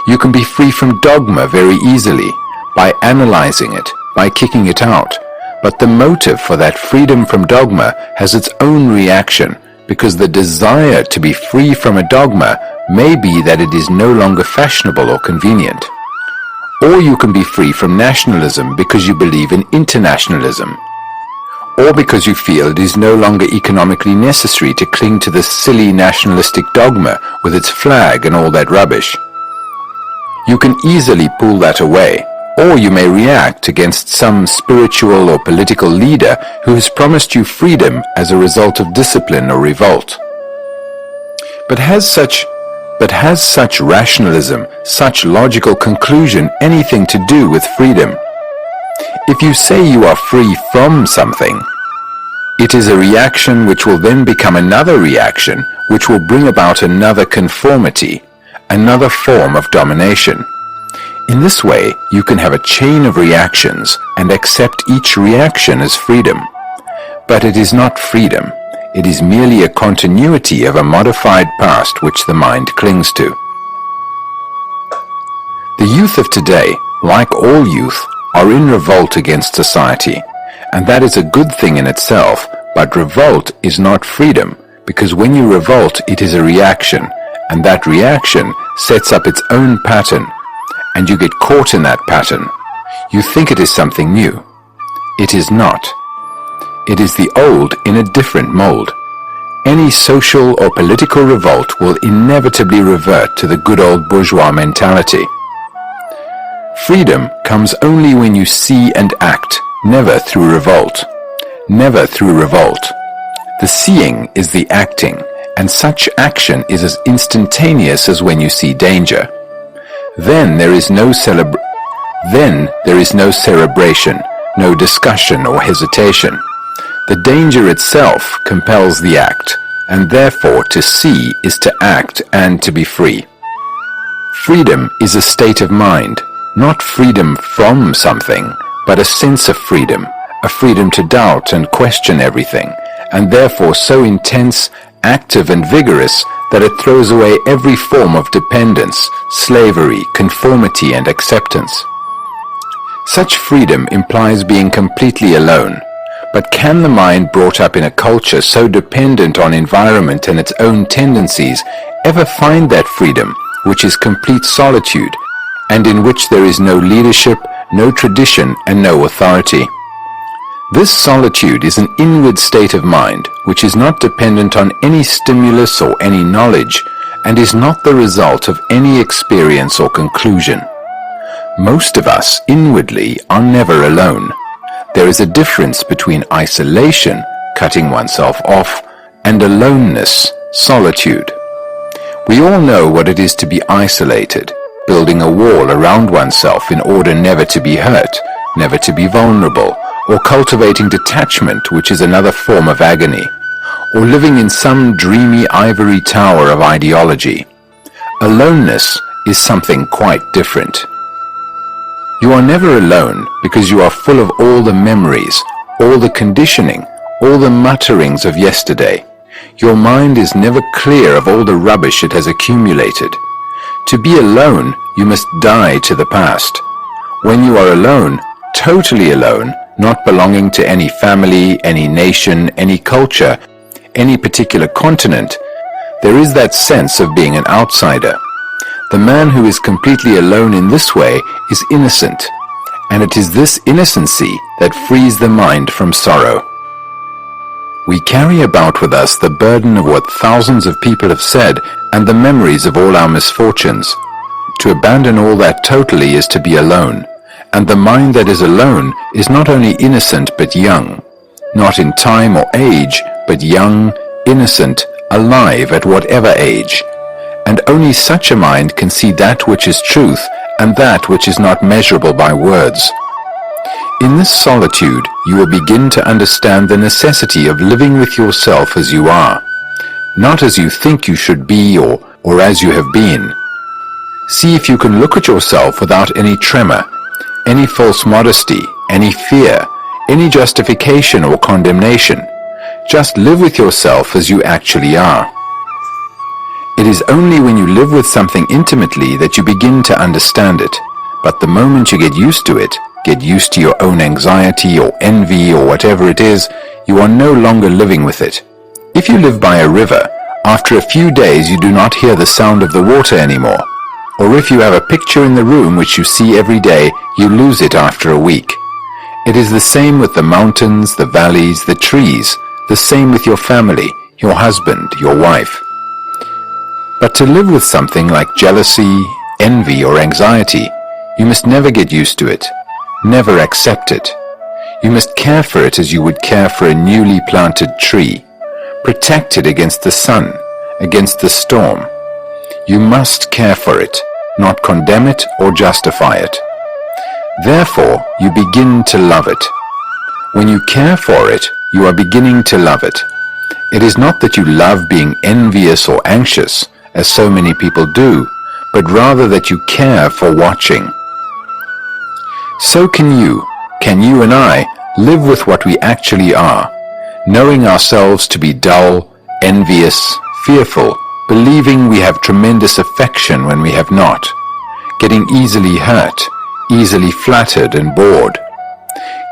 You can be free from dogma very easily, by analyzing it, by kicking it out. But the motive for that freedom from dogma has its own reaction, because the desire to be free from a dogma may be that it is no longer fashionable or convenient. Or you can be free from nationalism because you believe in internationalism, or because you feel it is no longer economically necessary to cling to the silly nationalistic dogma with its flag and all that rubbish. You can easily pull that away. Or you may react against some spiritual or political leader who has promised you freedom as a result of discipline or revolt. But has such rationalism, such logical conclusion anything to do with freedom? If you say you are free from something, it is a reaction which will then become another reaction, which will bring about another conformity, another form of domination. In this way, you can have a chain of reactions and accept each reaction as freedom. But it is not freedom. It is merely a continuity of a modified past which the mind clings to. The youth of today, like all youth, are in revolt against society, and that is a good thing in itself, but revolt is not freedom, because when you revolt, it is a reaction, and that reaction sets up its own pattern, and you get caught in that pattern. You think it is something new. It is not. It is the old in a different mold. Any social or political revolt will inevitably revert to the good old bourgeois mentality. Freedom comes only when you see and act, never through revolt. Never through revolt. The seeing is the acting, and such action is as instantaneous as when you see danger. Then there is no cerebration, no discussion or hesitation. The danger itself compels the act, and therefore to see is to act and to be free. Freedom is a state of mind, not freedom from something, but a sense of freedom, a freedom to doubt and question everything, and therefore so intense, active and vigorous that it throws away every form of dependence, slavery, conformity and acceptance. Such freedom implies being completely alone, but can the mind brought up in a culture so dependent on environment and its own tendencies ever find that freedom, which is complete solitude, and in which there is no leadership, no tradition and no authority? This solitude is an inward state of mind, which is not dependent on any stimulus or any knowledge, and is not the result of any experience or conclusion. Most of us, inwardly, are never alone. There is a difference between isolation, cutting oneself off, and aloneness, solitude. We all know what it is to be isolated, building a wall around oneself in order never to be hurt, never to be vulnerable, or cultivating detachment, which is another form of agony. or living in some dreamy ivory tower of ideology. Aloneness is something quite different. You are never alone because you are full of all the memories, all the conditioning, all the mutterings of yesterday. Your mind is never clear of all the rubbish it has accumulated. To be alone, you must die to the past. When you are alone, totally alone, not belonging to any family, any nation, any culture, any particular continent, there is that sense of being an outsider. The man who is completely alone in this way is innocent, and it is this innocency that frees the mind from sorrow. We carry about with us the burden of what thousands of people have said and the memories of all our misfortunes. To abandon all that totally is to be alone, and the mind that is alone is not only innocent but young, not in time or age, but young, innocent, alive at whatever age. And only such a mind can see that which is truth and that which is not measurable by words. In this solitude, you will begin to understand the necessity of living with yourself as you are, not as you think you should be or as you have been. See if you can look at yourself without any tremor, any false modesty, any fear, any justification or condemnation. Just live with yourself as you actually are. It is only when you live with something intimately that you begin to understand it, but the moment you get used to it, get used to your own anxiety or envy or whatever it is, you are no longer living with it. If you live by a river, after a few days you do not hear the sound of the water anymore. Or if you have a picture in the room which you see every day, you lose it after a week. It is the same with the mountains, the valleys, the trees, the same with your family, your husband, your wife. But to live with something like jealousy, envy, or anxiety, you must never get used to it, never accept it. You must care for it as you would care for a newly planted tree. Protect it against the sun, against the storm. You must care for it, not condemn it or justify it. Therefore, you begin to love it. When you care for it, you are beginning to love it. It is not that you love being envious or anxious, as so many people do, but rather that you care for watching. So can you and I, live with what we actually are, knowing ourselves to be dull, envious, fearful, believing we have tremendous affection when we have not, getting easily hurt, easily flattered and bored.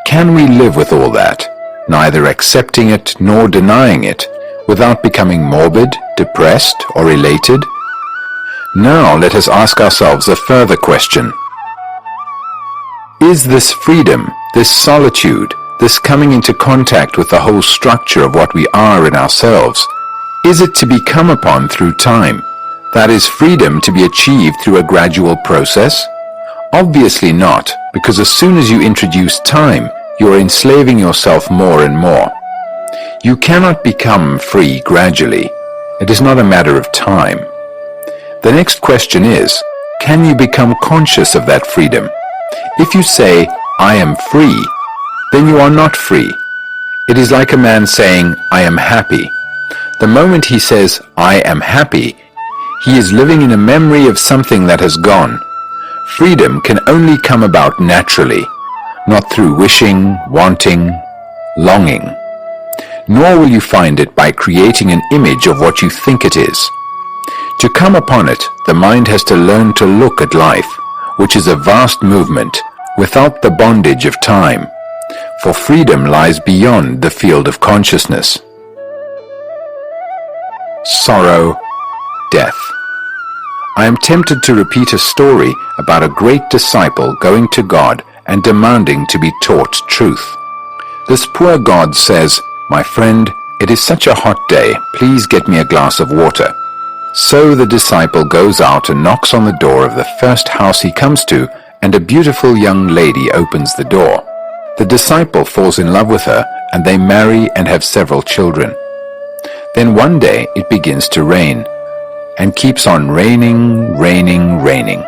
Can we live with all that, neither accepting it nor denying it, without becoming morbid, depressed, or elated? Now let us ask ourselves a further question. Is this freedom, this solitude, this coming into contact with the whole structure of what we are in ourselves, is it to be come upon through time? That is freedom to be achieved through a gradual process? Obviously not, because as soon as you introduce time, you are enslaving yourself more and more. You cannot become free gradually. It is not a matter of time. The next question is, can you become conscious of that freedom? If you say, I am free, then you are not free. It is like a man saying, I am happy. The moment he says, I am happy, he is living in a memory of something that has gone. Freedom can only come about naturally, not through wishing, wanting, longing. Nor will you find it by creating an image of what you think it is. To come upon it, the mind has to learn to look at life, which is a vast movement, without the bondage of time, for freedom lies beyond the field of consciousness. Sorrow, death. I am tempted to repeat a story about a great disciple going to God and demanding to be taught truth. This poor God says, My friend, it is such a hot day, please get me a glass of water. So the disciple goes out and knocks on the door of the first house he comes to, and a beautiful young lady opens the door. The disciple falls in love with her, and they marry and have several children. Then one day it begins to rain, and keeps on raining, raining, raining.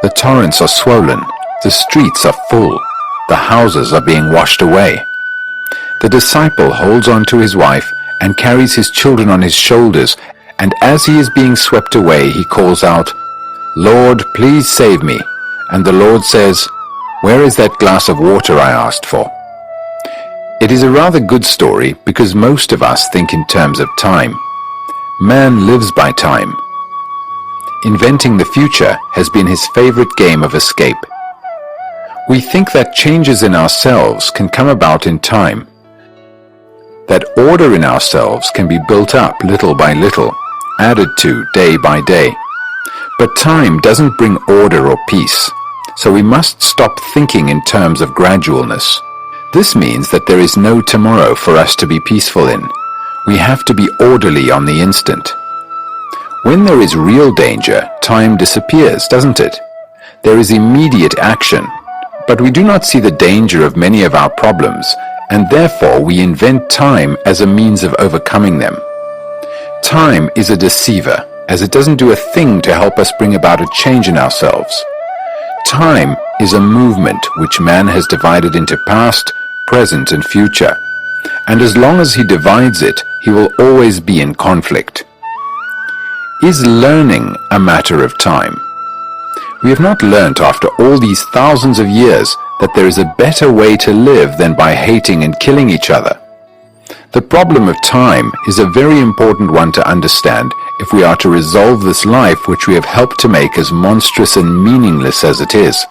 The torrents are swollen, the streets are full, the houses are being washed away. The disciple holds on to his wife and carries his children on his shoulders, and as he is being swept away, he calls out, "Lord, please save me." And the Lord says, "Where is that glass of water I asked for?" It is a rather good story because most of us think in terms of time. Man lives by time. Inventing the future has been his favorite game of escape. We think that changes in ourselves can come about in time, that order in ourselves can be built up little by little, added to day by day. But time doesn't bring order or peace, so we must stop thinking in terms of gradualness. This means that there is no tomorrow for us to be peaceful in. We have to be orderly on the instant. When there is real danger, time disappears, doesn't it? There is immediate action, but we do not see the danger of many of our problems, and therefore we invent time as a means of overcoming them. Time is a deceiver, as it doesn't do a thing to help us bring about a change in ourselves. Time is a movement which man has divided into past, present, and future, and as long as he divides it, he will always be in conflict. Is learning a matter of time? We have not learnt after all these thousands of years that there is a better way to live than by hating and killing each other. The problem of time is a very important one to understand if we are to resolve this life which we have helped to make as monstrous and meaningless as it is.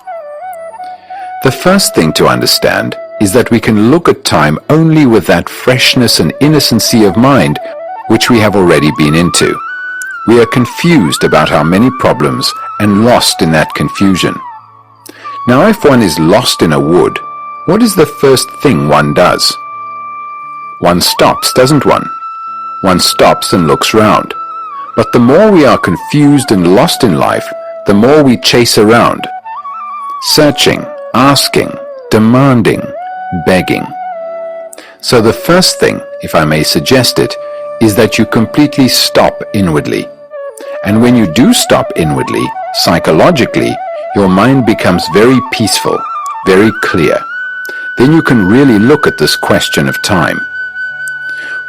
The first thing to understand is that we can look at time only with that freshness and innocency of mind which we have already been into. We are confused about our many problems and lost in that confusion. Now, if one is lost in a wood, what is the first thing one does? One stops, doesn't one? One stops and looks round. But the more we are confused and lost in life, the more we chase around, searching, asking, demanding, begging. So the first thing, if I may suggest it, is that you completely stop inwardly. And when you do stop inwardly, psychologically, your mind becomes very peaceful, very clear. Then you can really look at this question of time.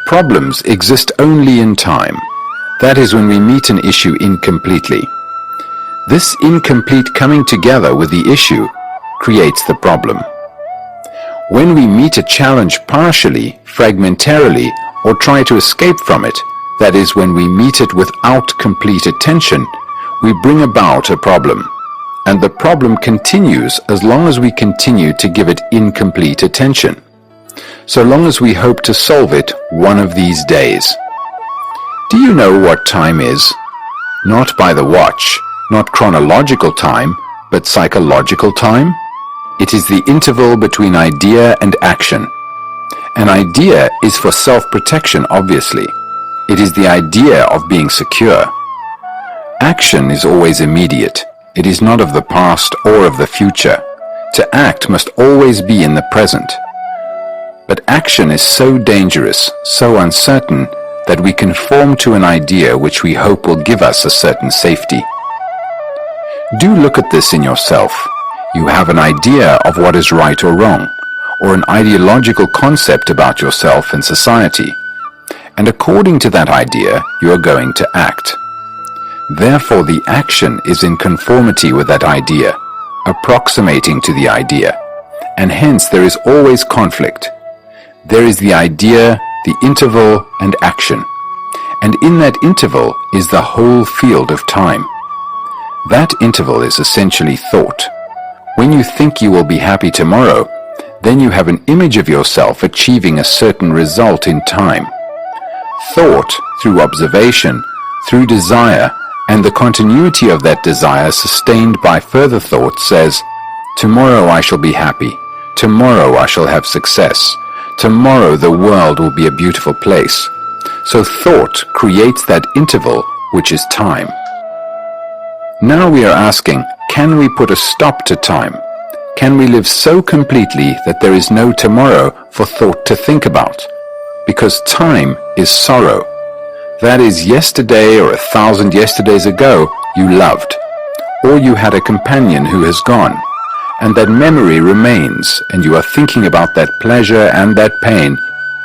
Problems exist only in time. That is when we meet an issue incompletely. This incomplete coming together with the issue creates the problem. When we meet a challenge partially, fragmentarily, or try to escape from it, that is when we meet it without complete attention, we bring about a problem. And the problem continues as long as we continue to give it incomplete attention, so long as we hope to solve it one of these days. Do you know what time is? Not by the watch, not chronological time, but psychological time. It is the interval between idea and action. An idea is for self-protection, obviously. It is the idea of being secure. Action is always immediate. It is not of the past or of the future. To act must always be in the present. But action is so dangerous, so uncertain, that we conform to an idea which we hope will give us a certain safety. Do look at this in yourself. You have an idea of what is right or wrong, or an ideological concept about yourself and society. And according to that idea, you are going to act. Therefore, the action is in conformity with that idea, approximating to the idea, and hence there is always conflict. There is the idea, the interval, and action. And in that interval is the whole field of time. That interval is essentially thought. When you think you will be happy tomorrow, then you have an image of yourself achieving a certain result in time. Thought, through observation, through desire, and the continuity of that desire sustained by further thought says, "Tomorrow I shall be happy. Tomorrow I shall have success. Tomorrow the world will be a beautiful place." So thought creates that interval, which is time. Now we are asking, can we put a stop to time? Can we live so completely that there is no tomorrow for thought to think about? Because time is sorrow. That is, yesterday or 1,000 yesterdays ago, you loved, or you had a companion who has gone, and that memory remains, and you are thinking about that pleasure and that pain.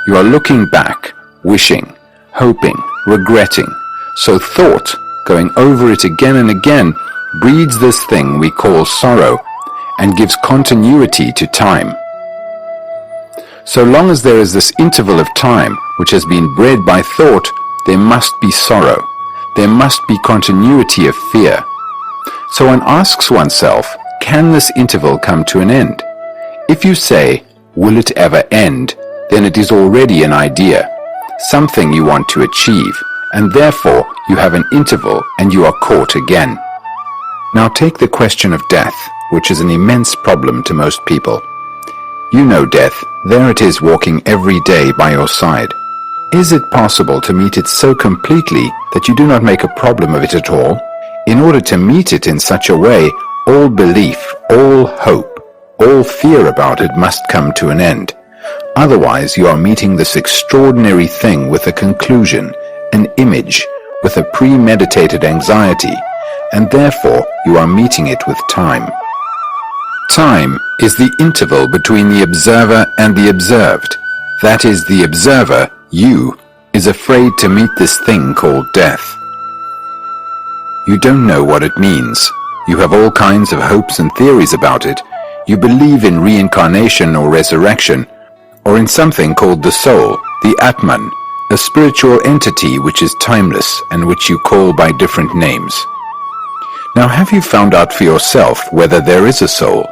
You are looking back, wishing, hoping, regretting. So thought, going over it again and again, breeds this thing we call sorrow and gives continuity to time. So long as there is this interval of time which has been bred by thought, there must be sorrow. There must be continuity of fear. So one asks oneself, can this interval come to an end? If you say, will it ever end, then it is already an idea, something you want to achieve, and therefore you have an interval and you are caught again. Now take the question of death, which is an immense problem to most people. You know death, there it is walking every day by your side. Is it possible to meet it so completely that you do not make a problem of it at all? In order to meet it in such a way, all belief, all hope, all fear about it must come to an end. Otherwise you are meeting this extraordinary thing with a conclusion, an image, with a premeditated anxiety, and therefore you are meeting it with time. Time is the interval between the observer and the observed. That is, the observer, you, is afraid to meet this thing called death. You don't know what it means. You have all kinds of hopes and theories about it. You believe in reincarnation or resurrection, or in something called the soul, the Atman, a spiritual entity which is timeless and which you call by different names. Now have you found out for yourself whether there is a soul,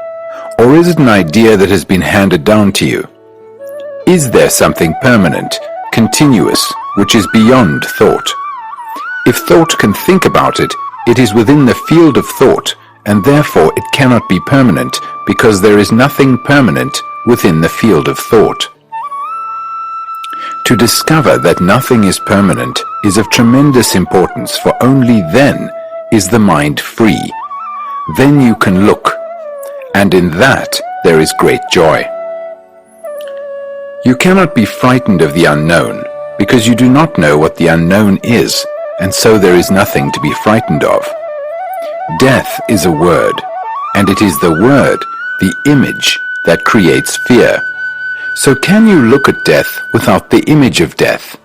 or is it an idea that has been handed down to you? Is there something permanent, continuous, which is beyond thought? If thought can think about it, it is within the field of thought, and therefore it cannot be permanent, because there is nothing permanent within the field of thought. To discover that nothing is permanent is of tremendous importance, for only then is the mind free. Then you can look, and in that there is great joy. You cannot be frightened of the unknown, because you do not know what the unknown is, and so there is nothing to be frightened of. Death is a word, and it is the word, the image, that creates fear. So can you look at death without the image of death?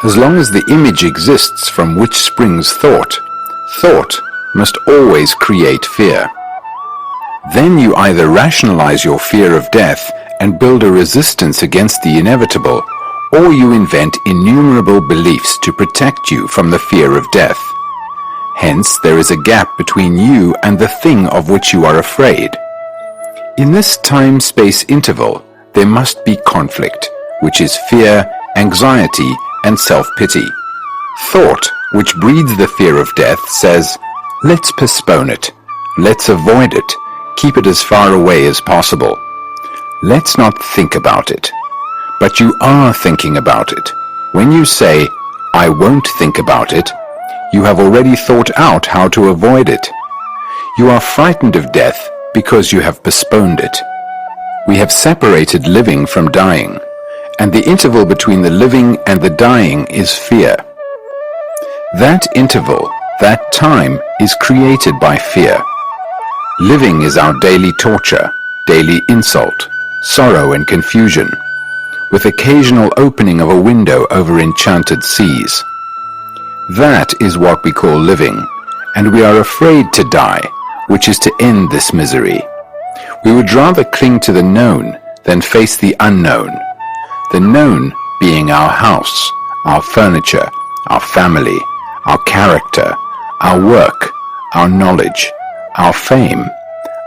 As long as the image exists from which springs thought, thought must always create fear. Then you either rationalize your fear of death and build a resistance against the inevitable, or you invent innumerable beliefs to protect you from the fear of death. Hence, there is a gap between you and the thing of which you are afraid. In this time-space interval, there must be conflict, which is fear, anxiety, and self-pity. Thought, which breeds the fear of death, says, let's postpone it, let's avoid it, keep it as far away as possible. Let's not think about it. But you are thinking about it. When you say, I won't think about it, you have already thought out how to avoid it. You are frightened of death because you have postponed it. We have separated living from dying, and the interval between the living and the dying is fear. That interval, that time, is created by fear. Living is our daily torture, daily insult, sorrow and confusion, with occasional opening of a window over enchanted seas. That is what we call living, and we are afraid to die, which is to end this misery. We would rather cling to the known than face the unknown, the known being our house, our furniture, our family, our character, our work, our knowledge, our fame,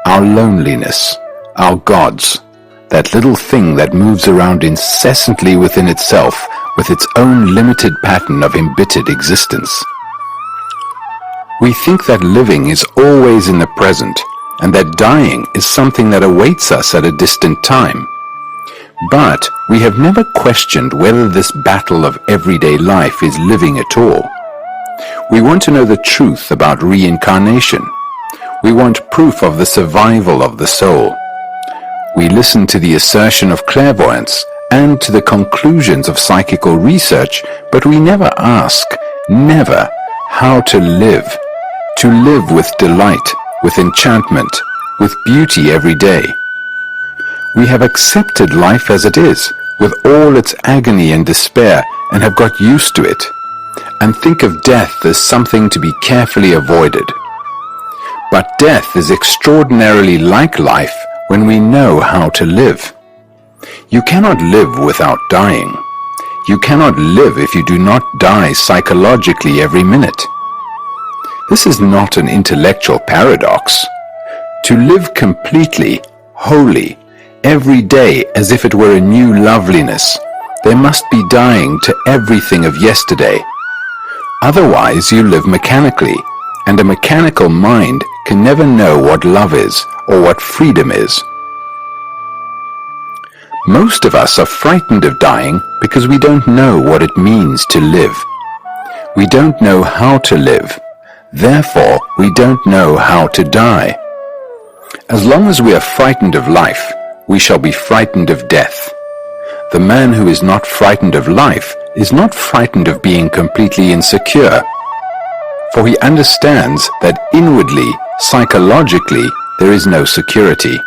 our loneliness, our gods, that little thing that moves around incessantly within itself with its own limited pattern of embittered existence. We think that living is always in the present, and that dying is something that awaits us at a distant time. But we have never questioned whether this battle of everyday life is living at all. We want to know the truth about reincarnation. We want proof of the survival of the soul. We listen to the assertion of clairvoyance and to the conclusions of psychical research, but we never ask, never, how to live with delight, with enchantment, with beauty every day. We have accepted life as it is, with all its agony and despair, and have got used to it, and think of death as something to be carefully avoided. But death is extraordinarily like life when we know how to live. You cannot live without dying. You cannot live if you do not die psychologically every minute. This is not an intellectual paradox. To live completely, wholly, every day as if it were a new loveliness, there must be dying to everything of yesterday. Otherwise you live mechanically, and a mechanical mind can never know what love is or what freedom is. Most of us are frightened of dying because we don't know what it means to live. We don't know how to live. Therefore, we don't know how to die. As long as we are frightened of life, we shall be frightened of death. The man who is not frightened of life is not frightened of being completely insecure, for he understands that inwardly, psychologically, there is no security.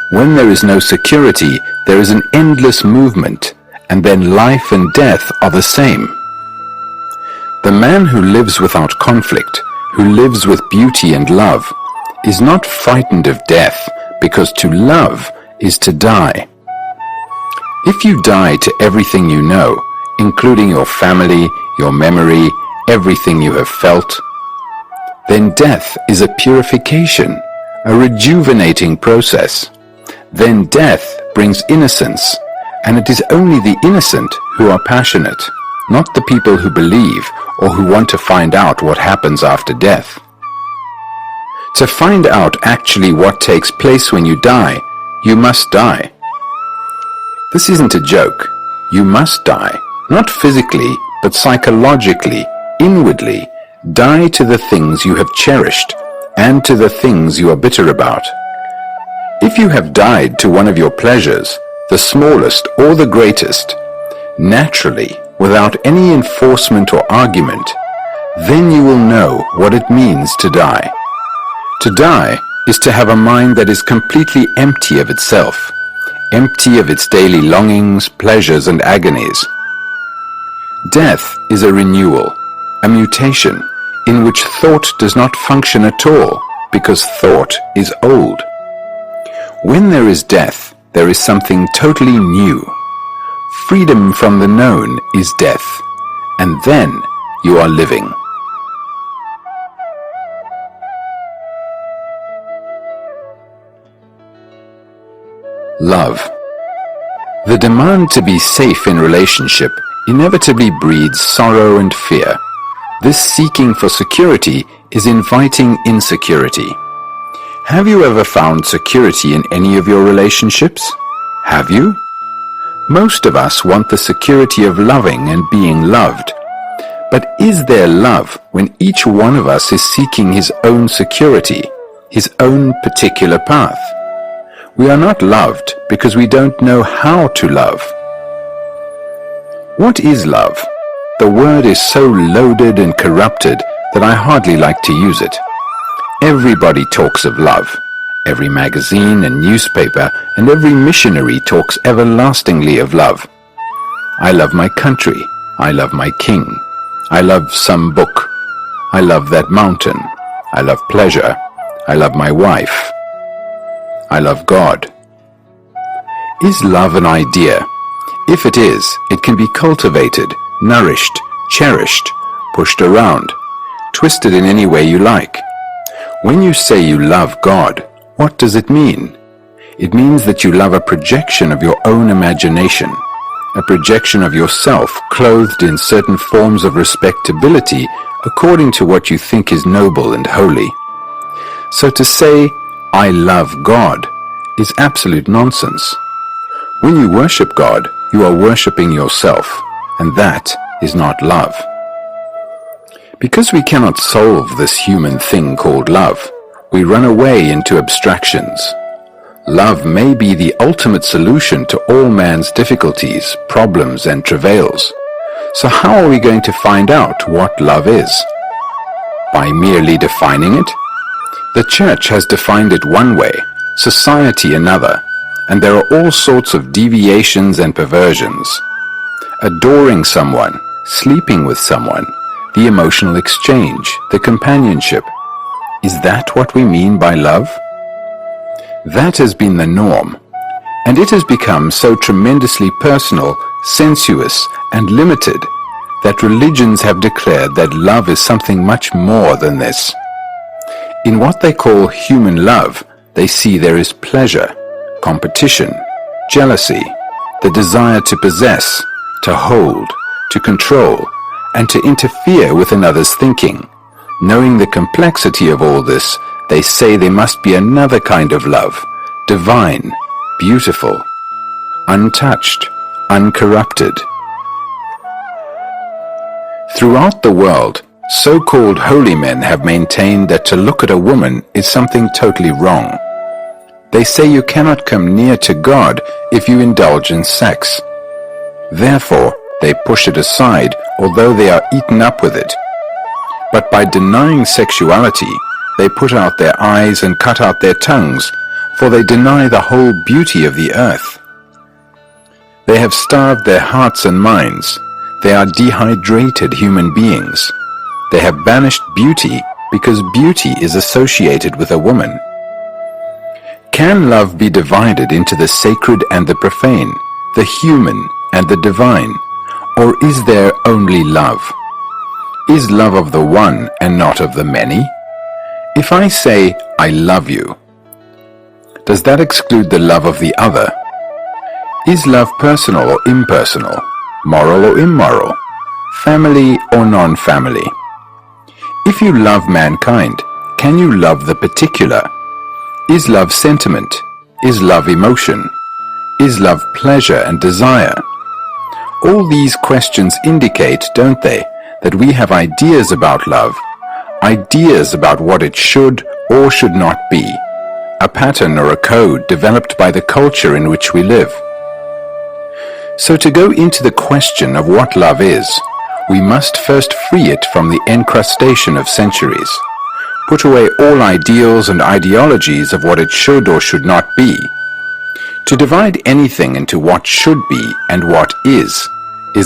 When there is no security, there is an endless movement, and then life and death are the same. The man who lives without conflict, who lives with beauty and love, is not frightened of death, because to love is to die. If you die to everything you know, including your family, your memory, everything you have felt, then death is a purification, a rejuvenating process. Then death brings innocence, and it is only the innocent who are passionate, not the people who believe or who want to find out what happens after death. To find out actually what takes place when you die, you must die. This isn't a joke. You must die, not physically, but psychologically, inwardly. Die to the things you have cherished and to the things you are bitter about. If you have died to one of your pleasures, the smallest or the greatest, naturally, without any enforcement or argument, then you will know what it means to die. To die is to have a mind that is completely empty of itself, empty of its daily longings, pleasures, and agonies. Death is a renewal, a mutation, in which thought does not function at all, because thought is old. When there is death, there is something totally new. Freedom from the known is death, and then you are living. Love. The demand to be safe in relationship inevitably breeds sorrow and fear. This seeking for security is inviting insecurity. Have you ever found security in any of your relationships? Have you? Most of us want the security of loving and being loved. But is there love when each one of us is seeking his own security, his own particular path? We are not loved because we don't know how to love. What is love? The word is so loaded and corrupted that I hardly like to use it. Everybody talks of love. Every magazine and newspaper and every missionary talks everlastingly of love. I love my country. I love my king. I love some book. I love that mountain. I love pleasure. I love my wife. I love God. Is love an idea? If it is, it can be cultivated, nourished, cherished, pushed around, twisted in any way you like. When you say you love God, what does it mean? It means that you love a projection of your own imagination, a projection of yourself clothed in certain forms of respectability according to what you think is noble and holy. So to say, I love God, is absolute nonsense. When you worship God, you are worshipping yourself, and that is not love. Because we cannot solve this human thing called love, we run away into abstractions. Love may be the ultimate solution to all man's difficulties, problems, and travails. So how are we going to find out what love is? By merely defining it? The church has defined it one way, society another, and there are all sorts of deviations and perversions. adoring someone, sleeping with someone, the emotional exchange, the companionship. Is that what we mean by love? That has been the norm, and it has become so tremendously personal, sensuous, and limited that religions have declared that love is something much more than this. In what they call human love, they see there is pleasure, competition, jealousy, the desire to possess, to hold, to control, and to interfere with another's thinking. Knowing the complexity of all this, they say there must be another kind of love, divine, beautiful, untouched, uncorrupted. Throughout the world, so-called holy men have maintained that to look at a woman is something totally wrong. They say you cannot come near to God if you indulge in sex. Therefore, they push it aside, although they are eaten up with it. But by denying sexuality, they put out their eyes and cut out their tongues, for they deny the whole beauty of the earth. They have starved their hearts and minds. They are dehydrated human beings. They have banished beauty because beauty is associated with a woman. Can love be divided into the sacred and the profane, the human and the divine, or is there only love? Is love of the one and not of the many? If I say, I love you, does that exclude the love of the other? Is love personal or impersonal, moral or immoral, family or non-family? If you love mankind, can you love the particular? Is love sentiment? Is love emotion? Is love pleasure and desire? All these questions indicate, don't they, that we have ideas about love, ideas about what it should or should not be, a pattern or a code developed by the culture in which we live. So to go into the question of what love is, we must first free it from the encrustation of centuries, put away all ideals and ideologies of what it should or should not be. To divide anything into what should be and what is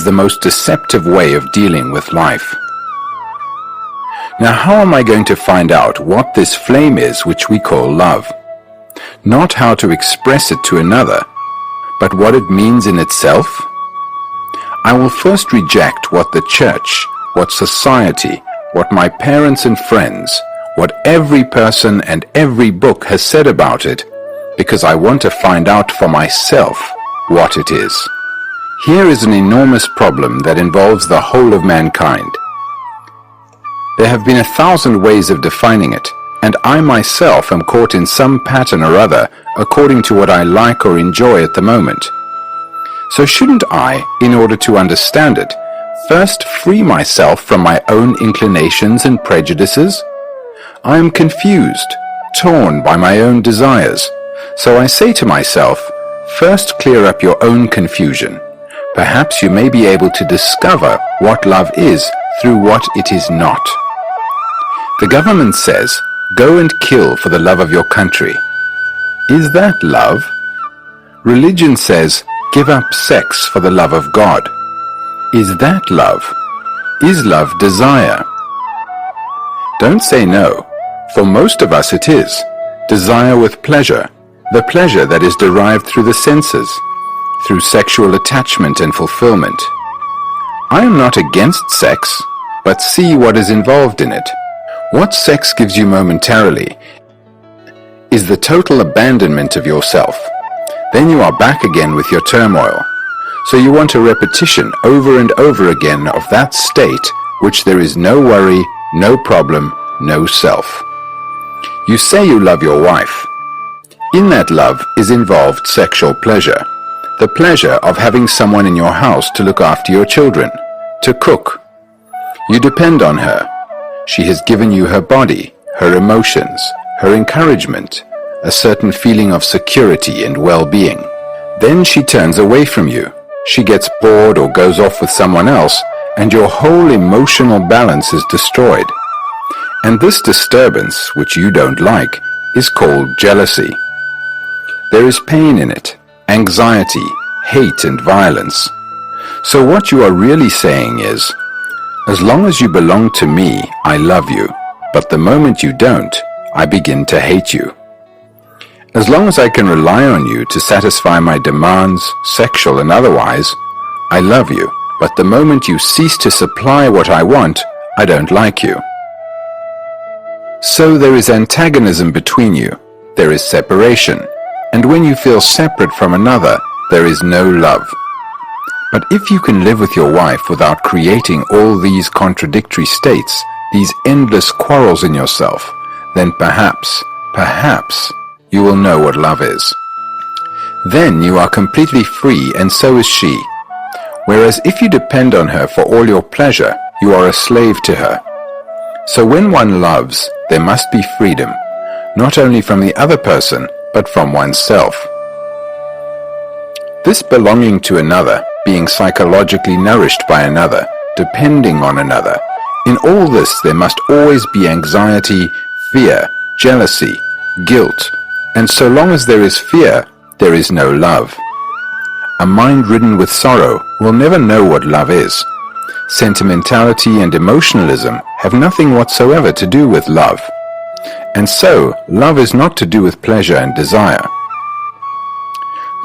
the most deceptive way of dealing with life. Now how am I going to find out what this flame is which we call love? Not how to express it to another, but what it means in itself? I will first reject what the church, what society, what my parents and friends, what every person and every book has said about it, because I want to find out for myself what it is. Here is an enormous problem that involves the whole of mankind. There have been 1,000 ways of defining it, and I myself am caught in some pattern or other according to what I like or enjoy at the moment. So shouldn't I, in order to understand it, first free myself from my own inclinations and prejudices? I am confused, torn by my own desires, so I say to myself, first clear up your own confusion. Perhaps you may be able to discover what love is through what it is not. The government says, go and kill for the love of your country. Is that love? Religion says, give up sex for the love of God. Is that love? Is love desire? Don't say no. For most of us it is. Desire with pleasure, the pleasure that is derived through the senses, through sexual attachment and fulfillment. I am not against sex, but see what is involved in it. What sex gives you momentarily is the total abandonment of yourself. Then you are back again with your turmoil. So you want a repetition over and over again of that state which there is no worry, no problem, no self. You say you love your wife. In that love is involved sexual pleasure, the pleasure of having someone in your house to look after your children, to cook. You depend on her. She has given you her body, her emotions, her encouragement, a certain feeling of security and well-being. Then she turns away from you. She gets bored or goes off with someone else, and your whole emotional balance is destroyed. And this disturbance, which you don't like, is called jealousy. There is pain in it, anxiety, hate and violence. So what you are really saying is, as long as you belong to me, I love you, but the moment you don't, I begin to hate you. As long as I can rely on you to satisfy my demands, sexual and otherwise, I love you, but the moment you cease to supply what I want, I don't like you. So there is antagonism between you, there is separation, and when you feel separate from another, there is no love. But if you can live with your wife without creating all these contradictory states, these endless quarrels in yourself, then perhaps, you will know what love is. Then you are completely free, and so is she. Whereas if you depend on her for all your pleasure, you are a slave to her. So when one loves, there must be freedom, not only from the other person, but from oneself. This belonging to another, being psychologically nourished by another, depending on another, in all this there must always be anxiety, fear, jealousy, guilt, and so long as there is fear, there is no love. A mind ridden with sorrow will never know what love is. Sentimentality and emotionalism have nothing whatsoever to do with love. And so, love is not to do with pleasure and desire.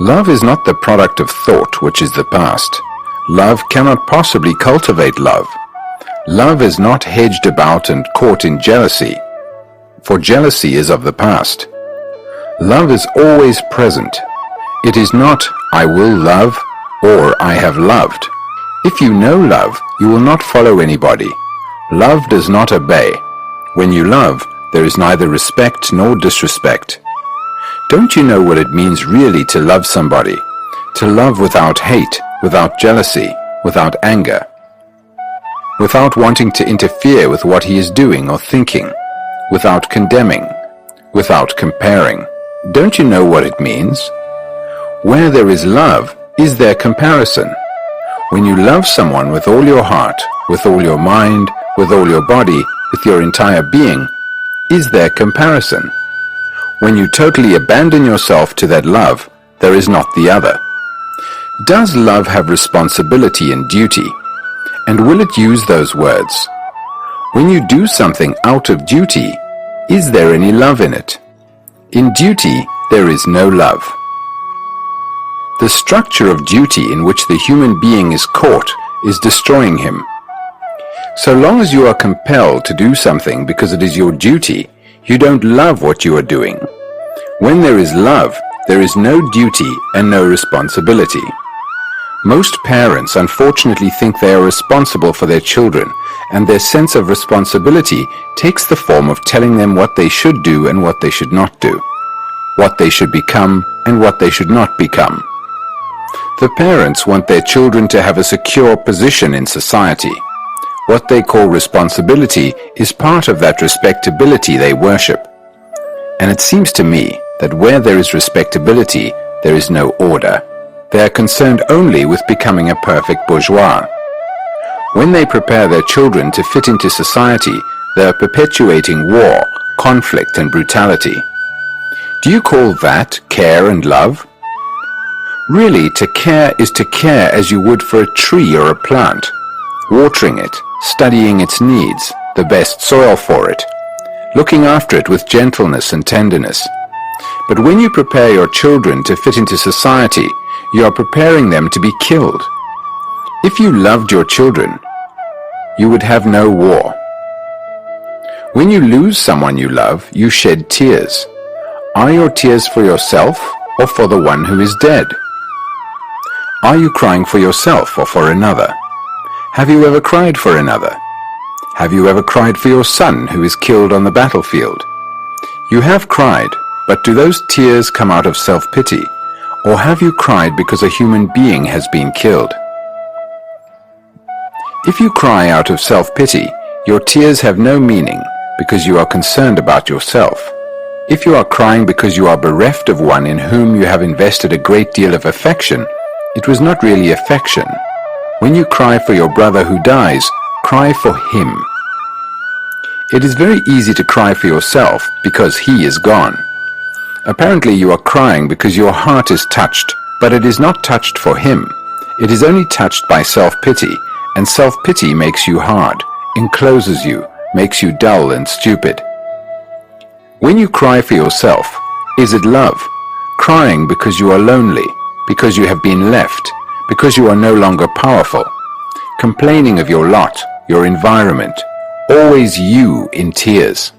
Love is not the product of thought, which is the past. Love cannot possibly cultivate love. Love is not hedged about and caught in jealousy, for jealousy is of the past. Love is always present. It is not, I will love, or I have loved. If you know love, you will not follow anybody. Love does not obey. When you love, there is neither respect nor disrespect. Don't you know what it means really to love somebody? To love without hate, without jealousy, without anger, without wanting to interfere with what he is doing or thinking, without condemning, without comparing. Don't you know what it means? Where there is love, is there comparison? When you love someone with all your heart, with all your mind, with all your body, with your entire being, is there comparison? When you totally abandon yourself to that love, there is not the other. Does love have responsibility and duty? And will it use those words? When you do something out of duty, is there any love in it? In duty, there is no love. The structure of duty in which the human being is caught is destroying him. So long as you are compelled to do something because it is your duty, you don't love what you are doing. When there is love, there is no duty and no responsibility. Most parents unfortunately think they are responsible for their children, and their sense of responsibility takes the form of telling them what they should do and what they should not do, what they should become and what they should not become. The parents want their children to have a secure position in society. What they call responsibility is part of that respectability they worship. And it seems to me that where there is respectability, there is no order. They are concerned only with becoming a perfect bourgeois. When they prepare their children to fit into society, they are perpetuating war, conflict, and brutality. Do you call that care and love? Really, to care is to care as you would for a tree or a plant, watering it, studying its needs, the best soil for it, looking after it with gentleness and tenderness. But when you prepare your children to fit into society, you are preparing them to be killed. If you loved your children, you would have no war. When you lose someone you love, you shed tears. Are your tears for yourself or for the one who is dead? Are you crying for yourself or for another? Have you ever cried for another? Have you ever cried for your son who is killed on the battlefield? You have cried, but do those tears come out of self-pity, or have you cried because a human being has been killed? If you cry out of self-pity, your tears have no meaning because you are concerned about yourself. If you are crying because you are bereft of one in whom you have invested a great deal of affection, it was not really affection. When you cry for your brother who dies, cry for him. It is very easy to cry for yourself because he is gone. Apparently you are crying because your heart is touched, but it is not touched for him. It is only touched by self-pity, and self-pity makes you hard, encloses you, makes you dull and stupid. When you cry for yourself, is it love? Crying because you are lonely, because you have been left, because you are no longer powerful. Complaining of your lot, your environment, always you in tears.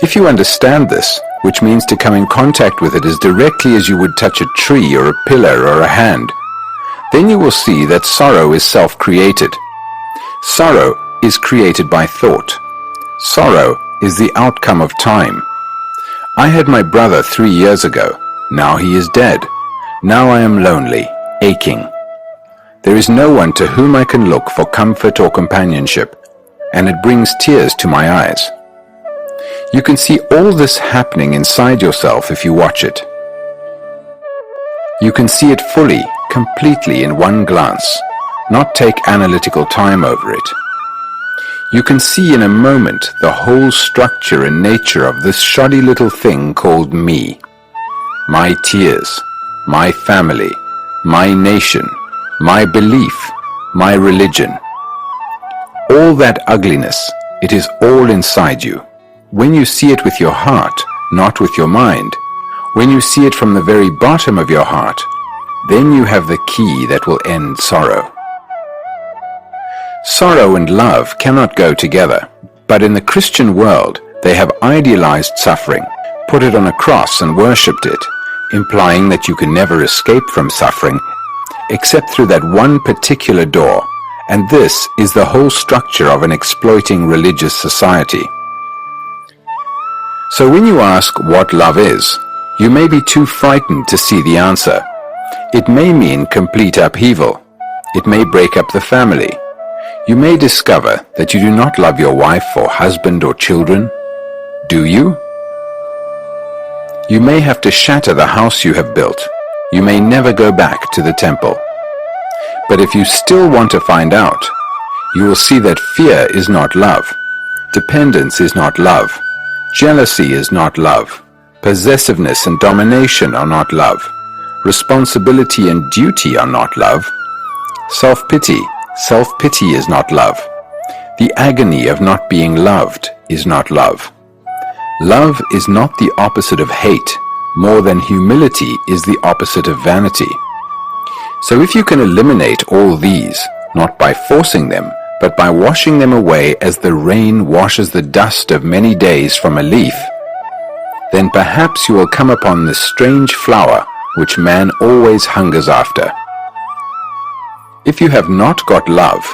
If you understand this, which means to come in contact with it as directly as you would touch a tree or a pillar or a hand, then you will see that sorrow is self-created. Sorrow is created by thought. Sorrow is the outcome of time. I had my brother 3 years ago. Now he is dead. Now I am lonely, aching. There is no one to whom I can look for comfort or companionship, and it brings tears to my eyes. You can see all this happening inside yourself if you watch it. You can see it fully, completely in one glance, not take analytical time over it. You can see in a moment the whole structure and nature of this shoddy little thing called me. My tears, my family, my nation, my belief, my religion. All that ugliness, it is all inside you. When you see it with your heart, not with your mind, when you see it from the very bottom of your heart, then you have the key that will end sorrow. Sorrow and love cannot go together, but in the Christian world they have idealized suffering, put it on a cross and worshipped it, implying that you can never escape from suffering except through that one particular door, and this is the whole structure of an exploiting religious society. So when you ask what love is, you may be too frightened to see the answer. It may mean complete upheaval. It may break up the family. You may discover that you do not love your wife or husband or children. Do you? You may have to shatter the house you have built. You may never go back to the temple. But if you still want to find out, you will see that fear is not love. Dependence is not love. Jealousy is not love. Possessiveness and domination are not love. Responsibility and duty are not love. Self-pity is not love. The agony of not being loved is not love. Love is not the opposite of hate. More than humility is the opposite of vanity. So if you can eliminate all these, not by forcing them, but by washing them away as the rain washes the dust of many days from a leaf, then perhaps you will come upon this strange flower which man always hungers after. If you have not got love,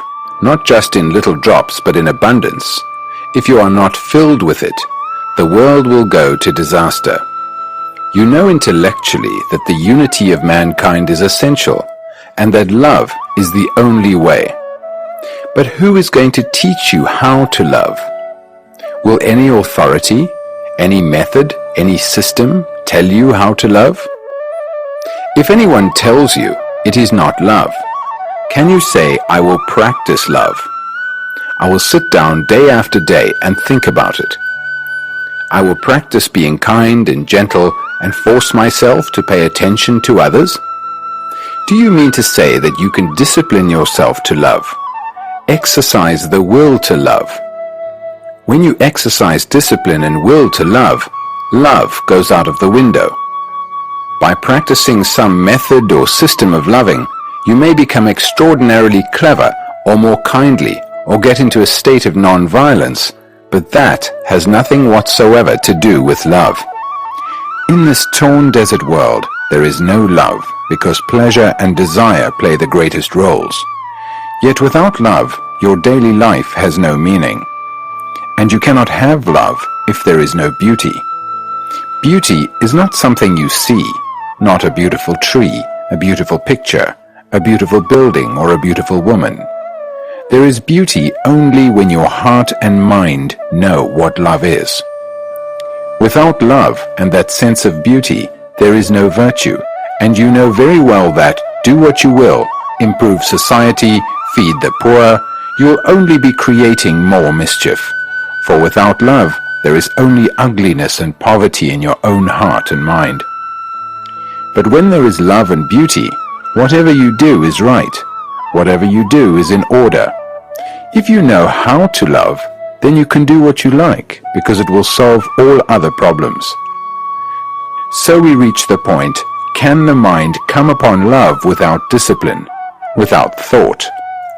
not just in little drops but in abundance, if you are not filled with it, the world will go to disaster. You know intellectually that the unity of mankind is essential, and that love is the only way. But who is going to teach you how to love? Will any authority, any method, any system tell you how to love? If anyone tells you it is not love, can you say, I will practice love? I will sit down day after day and think about it. I will practice being kind and gentle and force myself to pay attention to others? Do you mean to say that you can discipline yourself to love? Exercise the will to love. When you exercise discipline and will to love, love goes out of the window. By practicing some method or system of loving, you may become extraordinarily clever or more kindly or get into a state of non-violence, but that has nothing whatsoever to do with love. In this torn desert world, there is no love because pleasure and desire play the greatest roles. Yet without love, your daily life has no meaning. And you cannot have love if there is no beauty. Beauty is not something you see, not a beautiful tree, a beautiful picture, a beautiful building, or a beautiful woman. There is beauty only when your heart and mind know what love is. Without love and that sense of beauty, there is no virtue, and you know very well that, do what you will, improve society, feed the poor, you will only be creating more mischief. For without love, there is only ugliness and poverty in your own heart and mind. But when there is love and beauty, Whatever you do is right. Whatever you do is in order. If you know how to love, then you can do what you like, because it will solve all other problems. So we reach the point, can the mind come upon love without discipline, without thought,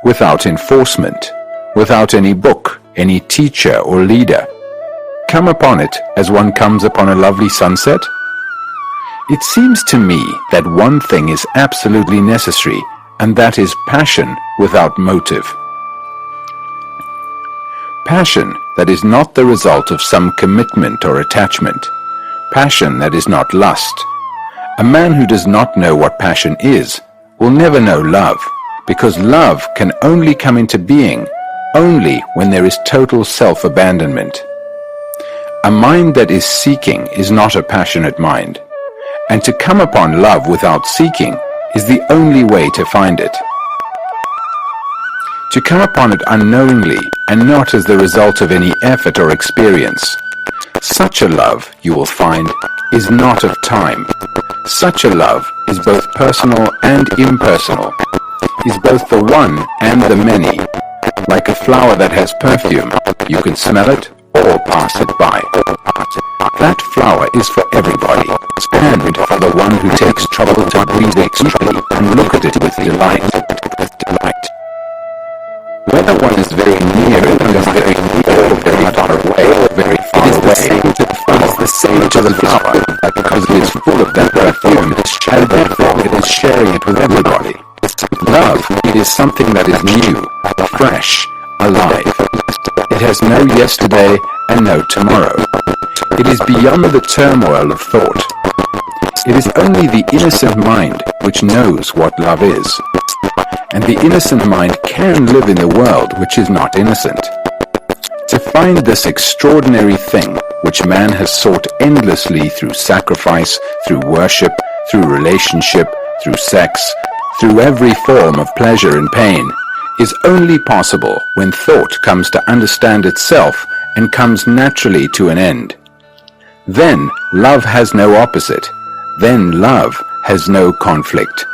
without enforcement, without any book, any teacher or leader? Come upon it as one comes upon a lovely sunset? It seems to me that one thing is absolutely necessary, and that is passion without motive. Passion that is not the result of some commitment or attachment. Passion that is not lust. A man who does not know what passion is will never know love, because love can only come into being only when there is total self-abandonment. A mind that is seeking is not a passionate mind, and to come upon love without seeking is the only way to find it. To come upon it unknowingly and not as the result of any effort or experience. Such a love, you will find, is not of time. Such a love is both personal and impersonal, is both the one and the many. Like a flower that has perfume, you can smell it or pass it by. That flower is for everybody, and for the one who takes trouble to breathe it deeply and look at it with delight. Whether one is very near it or very far away, it is the same to the flower, because it is full of that perfume, and therefore it is sharing it with everybody. Love, it is something that is new, fresh, alive. It has no yesterday and no tomorrow. It is beyond the turmoil of thought. It is only the innocent mind which knows what love is. And the innocent mind can live in the world which is not innocent. To find this extraordinary thing which man has sought endlessly through sacrifice, through worship, through relationship, through sex, through every form of pleasure and pain, is only possible when thought comes to understand itself and comes naturally to an end. Then love has no opposite. Then love has no conflict.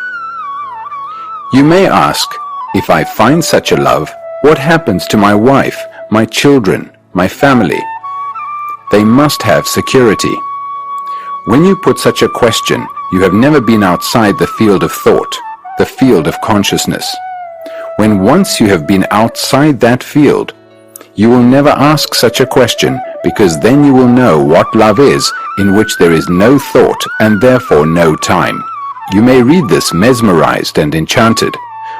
You may ask, if I find such a love, what happens to my wife, my children, my family? They must have security. When you put such a question, you have never been outside the field of thought, the field of consciousness. When once you have been outside that field, you will never ask such a question, because then you will know what love is, in which there is no thought and therefore no time. You may read this mesmerized and enchanted,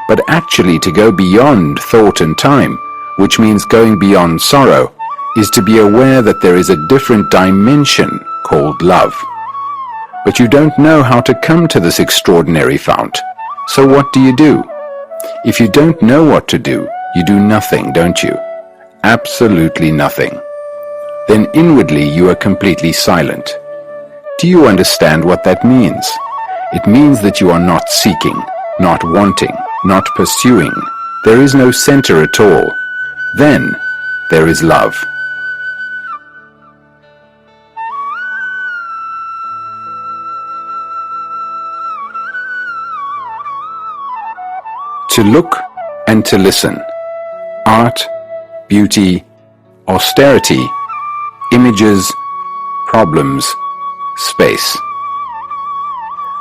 but actually to go beyond thought and time, which means going beyond sorrow, is to be aware that there is a different dimension called love. But you don't know how to come to this extraordinary fount. So what do? If you don't know what to do, you do nothing, don't you? Absolutely nothing. Then inwardly you are completely silent. Do you understand what that means? It means that you are not seeking, not wanting, not pursuing. There is no center at all. Then there is love. To look and to listen. Art, beauty, austerity, images, problems, space.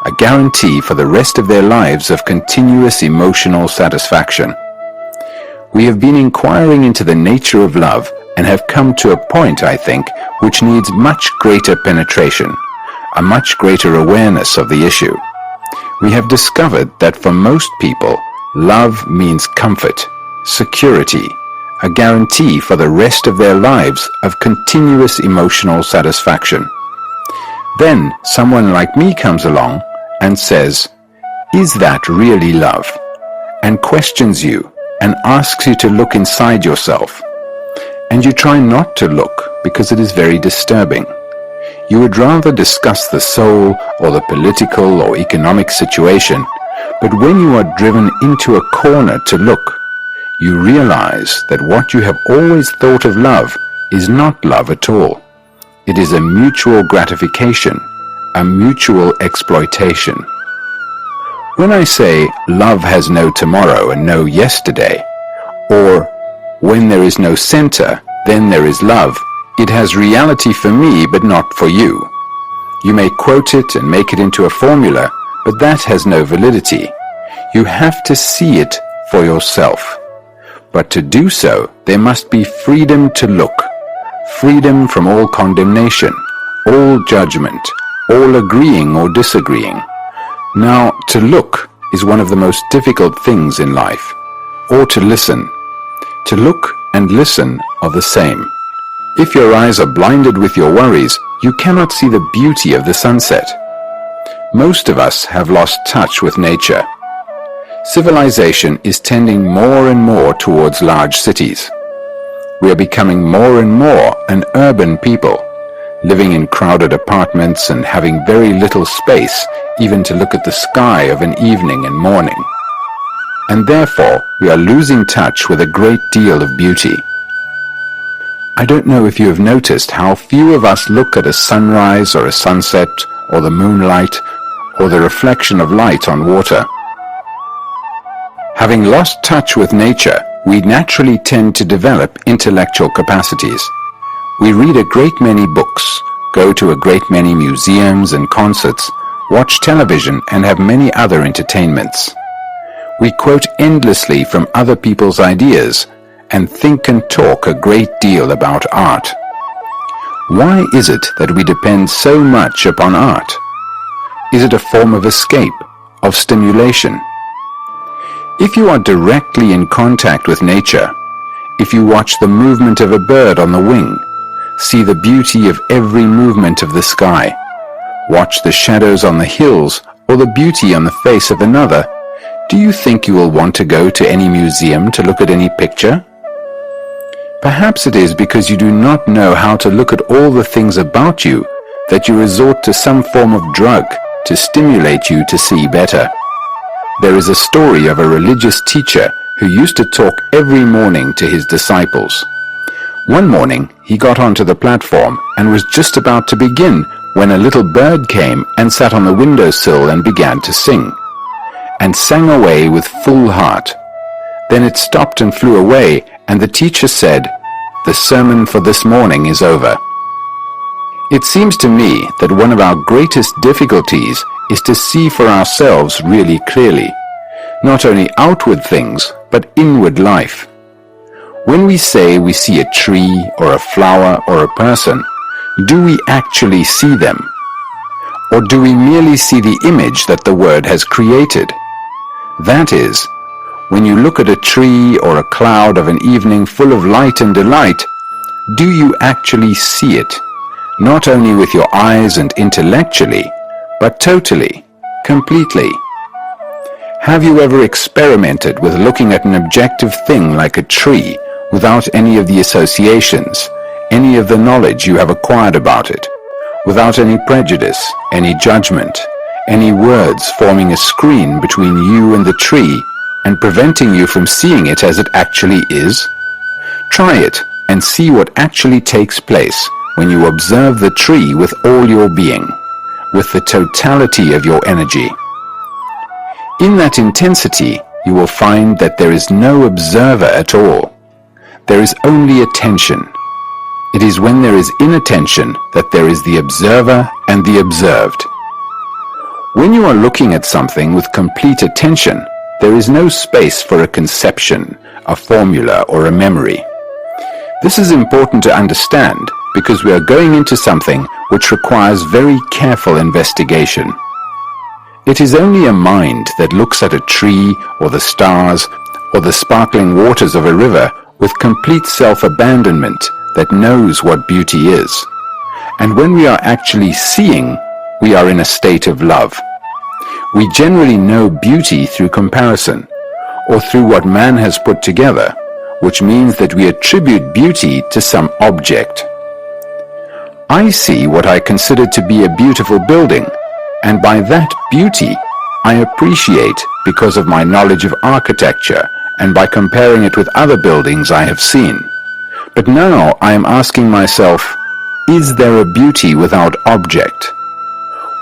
A guarantee for the rest of their lives of continuous emotional satisfaction. We have been inquiring into the nature of love and have come to a point, I think, which needs much greater penetration, a much greater awareness of the issue. We have discovered that for most people, love means comfort, security, a guarantee for the rest of their lives of continuous emotional satisfaction. Then someone like me comes along and says, "Is that really love?" and questions you and asks you to look inside yourself. And you try not to look because it is very disturbing. You would rather discuss the soul or the political or economic situation, but when you are driven into a corner to look, you realize that what you have always thought of love is not love at all. It is a mutual gratification, a mutual exploitation. When I say love has no tomorrow and no yesterday, or when there is no center, then there is love, it has reality for me but not for you. You may quote it and make it into a formula, but that has no validity. You have to see it for yourself. But to do so, there must be freedom to look, freedom from all condemnation, all judgment, all agreeing or disagreeing. Now, to look is one of the most difficult things in life, or to listen. To look and listen are the same. If your eyes are blinded with your worries, you cannot see the beauty of the sunset. Most of us have lost touch with nature. Civilization is tending more and more towards large cities. We are becoming more and more an urban people, living in crowded apartments and having very little space even to look at the sky of an evening and morning. And therefore we are losing touch with a great deal of beauty. I don't know if you have noticed how few of us look at a sunrise or a sunset or the moonlight or the reflection of light on water. Having lost touch with nature, we naturally tend to develop intellectual capacities. We read a great many books, go to a great many museums and concerts, watch television and have many other entertainments. We quote endlessly from other people's ideas and think and talk a great deal about art. Why is it that we depend so much upon art? Is it a form of escape, of stimulation? If you are directly in contact with nature, if you watch the movement of a bird on the wing, see the beauty of every movement of the sky, watch the shadows on the hills or the beauty on the face of another, do you think you will want to go to any museum to look at any picture? Perhaps it is because you do not know how to look at all the things about you that you resort to some form of drug to stimulate you to see better. There is a story of a religious teacher who used to talk every morning to his disciples. One morning he got onto the platform and was just about to begin when a little bird came and sat on the windowsill and began to sing, and sang away with full heart. Then it stopped and flew away, and the teacher said, "The sermon for this morning is over." It seems to me that one of our greatest difficulties is to see for ourselves really clearly, not only outward things, but inward life. When we say we see a tree or a flower or a person, do we actually see them? Or do we merely see the image that the Word has created? That is, when you look at a tree or a cloud of an evening full of light and delight, do you actually see it, not only with your eyes and intellectually, but totally, completely? Have you ever experimented with looking at an objective thing like a tree without any of the associations, any of the knowledge you have acquired about it, without any prejudice, any judgment, any words forming a screen between you and the tree and preventing you from seeing it as it actually is? Try it and see what actually takes place when you observe the tree with all your being, with the totality of your energy. In that intensity, you will find that there is no observer at all. There is only attention. It is when there is inattention that there is the observer and the observed. When you are looking at something with complete attention, there is no space for a conception, a formula, or a memory. This is important to understand because we are going into something which requires very careful investigation. It is only a mind that looks at a tree or the stars or the sparkling waters of a river with complete self-abandonment that knows what beauty is. And when we are actually seeing, we are in a state of love. We generally know beauty through comparison, or through what man has put together, which means that we attribute beauty to some object. I see what I consider to be a beautiful building, and by that beauty I appreciate because of my knowledge of architecture and by comparing it with other buildings I have seen. But now I am asking myself, is there a beauty without object?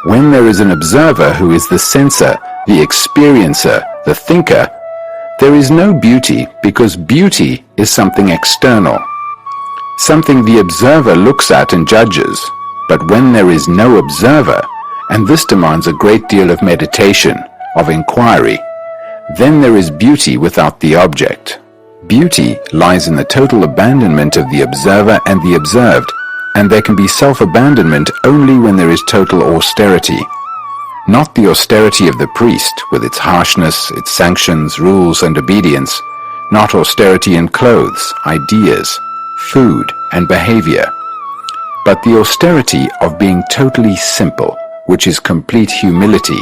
When there is an observer who is the censor, the experiencer, the thinker, there is no beauty because beauty is something external, something the observer looks at and judges. But when there is no observer, and this demands a great deal of meditation, of inquiry, then there is beauty without the object. Beauty lies in the total abandonment of the observer and the observed, and there can be self-abandonment only when there is total austerity. Not the austerity of the priest, with its harshness, its sanctions, rules, and obedience, not austerity in clothes, ideas, food, and behavior, but the austerity of being totally simple, which is complete humility.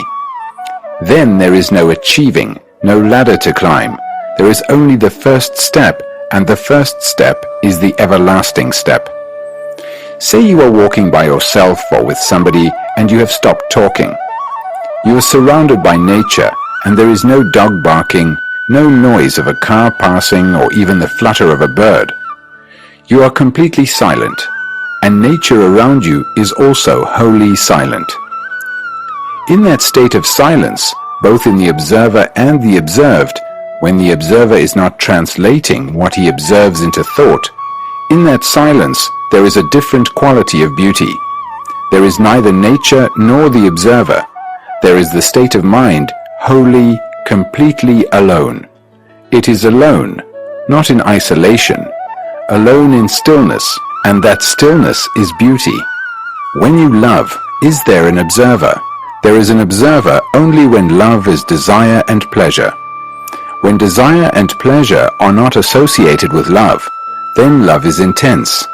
Then there is no achieving, no ladder to climb. There is only the first step, and the first step is the everlasting step. Say you are walking by yourself or with somebody and you have stopped talking. You are surrounded by nature, and there is no dog barking, no noise of a car passing, or even the flutter of a bird. You are completely silent, and nature around you is also wholly silent. In that state of silence, both in the observer and the observed, when the observer is not translating what he observes into thought, in that silence there is a different quality of beauty. There is neither nature nor the observer. There is the state of mind, wholly, completely alone. It is alone, not in isolation, alone in stillness, and that stillness is beauty. When you love, is there an observer? There is an observer only when love is desire and pleasure. When desire and pleasure are not associated with love, then love is intense.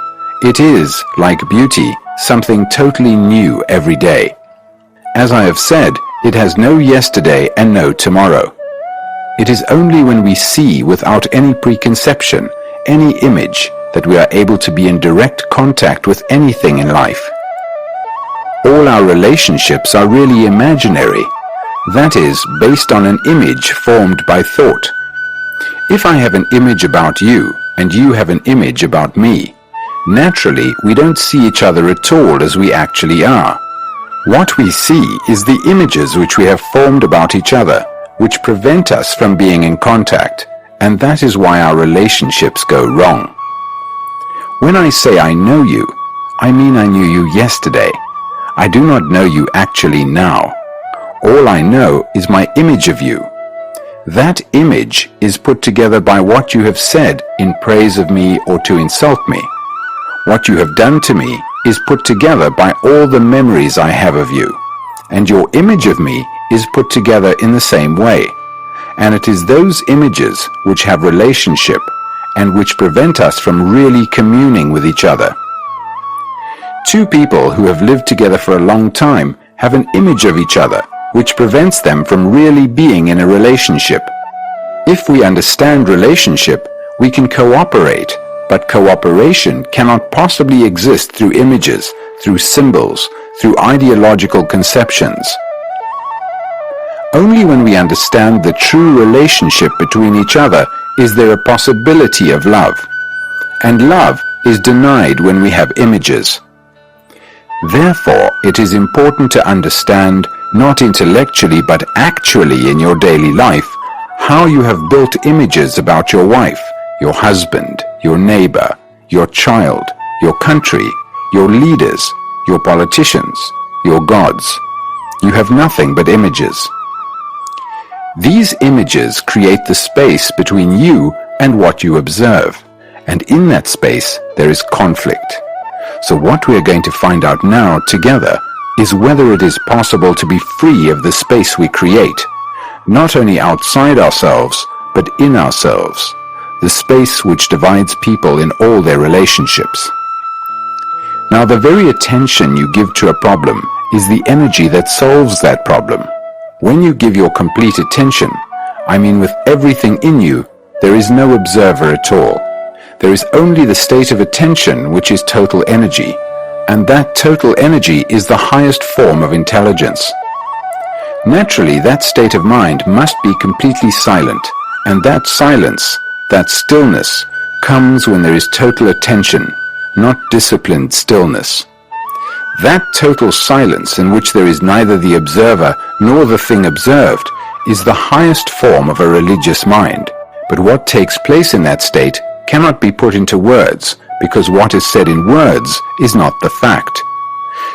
It is, like beauty, something totally new every day. As I have said, it has no yesterday and no tomorrow. It is only when we see without any preconception, any image, that we are able to be in direct contact with anything in life. All our relationships are really imaginary, that is, based on an image formed by thought. If I have an image about you, and you have an image about me, naturally we don't see each other at all as we actually are. What we see is the images which we have formed about each other, which prevent us from being in contact, and that is why our relationships go wrong. When I say I know you, I mean I knew you yesterday. I do not know you actually now. All I know is my image of you. That image is put together by what you have said in praise of me or to insult me. What you have done to me is put together by all the memories I have of you, and your image of me is put together in the same way, and it is those images which have relationship and which prevent us from really communing with each other. Two people who have lived together for a long time have an image of each other which prevents them from really being in a relationship. If we understand relationship, we can cooperate, but cooperation cannot possibly exist through images, through symbols, through ideological conceptions. Only when we understand the true relationship between each other is there a possibility of love, and love is denied when we have images. Therefore, it is important to understand, not intellectually but actually in your daily life, how you have built images about your wife, your husband, your neighbor, your child, your country, your leaders, your politicians, your gods. You have nothing but images. These images create the space between you and what you observe, and in that space there is conflict. So what we are going to find out now together is whether it is possible to be free of the space we create, not only outside ourselves, but in ourselves, the space which divides people in all their relationships. Now, the very attention you give to a problem is the energy that solves that problem. When you give your complete attention, I mean with everything in you, there is no observer at all. There is only the state of attention, which is total energy, and that total energy is the highest form of intelligence. Naturally, that state of mind must be completely silent, and that silence, that stillness, comes when there is total attention, not disciplined stillness. That total silence in which there is neither the observer nor the thing observed is the highest form of a religious mind, but what takes place in that state cannot be put into words, because what is said in words is not the fact.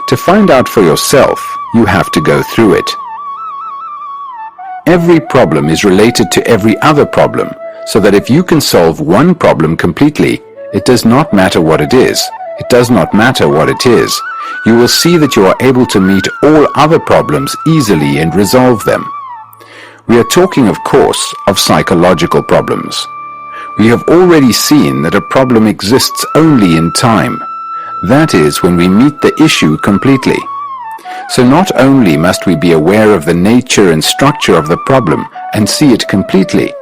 To find out for yourself, you have to go through it. Every problem is related to every other problem, so that if you can solve one problem completely, it does not matter what it is. It does not matter what it is. You will see that you are able to meet all other problems easily and resolve them. We are talking, of course, of psychological problems. We have already seen that a problem exists only in time. That is when we meet the issue completely. So not only must we be aware of the nature and structure of the problem and see it completely,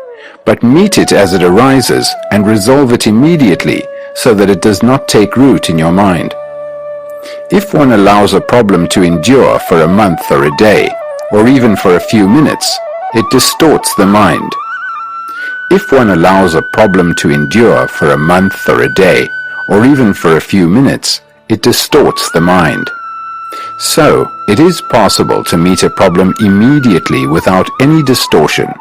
but meet it as it arises and resolve it immediately so that it does not take root in your mind. If one allows a problem to endure for a month or a day, or even for a few minutes, it distorts the mind. If one allows a problem to endure for a month or a day, or even for a few minutes, it distorts the mind. So, it is possible to meet a problem immediately without any distortion,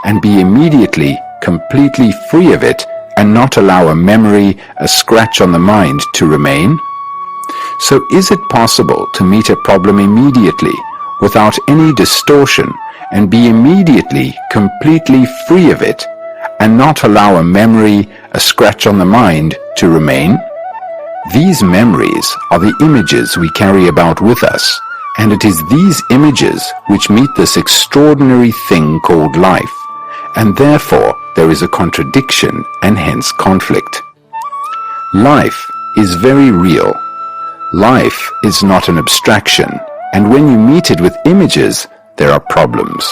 and be immediately completely free of it and not allow a memory, a scratch on the mind to remain? So is it possible to meet a problem immediately without any distortion and be immediately completely free of it and not allow a memory, a scratch on the mind to remain? These memories are the images we carry about with us, and it is these images which meet this extraordinary thing called life, and therefore there is a contradiction and hence conflict. Life is very real. Life is not an abstraction, and when you meet it with images, there are problems.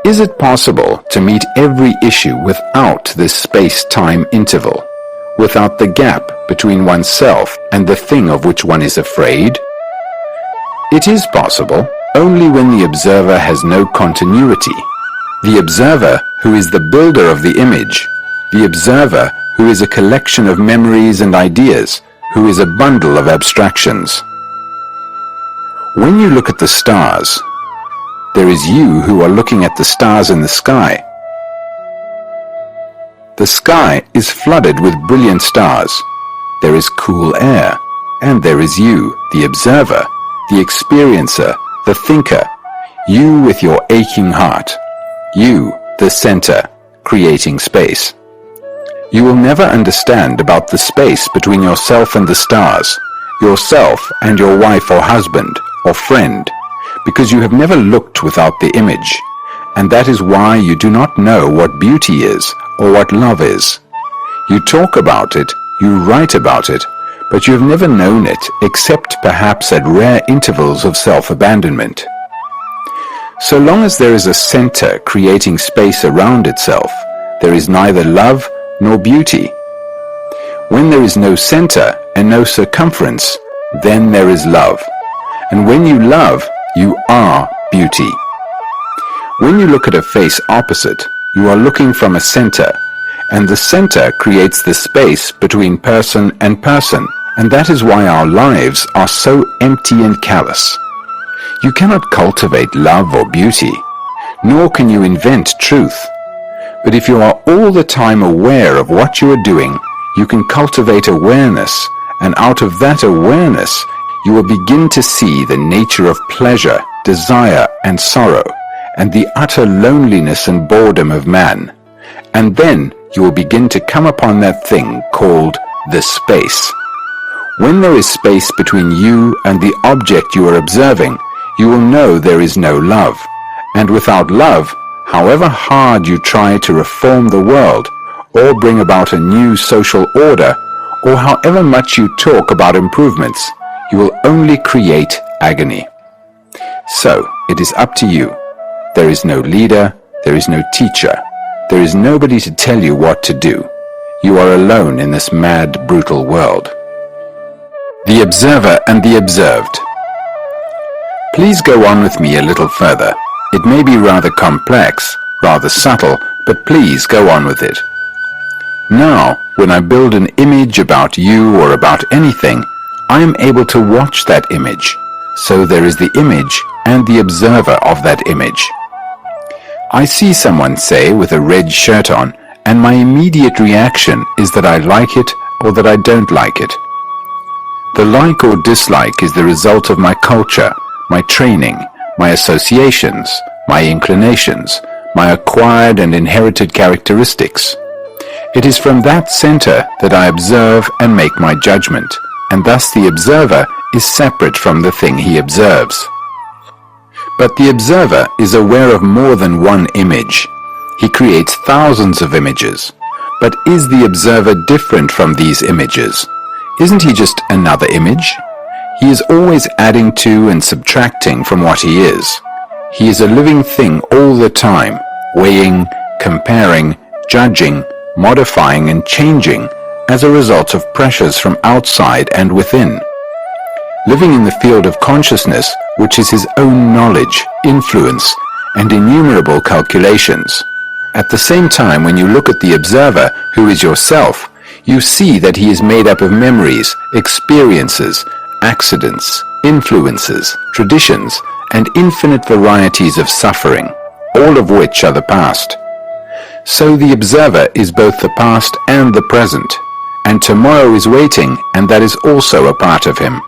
Is it possible to meet every issue without this space-time interval, without the gap between oneself and the thing of which one is afraid? It is possible only when the observer has no continuity. The observer who is the builder of the image, the observer who is a collection of memories and ideas, who is a bundle of abstractions. When you look at the stars, there is you who are looking at the stars in the sky. The sky is flooded with brilliant stars. There is cool air, and there is you, the observer, the experiencer, the thinker, you with your aching heart, you, the center, creating space. You will never understand about the space between yourself and the stars, yourself and your wife or husband or friend, because you have never looked without the image, and that is why you do not know what beauty is or what love is. You talk about it, you write about it, but you have never known it except perhaps at rare intervals of self-abandonment. So long as there is a center creating space around itself, there is neither love nor beauty. When there is no center and no circumference, then there is love. And when you love, you are beauty. When you look at a face opposite, you are looking from a center, and the center creates the space between person and person, and that is why our lives are so empty and callous. You cannot cultivate love or beauty, nor can you invent truth. But if you are all the time aware of what you are doing, you can cultivate awareness, and out of that awareness, you will begin to see the nature of pleasure, desire, and sorrow, and the utter loneliness and boredom of man. And then you will begin to come upon that thing called the space. When there is space between you and the object you are observing, you will know there is no love. And without love, however hard you try to reform the world, or bring about a new social order, or however much you talk about improvements, you will only create agony. So, it is up to you. There is no leader, there is no teacher, there is nobody to tell you what to do. You are alone in this mad, brutal world. The observer and the observed. Please go on with me a little further. It may be rather complex, rather subtle, but please go on with it. Now, when I build an image about you or about anything, I am able to watch that image, so there is the image and the observer of that image. I see someone, say, with a red shirt on, and my immediate reaction is that I like it or that I don't like it. The like or dislike is the result of my culture, my training, my associations, my inclinations, my acquired and inherited characteristics. It is from that center that I observe and make my judgment, and thus the observer is separate from the thing he observes. But the observer is aware of more than one image. He creates thousands of images. But is the observer different from these images? Isn't he just another image? He is always adding to and subtracting from what he is. He is a living thing all the time, weighing, comparing, judging, modifying and changing as a result of pressures from outside and within. Living in the field of consciousness, which is his own knowledge, influence, and innumerable calculations. At the same time, when you look at the observer, who is yourself, you see that he is made up of memories, experiences, accidents, influences, traditions, and infinite varieties of suffering, all of which are the past. So the observer is both the past and the present, and tomorrow is waiting, and that is also a part of him.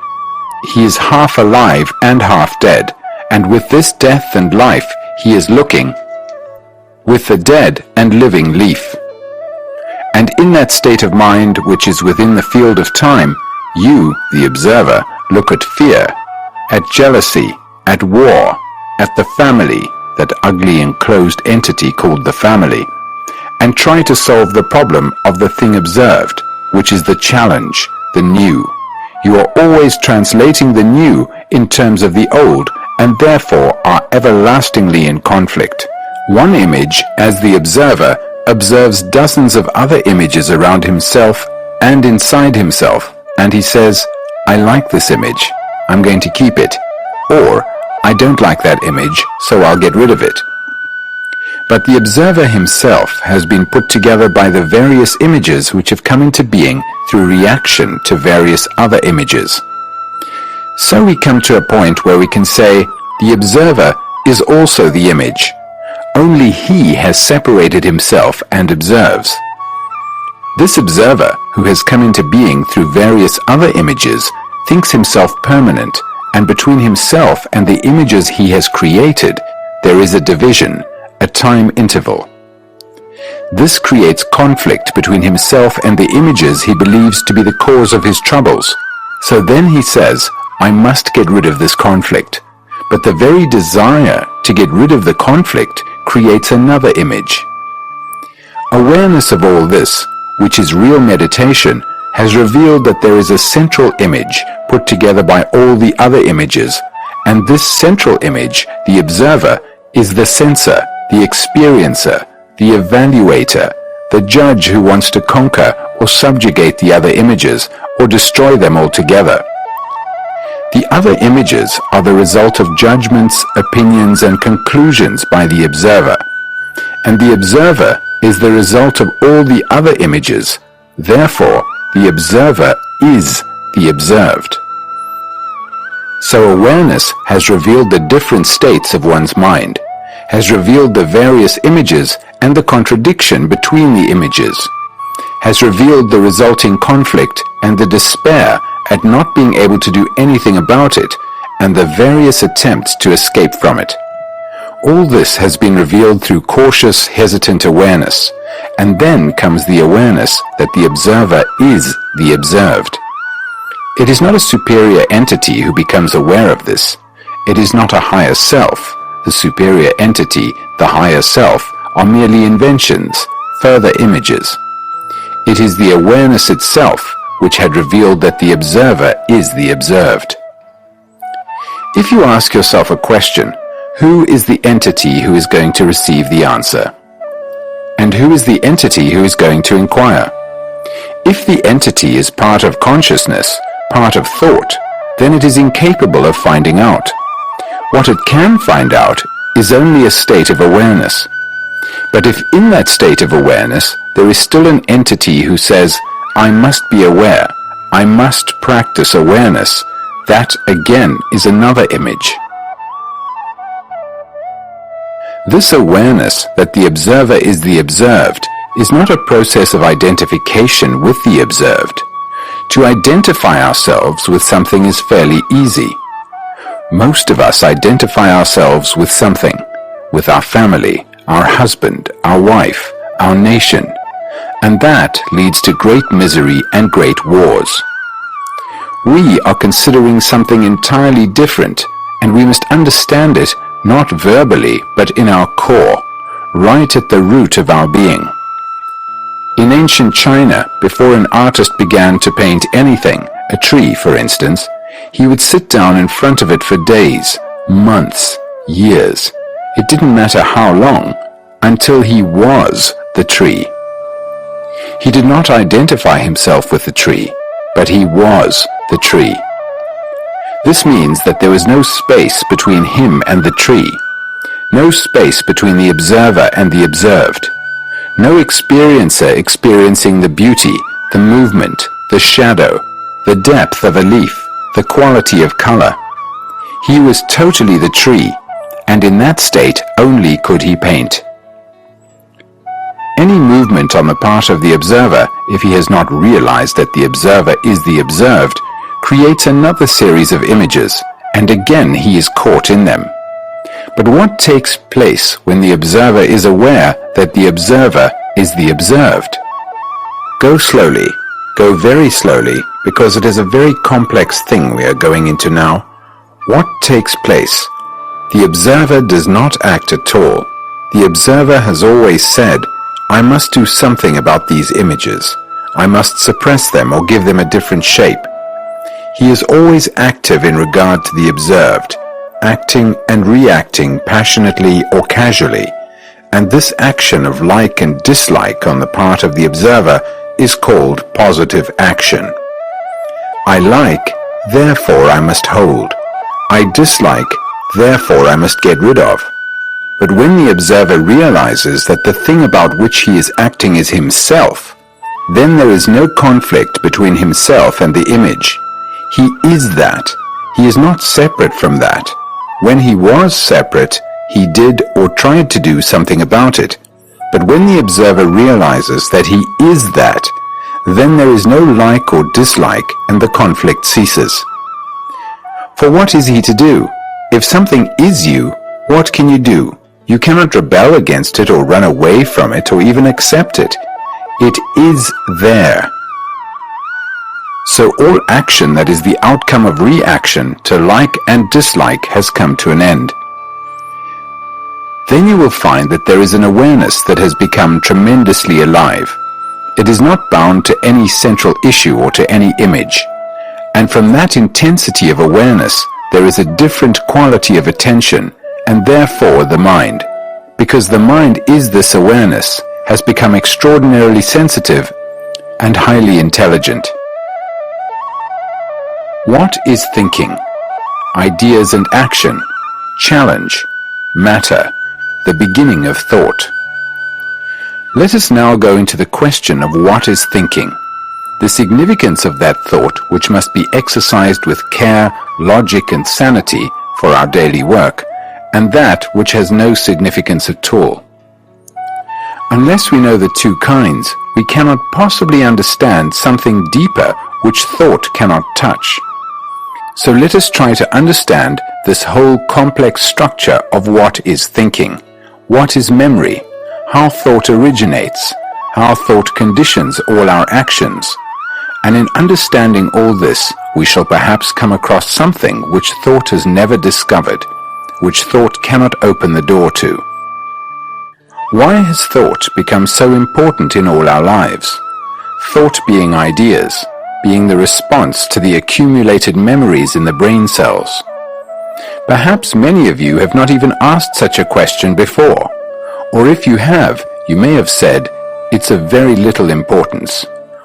He is half alive and half dead, and with this death and life he is looking, with the dead and living leaf. And in that state of mind which is within the field of time, you, the observer, look at fear, at jealousy, at war, at the family, that ugly enclosed entity called the family, and try to solve the problem of the thing observed, which is the challenge, the new. You are always translating the new in terms of the old, and therefore are everlastingly in conflict. One image, as the observer, observes dozens of other images around himself and inside himself, and he says, I like this image, I'm going to keep it, or I don't like that image, so I'll get rid of it. But the observer himself has been put together by the various images which have come into being through reaction to various other images. So we come to a point where we can say the observer is also the image. Only he has separated himself and observes. This observer, who has come into being through various other images, thinks himself permanent, and between himself and the images he has created, there is a division, a time interval. This creates conflict between himself and the images he believes to be the cause of his troubles. So then he says, I must get rid of this conflict. But the very desire to get rid of the conflict creates another image. Awareness of all this, which is real meditation, has revealed that there is a central image put together by all the other images, and this central image, the observer, is the censor, the experiencer, the evaluator, the judge who wants to conquer or subjugate the other images or destroy them altogether. The other images are the result of judgments, opinions, and conclusions by the observer, and the observer is the result of all the other images. Therefore, the observer is the observed. So awareness has revealed the different states of one's mind, has revealed the various images and the contradiction between the images, has revealed the resulting conflict and the despair at not being able to do anything about it, and the various attempts to escape from it. All this has been revealed through cautious, hesitant awareness, and then comes the awareness that the observer is the observed. It is not a superior entity who becomes aware of this. It is not a higher self. The superior entity, the higher self, are merely inventions, further images. It is the awareness itself which had revealed that the observer is the observed. If you ask yourself a question, who is the entity who is going to receive the answer? And who is the entity who is going to inquire? If the entity is part of consciousness, part of thought, then it is incapable of finding out. What it can find out is only a state of awareness. But if in that state of awareness there is still an entity who says, I must be aware, I must practice awareness, That again is another image. This awareness that the observer is the observed is not a process of identification with the observed. To identify ourselves with something is fairly easy. Most of us identify ourselves with something, with our family, our husband, our wife, our nation, and that leads to great misery and great wars. We are considering something entirely different, and we must understand it not verbally, but in our core, right at the root of our being. In ancient China, before an artist began to paint anything, a tree for instance, he would sit down in front of it for days, months, years. It didn't matter how long, until he was the tree. He did not identify himself with the tree, but he was the tree. This means that there was no space between him and the tree, no space between the observer and the observed, no experiencer experiencing the beauty, the movement, the shadow, the depth of a leaf, the quality of color. He was totally the tree, and in that state only could he paint. Any movement on the part of the observer, if he has not realized that the observer is the observed, creates another series of images, and again he is caught in them. But what takes place when the observer is aware that the observer is the observed? Go slowly, go very slowly, because it is a very complex thing we are going into now. What takes place? The observer does not act at all. The observer has always said, I must do something about these images. I must suppress them or give them a different shape. He is always active in regard to the observed, acting and reacting passionately or casually, and this action of like and dislike on the part of the observer is called positive action. I like, therefore I must hold. I dislike, therefore I must get rid of. But when the observer realizes that the thing about which he is acting is himself, then there is no conflict between himself and the image. He is that. He is not separate from that. When he was separate, he did or tried to do something about it. But when the observer realizes that he is that, then there is no like or dislike and the conflict ceases. For what is he to do? If something is you, what can you do? You cannot rebel against it or run away from it or even accept it. It is there. So all action that is the outcome of reaction to like and dislike has come to an end. Then you will find that there is an awareness that has become tremendously alive. It is not bound to any central issue or to any image. And from that intensity of awareness, there is a different quality of attention, and therefore the mind, because the mind is this awareness, has become extraordinarily sensitive and highly intelligent. What is thinking? Ideas and action, challenge, matter, the beginning of thought. Let us now go into the question of what is thinking, the significance of that thought which must be exercised with care, logic and sanity for our daily work, and that which has no significance at all. Unless we know the two kinds, we cannot possibly understand something deeper which thought cannot touch. So let us try to understand this whole complex structure of what is thinking, what is memory, how thought originates, how thought conditions all our actions. And in understanding all this, we shall perhaps come across something which thought has never discovered, which thought cannot open the door to. Why has thought become so important in all our lives? Thought being ideas, being the response to the accumulated memories in the brain cells. Perhaps many of you have not even asked such a question before, or if you have, you may have said, it's of very little importance.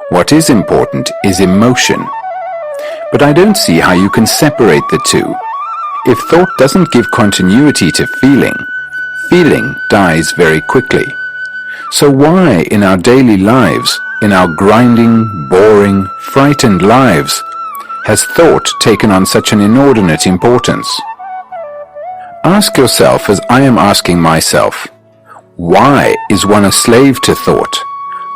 What is important is emotion. But I don't see how you can separate the two. If thought doesn't give continuity to feeling, feeling dies very quickly. So why in our daily lives, in our grinding, boring, frightened lives, has thought taken on such an inordinate importance? Ask yourself, as I am asking myself, why is one a slave to thought?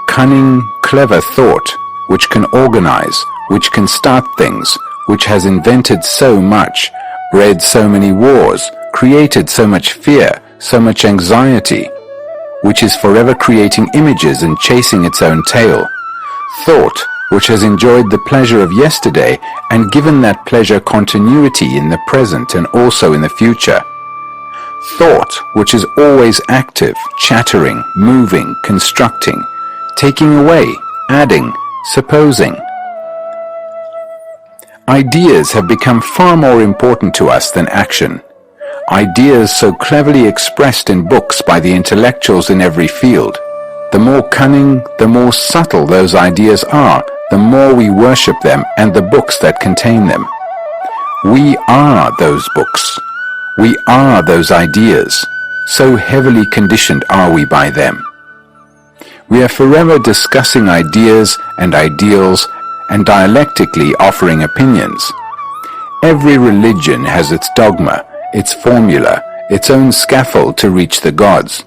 Cunning, clever thought, which can organize, which can start things, which has invented so much, bred so many wars, created so much fear, so much anxiety, which is forever creating images and chasing its own tail. Thought, which has enjoyed the pleasure of yesterday and given that pleasure continuity in the present and also in the future. Thought, which is always active, chattering, moving, constructing, taking away, adding, supposing. Ideas have become far more important to us than action. Ideas so cleverly expressed in books by the intellectuals in every field. The more cunning, the more subtle those ideas are, the more we worship them and the books that contain them. We are those books. We are those ideas. So heavily conditioned are we by them. We are forever discussing ideas and ideals and dialectically offering opinions. Every religion has its dogma, its formula, its own scaffold to reach the gods.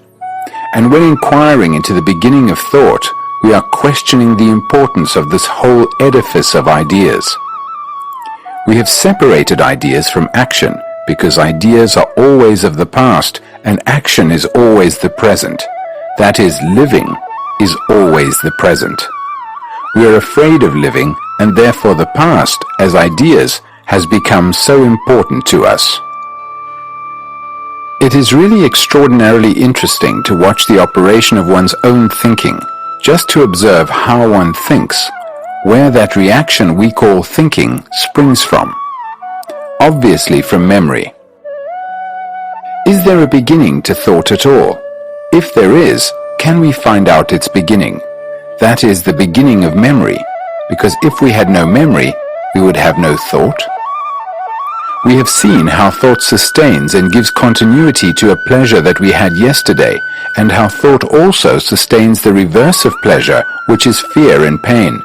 And when inquiring into the beginning of thought, we are questioning the importance of this whole edifice of ideas. We have separated ideas from action because ideas are always of the past and action is always the present. That is, living is always the present. We are afraid of living, and therefore the past, as ideas, has become so important to us. It is really extraordinarily interesting to watch the operation of one's own thinking, just to observe how one thinks, where that reaction we call thinking springs from. Obviously from memory. Is there a beginning to thought at all? If there is, can we find out its beginning? That is the beginning of memory, because if we had no memory, we would have no thought. We have seen how thought sustains and gives continuity to a pleasure that we had yesterday, and how thought also sustains the reverse of pleasure, which is fear and pain.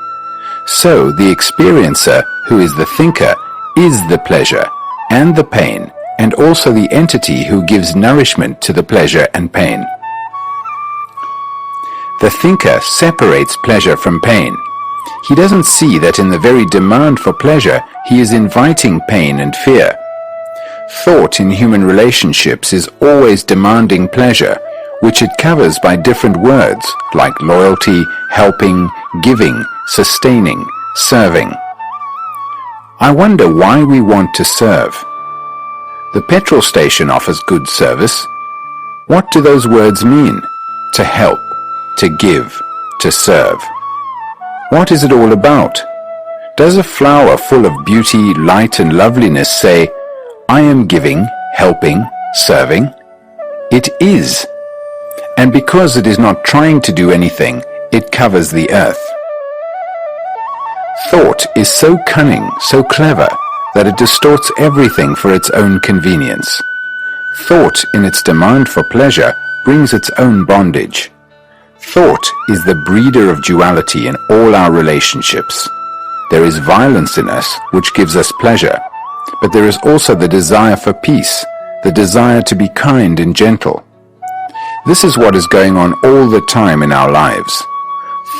So the experiencer, who is the thinker, is the pleasure and the pain, and also the entity who gives nourishment to the pleasure and pain. The thinker separates pleasure from pain. He doesn't see that in the very demand for pleasure, he is inviting pain and fear. Thought in human relationships is always demanding pleasure, which it covers by different words like loyalty, helping, giving, sustaining, serving. I wonder why we want to serve. The petrol station offers good service. What do those words mean? To help, to give, to serve. What is it all about? Does a flower full of beauty, light and loveliness say, I am giving, helping, serving? It is. And because it is not trying to do anything, it covers the earth. Thought is so cunning, so clever, that it distorts everything for its own convenience. Thought, in its demand for pleasure, brings its own bondage. Thought is the breeder of duality in all our relationships. There is violence in us, which gives us pleasure, but there is also the desire for peace, the desire to be kind and gentle. This is what is going on all the time in our lives.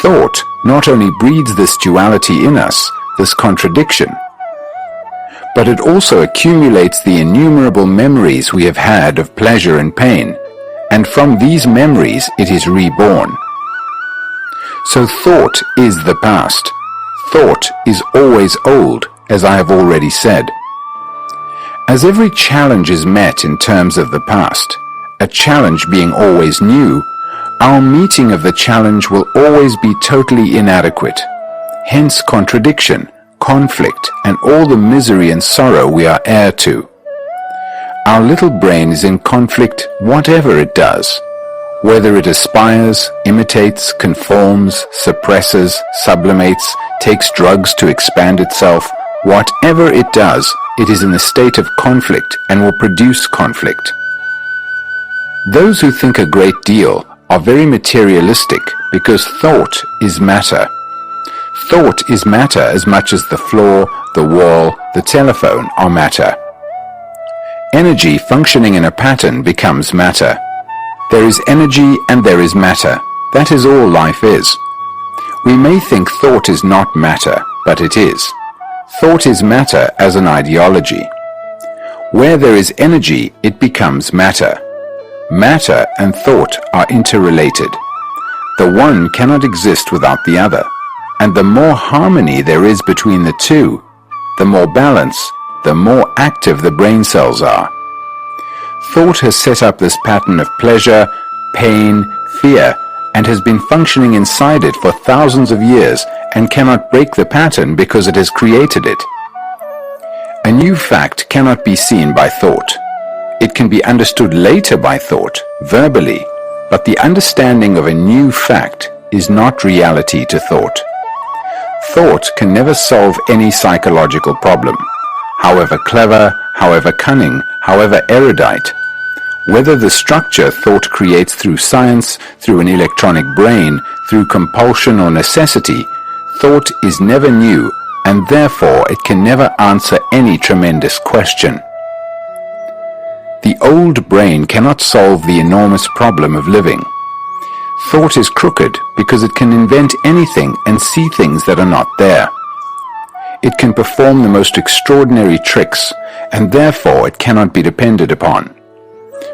Thought not only breeds this duality in us, this contradiction, but it also accumulates the innumerable memories we have had of pleasure and pain, and from these memories it is reborn. So thought is the past. Thought is always old, as I have already said. As every challenge is met in terms of the past, a challenge being always new, our meeting of the challenge will always be totally inadequate. Hence contradiction, conflict, and all the misery and sorrow we are heir to. Our little brain is in conflict whatever it does, whether it aspires, imitates, conforms, suppresses, sublimates, takes drugs to expand itself. Whatever it does, it is in a state of conflict and will produce conflict. Those who think a great deal are very materialistic because thought is matter. Thought is matter as much as the floor, the wall, the telephone are matter. Energy functioning in a pattern becomes matter. There is energy and there is matter. That is all life is. We may think thought is not matter, but it is. Thought is matter as an ideology. Where there is energy, it becomes matter. Matter and thought are interrelated. The one cannot exist without the other, and the more harmony there is between the two, the more balance, the more active the brain cells are. Thought has set up this pattern of pleasure, pain, fear, and has been functioning inside it for thousands of years and cannot break the pattern because it has created it. A new fact cannot be seen by thought. It can be understood later by thought, verbally, but the understanding of a new fact is not reality to thought. Thought can never solve any psychological problem, however clever, however cunning, however erudite. Whether the structure thought creates through science, through an electronic brain, through compulsion or necessity, thought is never new, and therefore it can never answer any tremendous question. The old brain cannot solve the enormous problem of living. Thought is crooked because it can invent anything and see things that are not there. It can perform the most extraordinary tricks, and therefore it cannot be depended upon.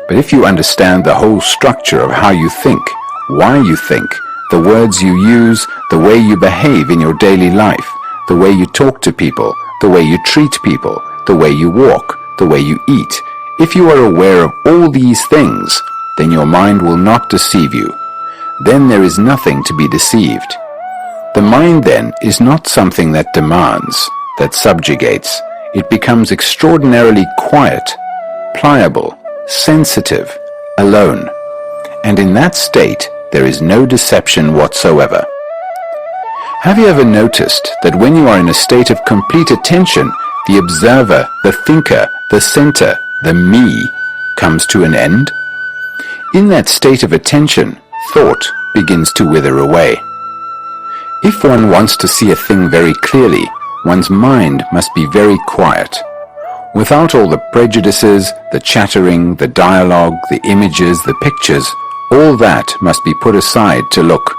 But if you understand the whole structure of how you think, why you think, the words you use, the way you behave in your daily life, the way you talk to people, the way you treat people, the way you walk, the way you eat, if you are aware of all these things, then your mind will not deceive you. Then there is nothing to be deceived. The mind then is not something that demands, that subjugates. It becomes extraordinarily quiet, pliable, sensitive, alone. And in that state, there is no deception whatsoever. Have you ever noticed that when you are in a state of complete attention, the observer, the thinker, the center, the me, comes to an end? In that state of attention, thought begins to wither away. If one wants to see a thing very clearly, one's mind must be very quiet. Without all the prejudices, the chattering, the dialogue, the images, the pictures, all that must be put aside to look.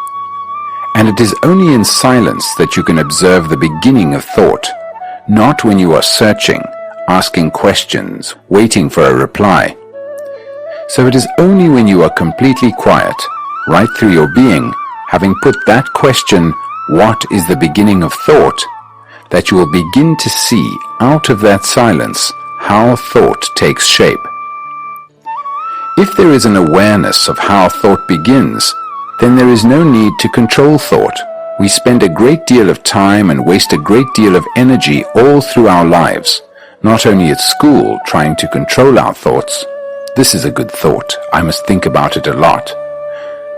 And it is only in silence that you can observe the beginning of thought, not when you are searching, asking questions, waiting for a reply. So it is only when you are completely quiet, right through your being, having put that question, what is the beginning of thought, that you will begin to see out of that silence how thought takes shape. If there is an awareness of how thought begins, then there is no need to control thought. We spend a great deal of time and waste a great deal of energy all through our lives, not only at school trying to control our thoughts. This is a good thought, I must think about it a lot.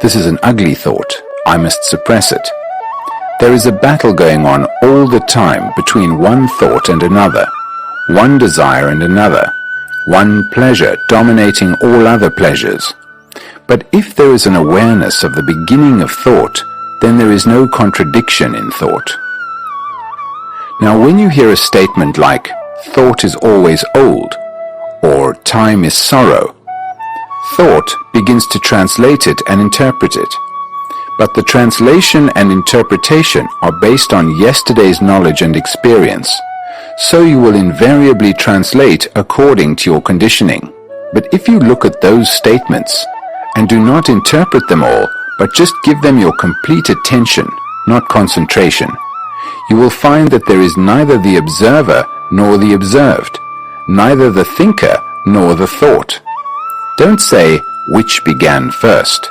This is an ugly thought, I must suppress it. There is a battle going on all the time between one thought and another, one desire and another, one pleasure dominating all other pleasures. But if there is an awareness of the beginning of thought, then there is no contradiction in thought. Now when you hear a statement like, thought is always old, or time is sorrow, thought begins to translate it and interpret it. But the translation and interpretation are based on yesterday's knowledge and experience, so you will invariably translate according to your conditioning. But if you look at those statements and do not interpret them all, but just give them your complete attention, not concentration, you will find that there is neither the observer nor the observed, neither the thinker nor the thought. Don't say, which began first.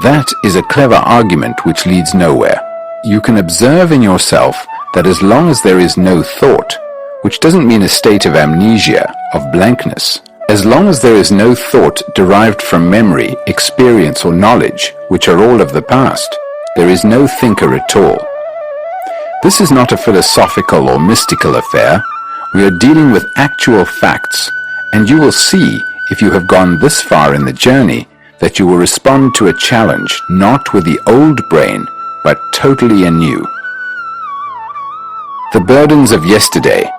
That is a clever argument which leads nowhere. You can observe in yourself that as long as there is no thought, which doesn't mean a state of amnesia, of blankness, as long as there is no thought derived from memory, experience or knowledge, which are all of the past, there is no thinker at all. This is not a philosophical or mystical affair. We are dealing with actual facts, and you will see, if you have gone this far in the journey, that you will respond to a challenge not with the old brain, but totally anew. The burdens of yesterday,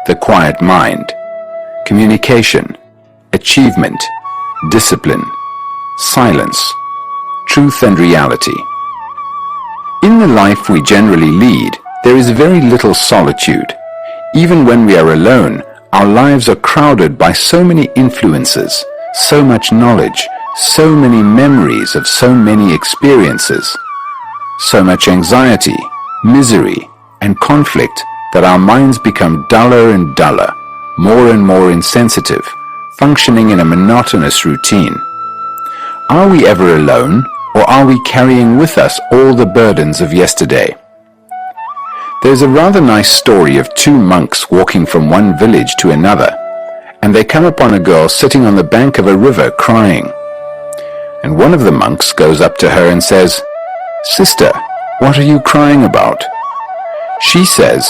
the quiet mind, communication, achievement, discipline, silence, truth and reality. In the life we generally lead, there is very little solitude. Even when we are alone, our lives are crowded by so many influences, so much knowledge, so many memories of so many experiences, so much anxiety, misery, and conflict that our minds become duller and duller, more and more insensitive, functioning in a monotonous routine. Are we ever alone, or are we carrying with us all the burdens of yesterday? There's a rather nice story of two monks walking from one village to another, and they come upon a girl sitting on the bank of a river crying. And one of the monks goes up to her and says, "Sister, what are you crying about?" She says,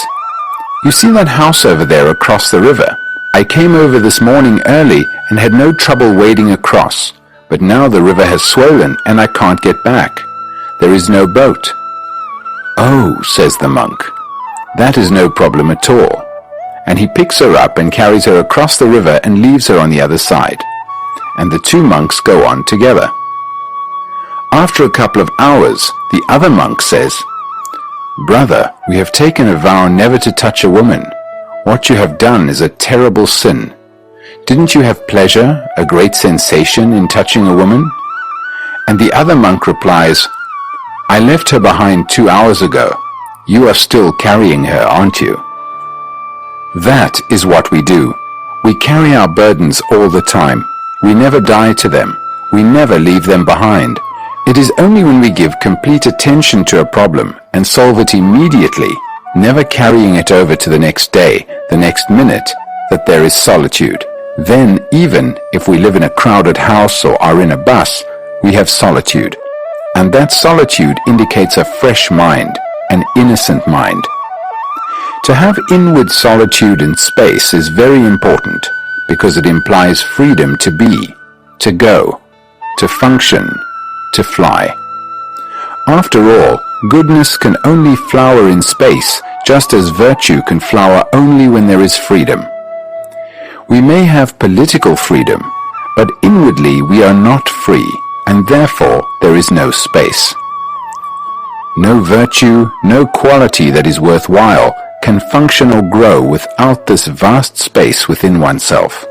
"You see that house over there across the river? I came over this morning early and had no trouble wading across, but now the river has swollen and I can't get back. There is no boat." "Oh," says the monk, "that is no problem at all." And he picks her up and carries her across the river and leaves her on the other side. And the two monks go on together. After a couple of hours, the other monk says, "Brother, we have taken a vow never to touch a woman. What you have done is a terrible sin. Didn't you have pleasure, a great sensation in touching a woman?" And the other monk replies, "I left her behind 2 hours ago. You are still carrying her, aren't you?" That is what we do. We carry our burdens all the time. We never die to them. We never leave them behind. It is only when we give complete attention to a problem and solve it immediately, never carrying it over to the next day, the next minute, that there is solitude. Then, even if we live in a crowded house or are in a bus, we have solitude. And that solitude indicates a fresh mind, an innocent mind. To have inward solitude and space is very important because it implies freedom to be, to go, to function, to fly. After all, goodness can only flower in space, just as virtue can flower only when there is freedom. We may have political freedom, but inwardly we are not free, and therefore there is no space. No virtue, no quality that is worthwhile can function or grow without this vast space within oneself.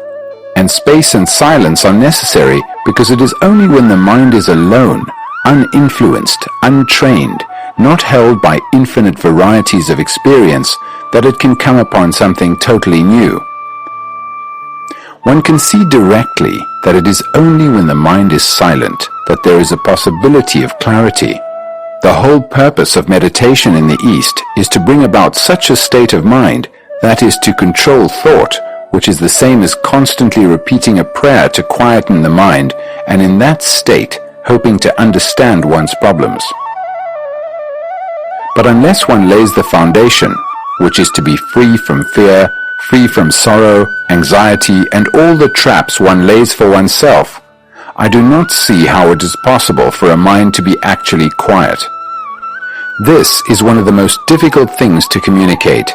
And space and silence are necessary because it is only when the mind is alone, uninfluenced, untrained, not held by infinite varieties of experience, that it can come upon something totally new. One can see directly that it is only when the mind is silent that there is a possibility of clarity. The whole purpose of meditation in the East is to bring about such a state of mind, that is to control thought, which is the same as constantly repeating a prayer to quieten the mind, and in that state hoping to understand one's problems. But unless one lays the foundation, which is to be free from fear, free from sorrow, anxiety, and all the traps one lays for oneself, I do not see how it is possible for a mind to be actually quiet. This is one of the most difficult things to communicate.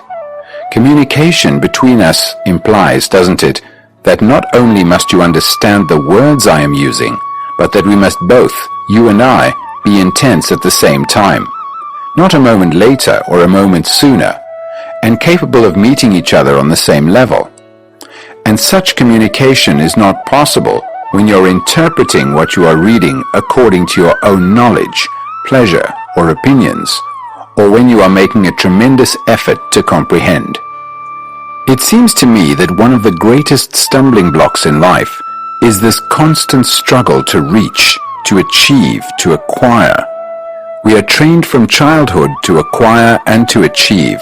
Communication between us implies, doesn't it, that not only must you understand the words I am using, but that we must both, you and I, be intense at the same time. Not a moment later or a moment sooner, and capable of meeting each other on the same level. And such communication is not possible when you're interpreting what you are reading according to your own knowledge, pleasure, or opinions, or when you are making a tremendous effort to comprehend. It seems to me that one of the greatest stumbling blocks in life is this constant struggle to reach, to achieve, to acquire. We are trained from childhood to acquire and to achieve.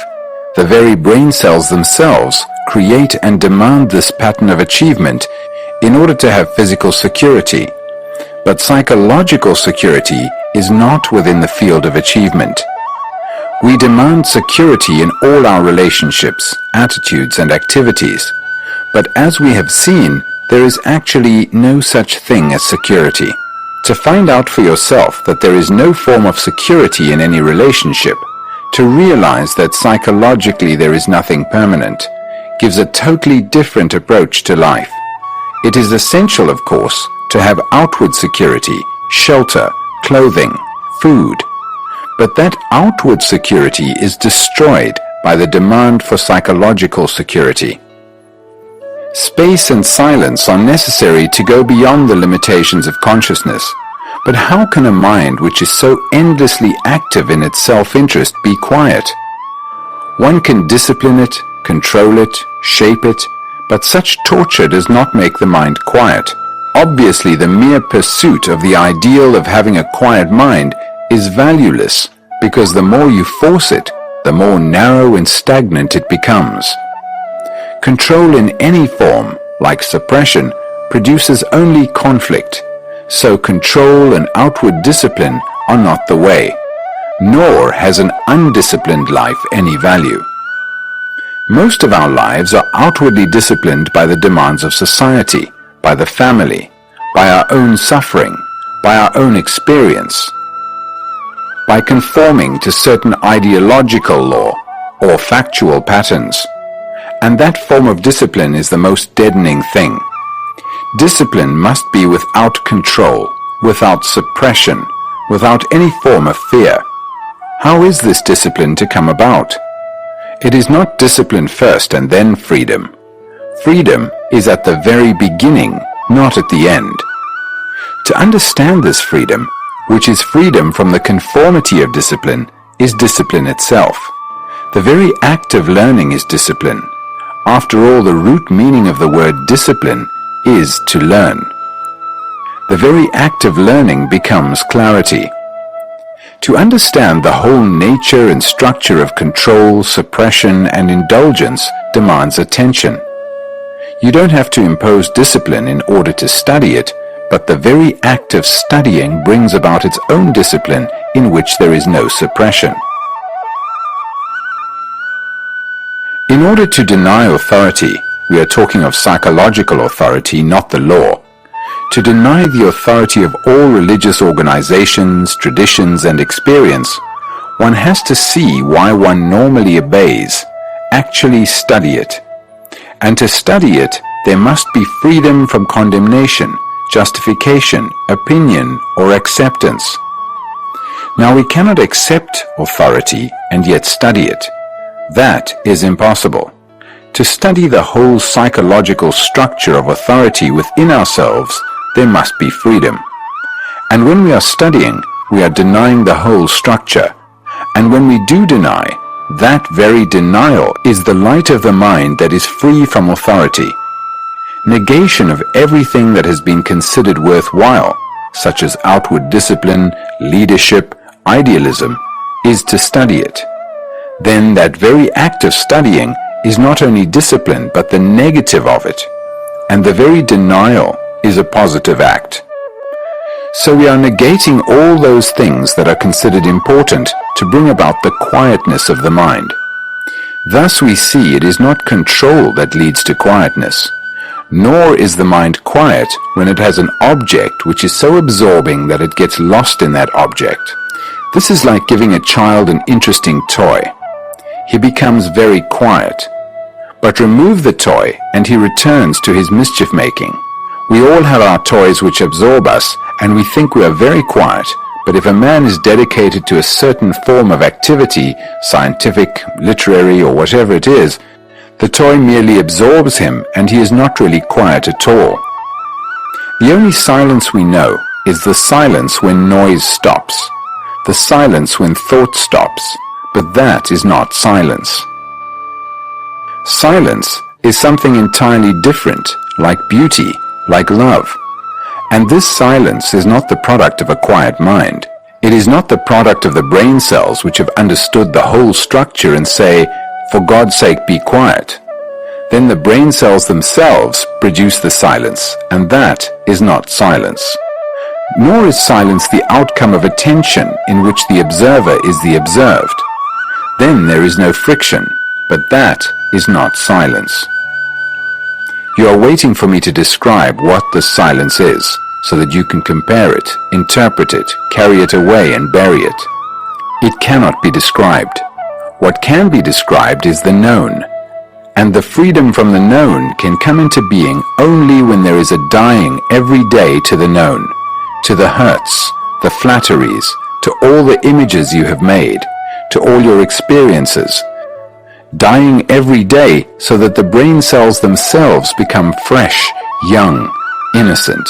The very brain cells themselves create and demand this pattern of achievement in order to have physical security. But psychological security is not within the field of achievement. We demand security in all our relationships, attitudes, and activities. But as we have seen, there is actually no such thing as security. To find out for yourself that there is no form of security in any relationship, To realize that psychologically there is nothing permanent gives a totally different approach to life. It is essential, of course, to have outward security, shelter, clothing, food. But that outward security is destroyed by the demand for psychological security. Space and silence are necessary to go beyond the limitations of consciousness. But how can a mind which is so endlessly active in its self-interest be quiet? One can discipline it, control it, shape it, but such torture does not make the mind quiet. Obviously, the mere pursuit of the ideal of having a quiet mind is valueless, because the more you force it, the more narrow and stagnant it becomes. Control in any form, like suppression, produces only conflict. So control and outward discipline are not the way, nor has an undisciplined life any value. Most of our lives are outwardly disciplined by the demands of society, by the family, by our own suffering, by our own experience, by conforming to certain ideological law or factual patterns. And that form of discipline is the most deadening thing. Discipline must be without control, without suppression, without any form of fear. How is this discipline to come about? It is not discipline first and then freedom. Freedom is at the very beginning, not at the end. To understand this freedom, which is freedom from the conformity of discipline, is discipline itself. The very act of learning is discipline. After all, the root meaning of the word discipline is to learn. The very act of learning becomes clarity. To understand the whole nature and structure of control, suppression, and indulgence demands attention. You don't have to impose discipline in order to study it, but the very act of studying brings about its own discipline in which there is no suppression. In order to deny authority, we are talking of psychological authority, not the law. To deny the authority of all religious organizations, traditions, and experience, one has to see why one normally obeys, actually study it. And to study it, there must be freedom from condemnation, justification, opinion, or acceptance. Now, we cannot accept authority and yet study it. That is impossible. To study the whole psychological structure of authority within ourselves, there must be freedom. And when we are studying, we are denying the whole structure. And when we do deny, that very denial is the light of the mind that is free from authority. Negation of everything that has been considered worthwhile, such as outward discipline, leadership, idealism, is to study it. Then that very act of studying is not only discipline, but the negative of it. And the very denial is a positive act. So we are negating all those things that are considered important to bring about the quietness of the mind. Thus we see it is not control that leads to quietness, nor is the mind quiet when it has an object which is so absorbing that it gets lost in that object. This is like giving a child an interesting toy. He becomes very quiet. But remove the toy and he returns to his mischief-making. We all have our toys which absorb us, and we think we are very quiet, but if a man is dedicated to a certain form of activity, scientific, literary, or whatever it is, the toy merely absorbs him and he is not really quiet at all. The only silence we know is the silence when noise stops, the silence when thought stops, but that is not silence. Silence is something entirely different, like beauty, like love. And this silence is not the product of a quiet mind. It is not the product of the brain cells which have understood the whole structure and say, "For God's sake, be quiet." Then the brain cells themselves produce the silence, and that is not silence. Nor is silence the outcome of attention in which the observer is the observed. Then there is no friction, but that is not silence. You are waiting for me to describe what this silence is, so that you can compare it, interpret it, carry it away and bury it. It cannot be described. What can be described is the known, and the freedom from the known can come into being only when there is a dying every day to the known, to the hurts, the flatteries, to all the images you have made, to all your experiences, dying every day so that the brain cells themselves become fresh, young, innocent.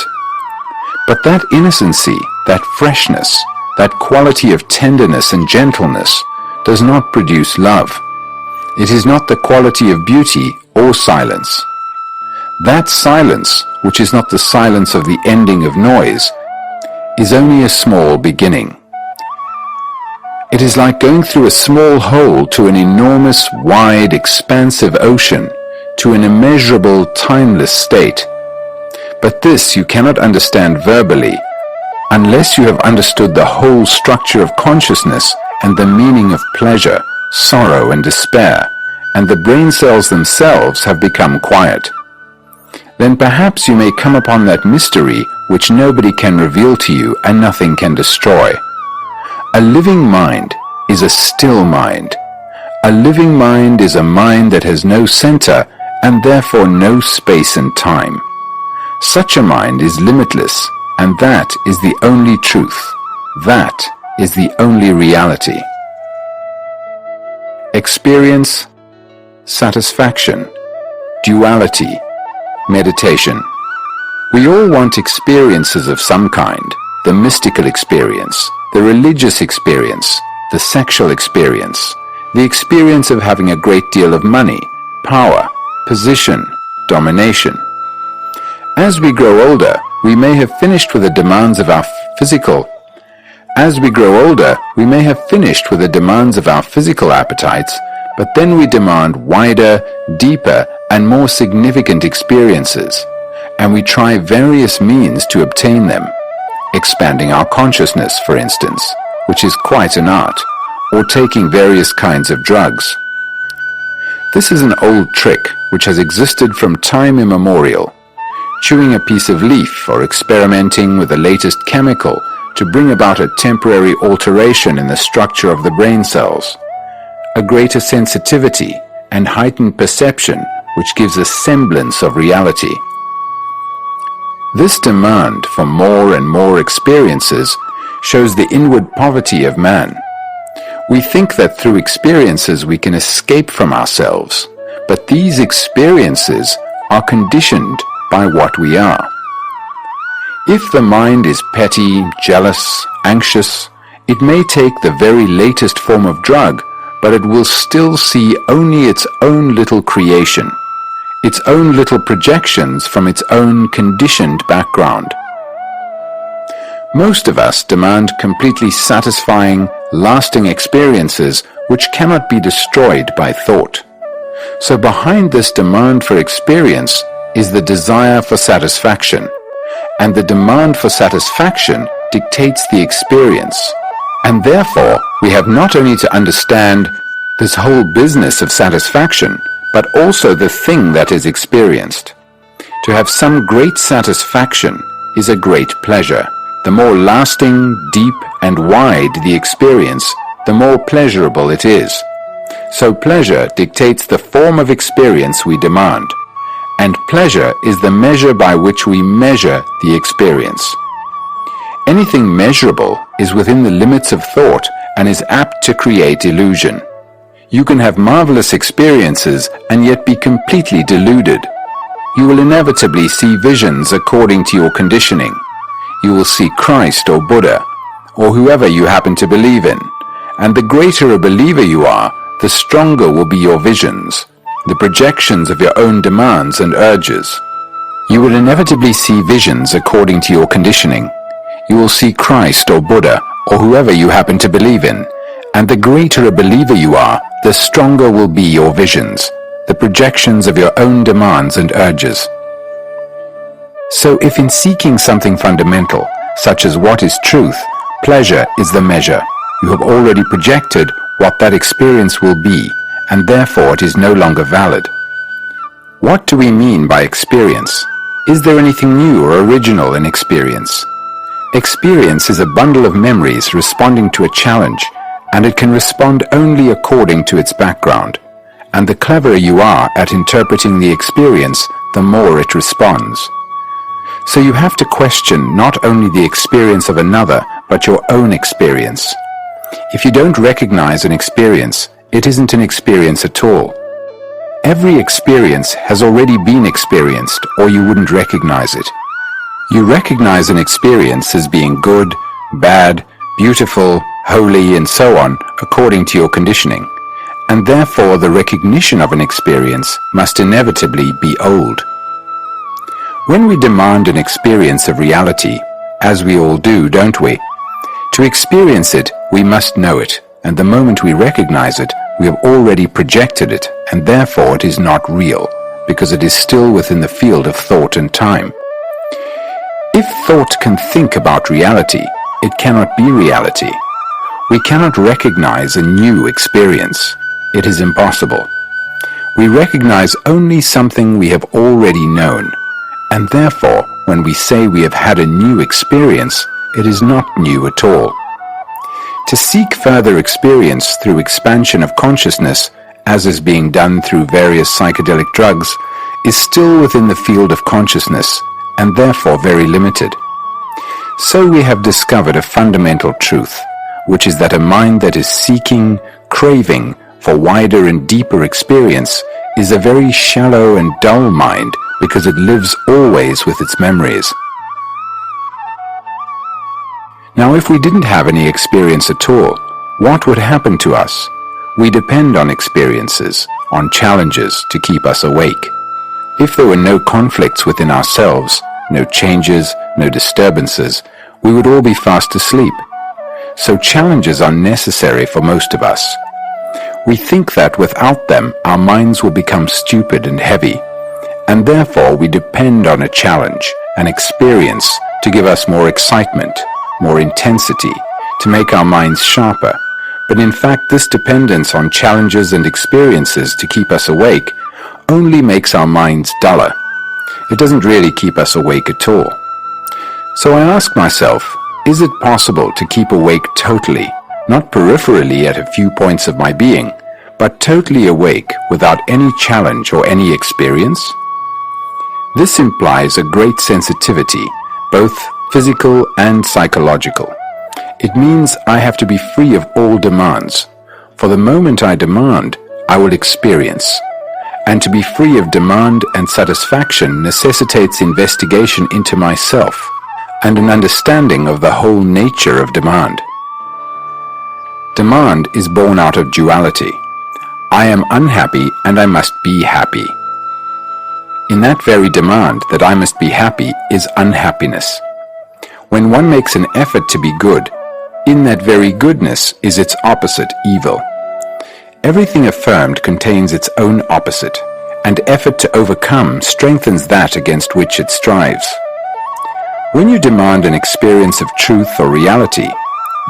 But that innocency, that freshness, that quality of tenderness and gentleness does not produce love. It is not the quality of beauty or silence. That silence, which is not the silence of the ending of noise, is only a small beginning. It is like going through a small hole to an enormous, wide, expansive ocean, to an immeasurable, timeless state. But this you cannot understand verbally, unless you have understood the whole structure of consciousness and the meaning of pleasure, sorrow, and despair, and the brain cells themselves have become quiet. Then perhaps you may come upon that mystery which nobody can reveal to you and nothing can destroy. A living mind is a still mind. A living mind is a mind that has no center and therefore no space and time. Such a mind is limitless, and that is the only truth. That is the only reality. Experience, satisfaction, duality, meditation. We all want experiences of some kind, the mystical experience, the religious experience, the sexual experience, the experience of having a great deal of money, power, position, domination. As we grow older, we may have finished with the demands of our physical appetites, but then we demand wider, deeper, and more significant experiences, and we try various means to obtain them, expanding our consciousness, for instance, which is quite an art, or taking various kinds of drugs. This is an old trick which has existed from time immemorial, chewing a piece of leaf or experimenting with the latest chemical to bring about a temporary alteration in the structure of the brain cells, a greater sensitivity and heightened perception which gives a semblance of reality. This demand for more and more experiences shows the inward poverty of man. We think that through experiences we can escape from ourselves, but these experiences are conditioned by what we are. If the mind is petty, jealous, anxious, it may take the very latest form of drug, but it will still see only its own little creation, its own little projections from its own conditioned background. Most of us demand completely satisfying, lasting experiences which cannot be destroyed by thought. So behind this demand for experience is the desire for satisfaction, and the demand for satisfaction dictates the experience. And therefore, we have not only to understand this whole business of satisfaction, but also the thing that is experienced. To have some great satisfaction is a great pleasure. The more lasting, deep, and wide the experience, the more pleasurable it is. So pleasure dictates the form of experience we demand, and pleasure is the measure by which we measure the experience. Anything measurable is within the limits of thought and is apt to create illusion. You can have marvelous experiences and yet be completely deluded. You will inevitably see visions according to your conditioning. You will see Christ or Buddha, or whoever you happen to believe in, and the greater a believer you are, the stronger will be your visions, the projections of your own demands and urges. You will inevitably see visions according to your conditioning. You will see Christ or Buddha, or whoever you happen to believe in, and the greater a believer you are, the stronger will be your visions, the projections of your own demands and urges. So if in seeking something fundamental, such as what is truth, pleasure is the measure, you have already projected what that experience will be, and therefore it is no longer valid. What do we mean by experience? Is there anything new or original in experience? Experience is a bundle of memories responding to a challenge, and it can respond only according to its background. And the cleverer you are at interpreting the experience, the more it responds. So you have to question not only the experience of another, but your own experience. If you don't recognize an experience, it isn't an experience at all. Every experience has already been experienced, or you wouldn't recognize it. You recognize an experience as being good, bad, beautiful, holy, and so on, according to your conditioning. And therefore the recognition of an experience must inevitably be old. When we demand an experience of reality, as we all do, don't we? To experience it, we must know it, and the moment we recognize it, we have already projected it, and therefore it is not real, because it is still within the field of thought and time. If thought can think about reality, it cannot be reality. We cannot recognize a new experience. It is impossible. We recognize only something we have already known, and therefore, when we say we have had a new experience, it is not new at all. To seek further experience through expansion of consciousness, as is being done through various psychedelic drugs, is still within the field of consciousness, and therefore very limited. So we have discovered a fundamental truth, which is that a mind that is seeking, craving, for wider and deeper experience is a very shallow and dull mind because it lives always with its memories. Now, if we didn't have any experience at all, what would happen to us? We depend on experiences, on challenges to keep us awake. If there were no conflicts within ourselves, no changes, no disturbances, we would all be fast asleep. So challenges are necessary for most of us. We think that without them, our minds will become stupid and heavy, and therefore we depend on a challenge, an experience, to give us more excitement, more intensity, to make our minds sharper. But in fact, this dependence on challenges and experiences to keep us awake only makes our minds duller. It doesn't really keep us awake at all. So I ask myself, is it possible to keep awake totally, not peripherally at a few points of my being, but totally awake without any challenge or any experience? This implies a great sensitivity, both physical and psychological. It means I have to be free of all demands. For the moment I demand, I will experience. And to be free of demand and satisfaction necessitates investigation into myself and an understanding of the whole nature of demand. Demand is born out of duality. I am unhappy and I must be happy. In that very demand that I must be happy is unhappiness. When one makes an effort to be good, in that very goodness is its opposite, evil. Everything affirmed contains its own opposite, and effort to overcome strengthens that against which it strives. When you demand an experience of truth or reality,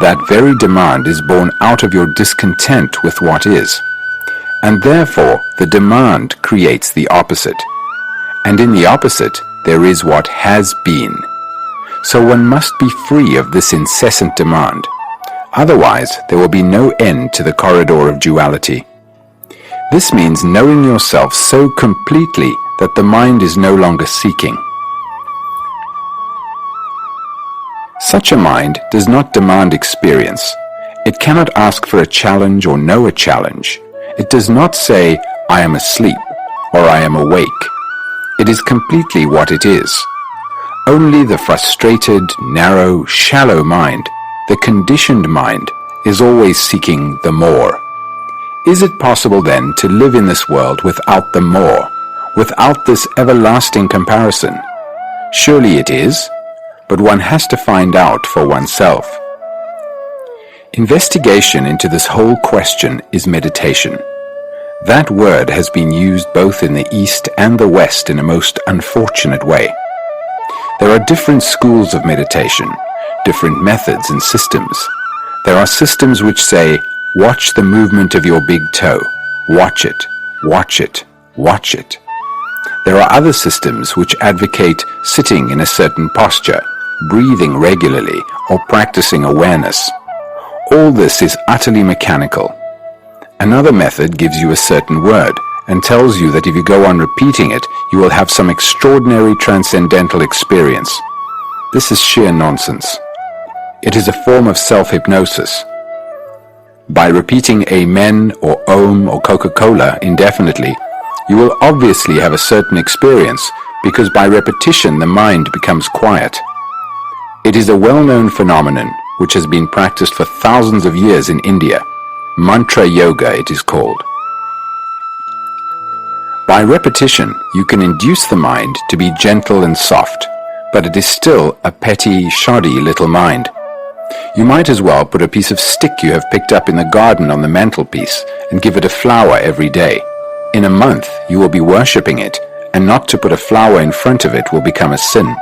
that very demand is born out of your discontent with what is, and therefore the demand creates the opposite, and in the opposite there is what has been. So one must be free of this incessant demand. Otherwise, there will be no end to the corridor of duality. This means knowing yourself so completely that the mind is no longer seeking. Such a mind does not demand experience. It cannot ask for a challenge or know a challenge. It does not say, I am asleep, or I am awake. It is completely what it is. Only the frustrated, narrow, shallow mind, the conditioned mind, is always seeking the more. Is it possible then to live in this world without the more, without this everlasting comparison? Surely it is, but one has to find out for oneself. Investigation into this whole question is meditation. That word has been used both in the East and the West in a most unfortunate way. There are different schools of meditation, different methods and systems. There are systems which say, watch the movement of your big toe. Watch it, watch it, watch it. There are other systems which advocate sitting in a certain posture, breathing regularly, or practicing awareness. All this is utterly mechanical. Another method gives you a certain word and tells you that if you go on repeating it, you will have some extraordinary transcendental experience. This is sheer nonsense. It is a form of self-hypnosis. By repeating Amen or Om or Coca-Cola indefinitely, you will obviously have a certain experience because by repetition the mind becomes quiet. It is a well-known phenomenon which has been practiced for thousands of years in India. Mantra yoga it is called. By repetition you can induce the mind to be gentle and soft, but it is still a petty, shoddy little mind. You might as well put a piece of stick you have picked up in the garden on the mantelpiece and give it a flower every day. In a month you will be worshipping it, and not to put a flower in front of it will become a sin.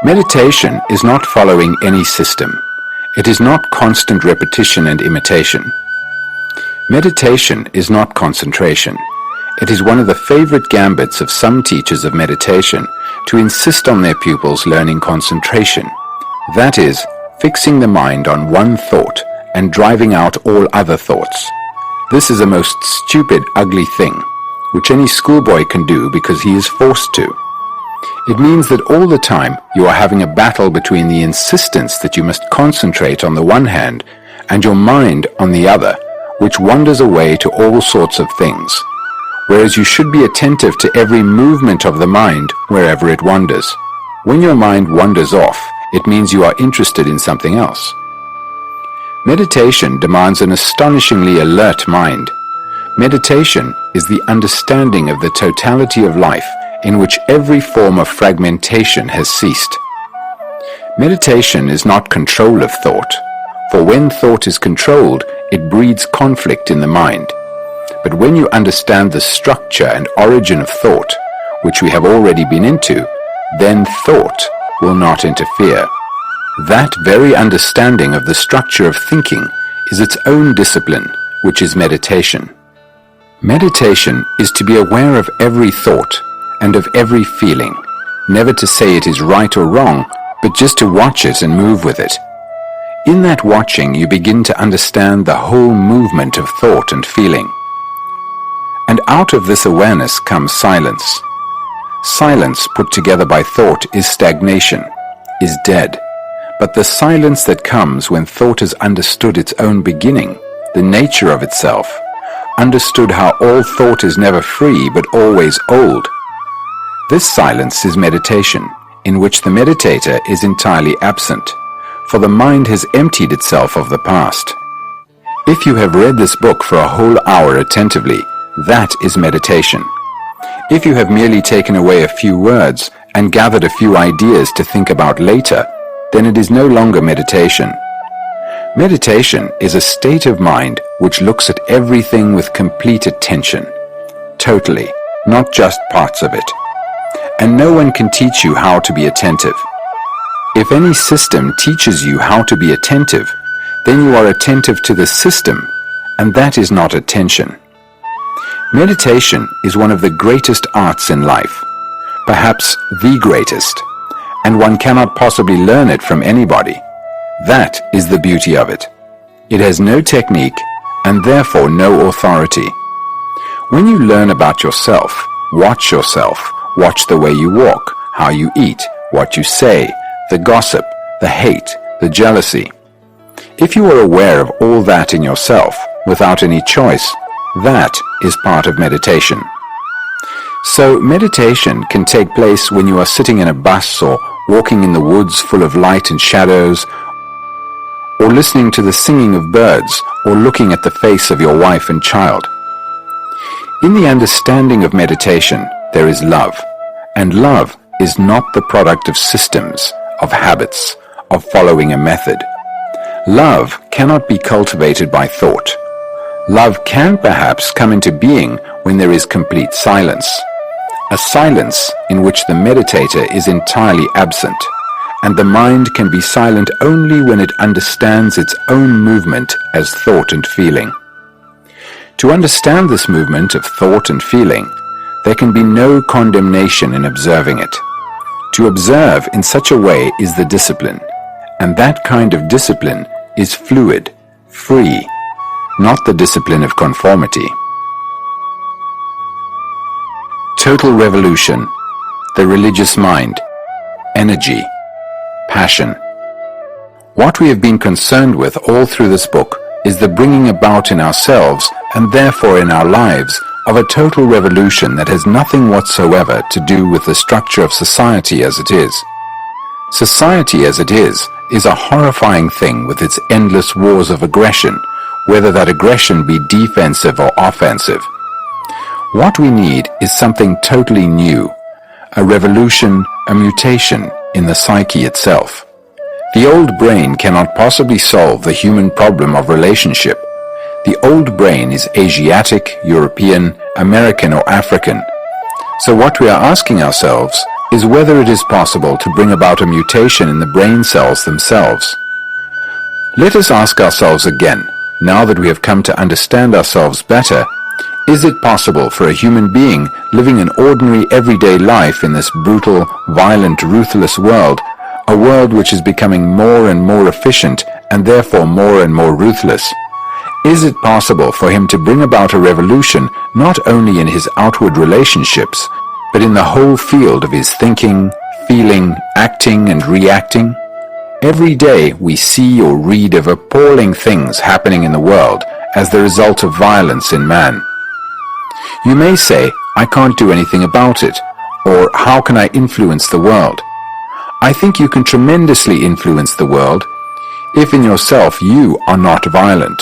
Meditation is not following any system. It is not constant repetition and imitation. Meditation is not concentration. It is one of the favorite gambits of some teachers of meditation to insist on their pupils learning concentration. That is, fixing the mind on one thought and driving out all other thoughts. This is a most stupid, ugly thing, which any schoolboy can do because he is forced to. It means that all the time you are having a battle between the insistence that you must concentrate on the one hand and your mind on the other, which wanders away to all sorts of things, whereas you should be attentive to every movement of the mind wherever it wanders. When your mind wanders off, it means you are interested in something else. Meditation demands an astonishingly alert mind. Meditation is the understanding of the totality of life in which every form of fragmentation has ceased. Meditation is not control of thought, for when thought is controlled, it breeds conflict in the mind. But when you understand the structure and origin of thought, which we have already been into, then thought will not interfere. That very understanding of the structure of thinking is its own discipline, which is meditation. Meditation is to be aware of every thought and of every feeling, never to say it is right or wrong, but just to watch it and move with it. In that watching you begin to understand the whole movement of thought and feeling. And out of this awareness comes silence. Silence put together by thought is stagnation, is dead. But the silence that comes when thought has understood its own beginning, the nature of itself, understood how all thought is never free but always old. This silence is meditation, in which the meditator is entirely absent, for the mind has emptied itself of the past. If you have read this book for a whole hour attentively, that is meditation. If you have merely taken away a few words and gathered a few ideas to think about later, then it is no longer meditation. Meditation is a state of mind which looks at everything with complete attention, totally, not just parts of it. And no one can teach you how to be attentive. If any system teaches you how to be attentive, then you are attentive to the system, and that is not attention. Meditation is one of the greatest arts in life, perhaps the greatest, and one cannot possibly learn it from anybody. That is the beauty of it. It has no technique, and therefore no authority. When you learn about yourself, watch the way you walk, how you eat, what you say, the gossip, the hate, the jealousy. If you are aware of all that in yourself, without any choice, that is part of meditation. So meditation can take place when you are sitting in a bus or walking in the woods full of light and shadows, or listening to the singing of birds, or looking at the face of your wife and child. In the understanding of meditation, there is love, and love is not the product of systems, of habits, of following a method. Love cannot be cultivated by thought. Love can perhaps come into being when there is complete silence, a silence in which the meditator is entirely absent, and the mind can be silent only when it understands its own movement as thought and feeling. To understand this movement of thought and feeling, there can be no condemnation in observing it. To observe in such a way is the discipline, And that kind of discipline is fluid, free, not the discipline of conformity. Total revolution, the religious mind, energy, passion. What we have been concerned with all through this book is the bringing about in ourselves, and therefore in our lives, of a total revolution that has nothing whatsoever to do with the structure of society as it is. Society as it is a horrifying thing with its endless wars of aggression, whether that aggression be defensive or offensive. What we need is something totally new, a revolution, a mutation in the psyche itself. The old brain cannot possibly solve the human problem of relationship. The old brain is Asiatic, European, American or African. So what we are asking ourselves is whether it is possible to bring about a mutation in the brain cells themselves. Let us ask ourselves again, now that we have come to understand ourselves better, is it possible for a human being living an ordinary everyday life in this brutal, violent, ruthless world, a world which is becoming more and more efficient and therefore more and more ruthless? Is it possible for him to bring about a revolution not only in his outward relationships, but in the whole field of his thinking, feeling, acting and reacting? Every day we see or read of appalling things happening in the world as the result of violence in man. You may say, I can't do anything about it, or how can I influence the world? I think you can tremendously influence the world if in yourself you are not violent,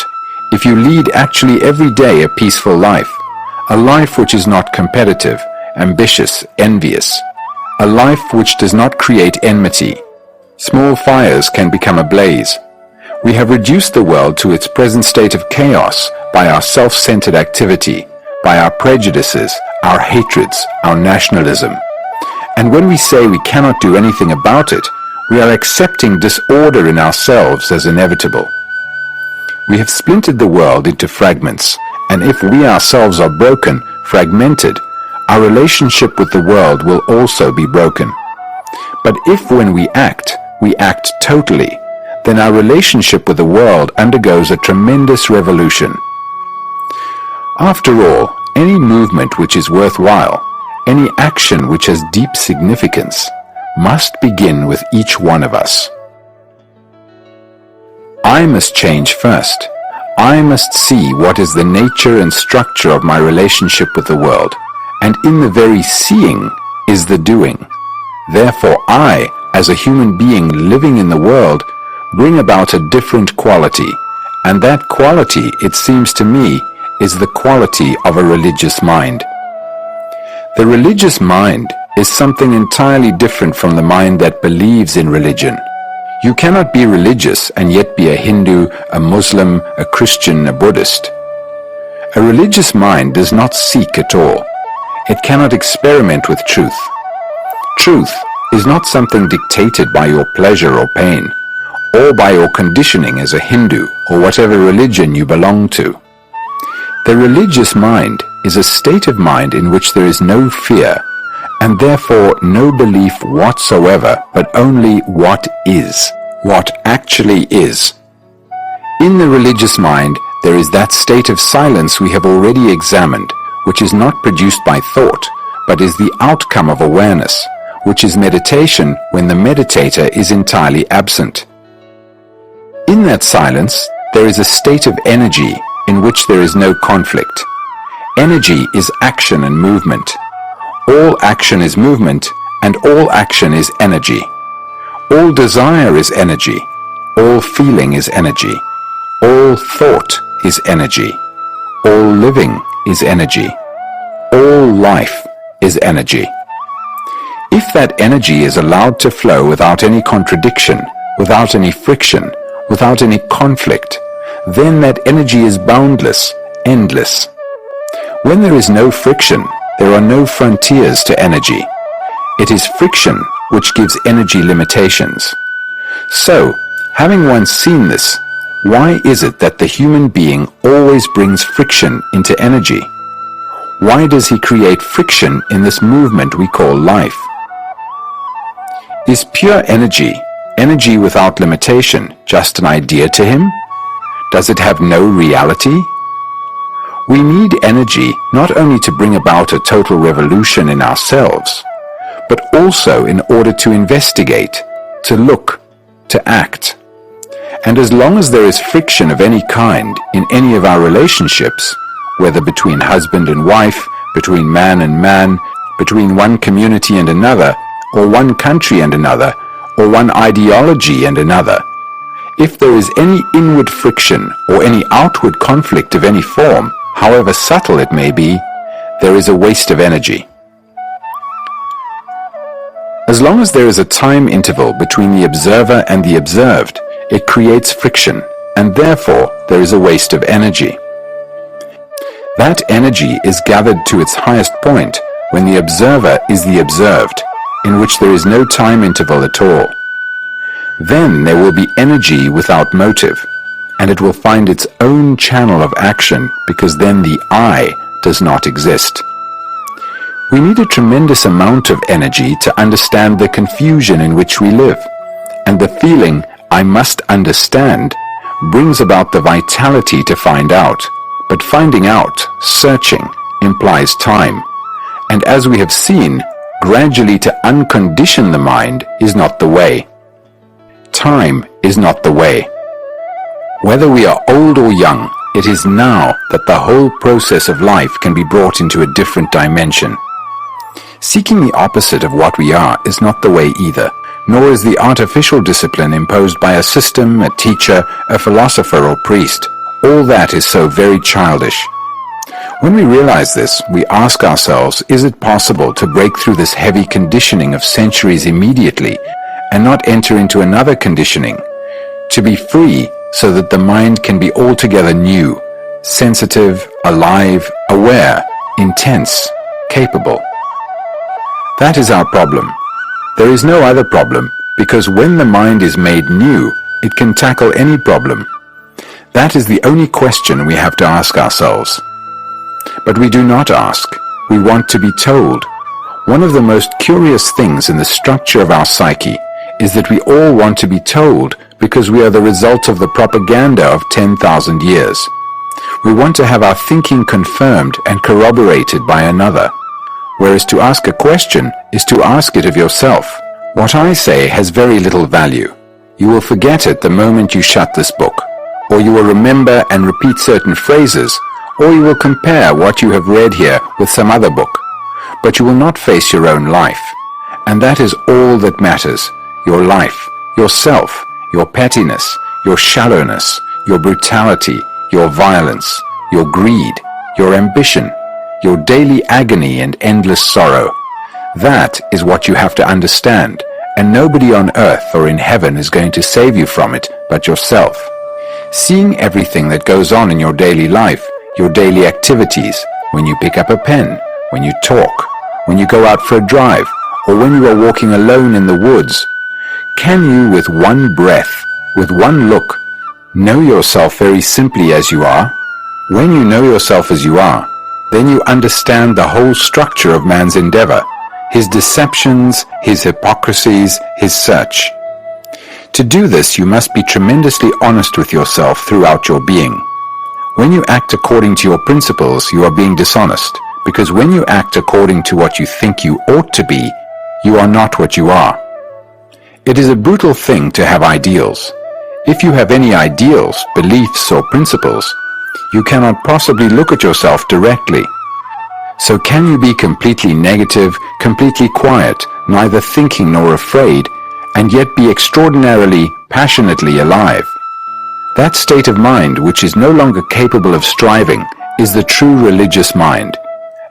if you lead actually every day a peaceful life, a life which is not competitive, ambitious, envious, a life which does not create enmity. Small fires can become a blaze. We have reduced the world to its present state of chaos by our self-centered activity, by our prejudices, our hatreds, our nationalism. And when we say we cannot do anything about it, we are accepting disorder in ourselves as inevitable. We have splintered the world into fragments, and if we ourselves are broken, fragmented, our relationship with the world will also be broken. But if when we act totally, then our relationship with the world undergoes a tremendous revolution. After all, any movement which is worthwhile, any action which has deep significance, must begin with each one of us. I must change first. I must see what is the nature and structure of my relationship with the world, and in the very seeing is the doing. Therefore I, as a human being living in the world, bring about a different quality, and that quality, it seems to me, is the quality of a religious mind. The religious mind is something entirely different from the mind that believes in religion. You cannot be religious and yet be a Hindu, a Muslim, a Christian, a Buddhist. A religious mind does not seek at all. It cannot experiment with truth. Truth is not something dictated by your pleasure or pain, or by your conditioning as a Hindu or whatever religion you belong to. The religious mind is a state of mind in which there is no fear, and therefore no belief whatsoever, but only what is, what actually is. In the religious mind, there is that state of silence we have already examined, which is not produced by thought, but is the outcome of awareness, which is meditation when the meditator is entirely absent. In that silence, there is a state of energy in which there is no conflict. Energy is action and movement. All action is movement, and all action is energy. All desire is energy. All feeling is energy. All thought is energy. All living is energy. All life is energy. If that energy is allowed to flow without any contradiction, without any friction, without any conflict, then that energy is boundless, endless. When there is no friction, there are no frontiers to energy. It is friction which gives energy limitations. So, having once seen this, why is it that the human being always brings friction into energy? Why does he create friction in this movement we call life? Is pure energy, Energy without limitation, just an idea to him? Does it have no reality? We need energy not only to bring about a total revolution in ourselves, but also in order to investigate, to look, to act. And as long as there is friction of any kind in any of our relationships, whether between husband and wife, between man and man, between one community and another, or one country and another, or one ideology and another, if there is any inward friction or any outward conflict of any form, however subtle it may be, there is a waste of energy. As long as there is a time interval between the observer and the observed, it creates friction, and therefore there is a waste of energy. That energy is gathered to its highest point when the observer is the observed, in which there is no time interval at all. Then there will be energy without motive, and it will find its own channel of action because then the I does not exist. We need a tremendous amount of energy to understand the confusion in which we live, and the feeling I must understand brings about the vitality to find out. But finding out, searching, implies time, and as we have seen, gradually to uncondition the mind is not the way. Time is not the way. Whether we are old or young, it is now that the whole process of life can be brought into a different dimension. Seeking the opposite of what we are is not the way either, nor is the artificial discipline imposed by a system, a teacher, a philosopher or priest. All that is so very childish. When we realize this, we ask ourselves, is it possible to break through this heavy conditioning of centuries immediately and not enter into another conditioning? To be free so that the mind can be altogether new, sensitive, alive, aware, intense, capable. That is our problem. There is no other problem, because when the mind is made new, it can tackle any problem. That is the only question we have to ask ourselves. But we do not ask. We want to be told. One of the most curious things in the structure of our psyche is that we all want to be told because we are the result of the propaganda of 10,000 years. We want to have our thinking confirmed and corroborated by another. Whereas to ask a question is to ask it of yourself. What I say has very little value. You will forget it the moment you shut this book, or you will remember and repeat certain phrases, or you will compare what you have read here with some other book, but you will not face your own life. And that is all that matters. Your life, yourself, your pettiness, your shallowness, your brutality, your violence, your greed, your ambition, your daily agony and endless sorrow. That is what you have to understand, and nobody on earth or in heaven is going to save you from it but yourself. Seeing everything that goes on in your daily life, your daily activities, when you pick up a pen, when you talk, when you go out for a drive, or when you are walking alone in the woods, can you with one breath, with one look, know yourself very simply as you are? When you know yourself as you are, then you understand the whole structure of man's endeavor, his deceptions, his hypocrisies, his search. To do this, you must be tremendously honest with yourself throughout your being. When you act according to your principles, you are being dishonest, because when you act according to what you think you ought to be, you are not what you are. It is a brutal thing to have ideals. If you have any ideals, beliefs, or principles, you cannot possibly look at yourself directly. So can you be completely negative, completely quiet, neither thinking nor afraid, and yet be extraordinarily, passionately alive? That state of mind which is no longer capable of striving is the true religious mind.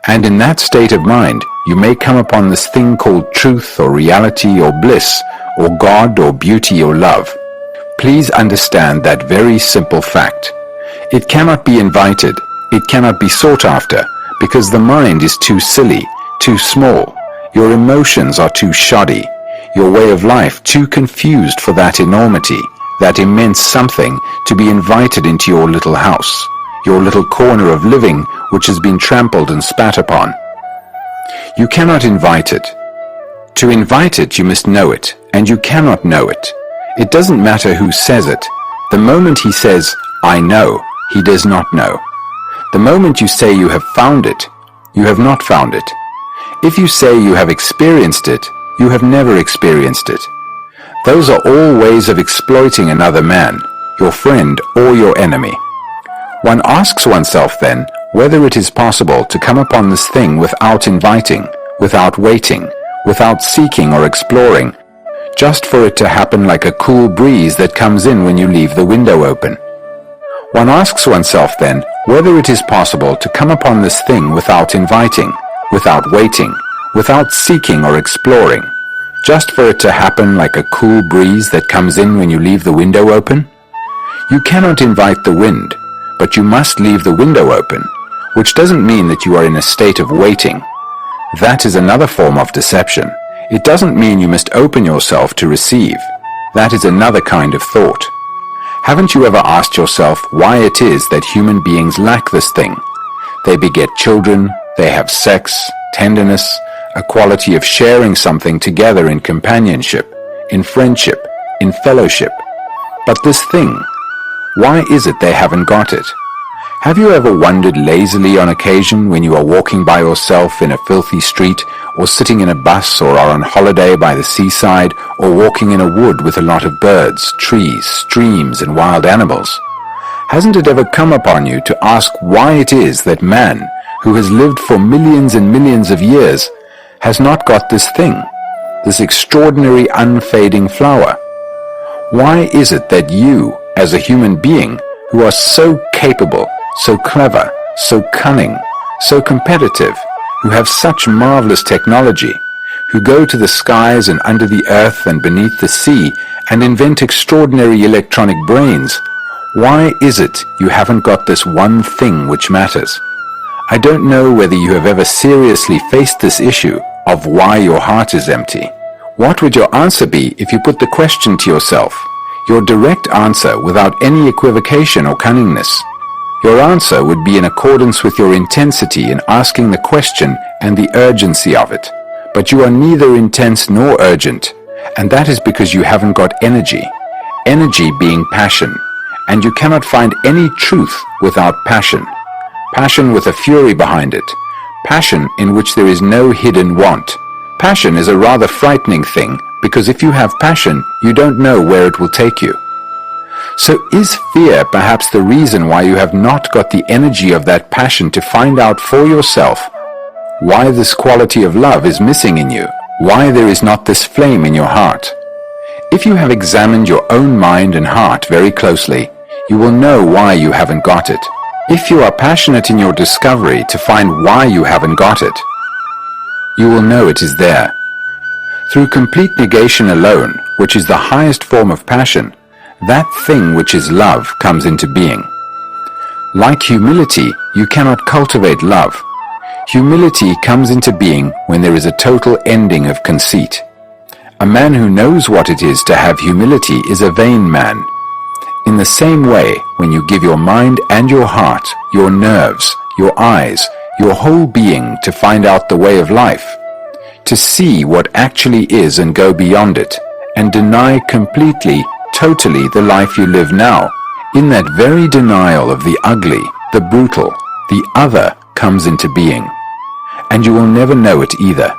And in that state of mind, you may come upon this thing called truth or reality or bliss or God or beauty or love. Please understand that very simple fact. It cannot be invited, it cannot be sought after, because the mind is too silly, too small, your emotions are too shoddy, your way of life too confused for that enormity, that immense something to be invited into your little house, your little corner of living which has been trampled and spat upon. You cannot invite it. To invite it, you must know it, and you cannot know it. It doesn't matter who says it. The moment he says, I know, he does not know. The moment you say you have found it, you have not found it. If you say you have experienced it, you have never experienced it. Those are all ways of exploiting another man, your friend or your enemy. One asks oneself then whether it is possible to come upon this thing without inviting, without waiting, without seeking or exploring, just for it to happen like a cool breeze that comes in when you leave the window open. One asks oneself then whether it is possible to come upon this thing without inviting, without waiting, without seeking or exploring, just for it to happen like a cool breeze that comes in when you leave the window open? You cannot invite the wind, but you must leave the window open, which doesn't mean that you are in a state of waiting. That is another form of deception. It doesn't mean you must open yourself to receive. That is another kind of thought. Haven't you ever asked yourself why it is that human beings lack this thing? They beget children, they have sex, tenderness, a quality of sharing something together in companionship, in friendship, in fellowship. But this thing, why is it they haven't got it? Have you ever wondered lazily on occasion when you are walking by yourself in a filthy street, or sitting in a bus, or are on holiday by the seaside, or walking in a wood with a lot of birds, trees, streams, and wild animals? Hasn't it ever come upon you to ask why it is that man, who has lived for millions and millions of years, has not got this thing, this extraordinary unfading flower? Why is it that you, as a human being, who are so capable, so clever, so cunning, so competitive, who have such marvelous technology, who go to the skies and under the earth and beneath the sea and invent extraordinary electronic brains, why is it you haven't got this one thing which matters? I don't know whether you have ever seriously faced this issue of why your heart is empty. What would your answer be if you put the question to yourself? Your direct answer without any equivocation or cunningness. Your answer would be in accordance with your intensity in asking the question and the urgency of it. But you are neither intense nor urgent, and that is because you haven't got energy. Energy being passion, and you cannot find any truth without passion. Passion with a fury behind it. Passion in which there is no hidden want. Passion is a rather frightening thing, because if you have passion, you don't know where it will take you. So is fear perhaps the reason why you have not got the energy of that passion to find out for yourself why this quality of love is missing in you, why there is not this flame in your heart? If you have examined your own mind and heart very closely, you will know why you haven't got it. If you are passionate in your discovery to find why you haven't got it, you will know it is there. Through complete negation alone, which is the highest form of passion, that thing which is love comes into being. Like humility, you cannot cultivate love. Humility comes into being when there is a total ending of conceit. A man who knows what it is to have humility is a vain man. In the same way, when you give your mind and your heart, your nerves, your eyes, your whole being to find out the way of life, to see what actually is and go beyond it, and deny completely, totally the life you live now, in that very denial of the ugly, the brutal, the other comes into being. And you will never know it either.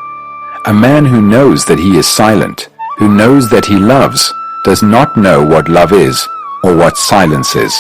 A man who knows that he is silent, who knows that he loves, does not know what love is or what silence is.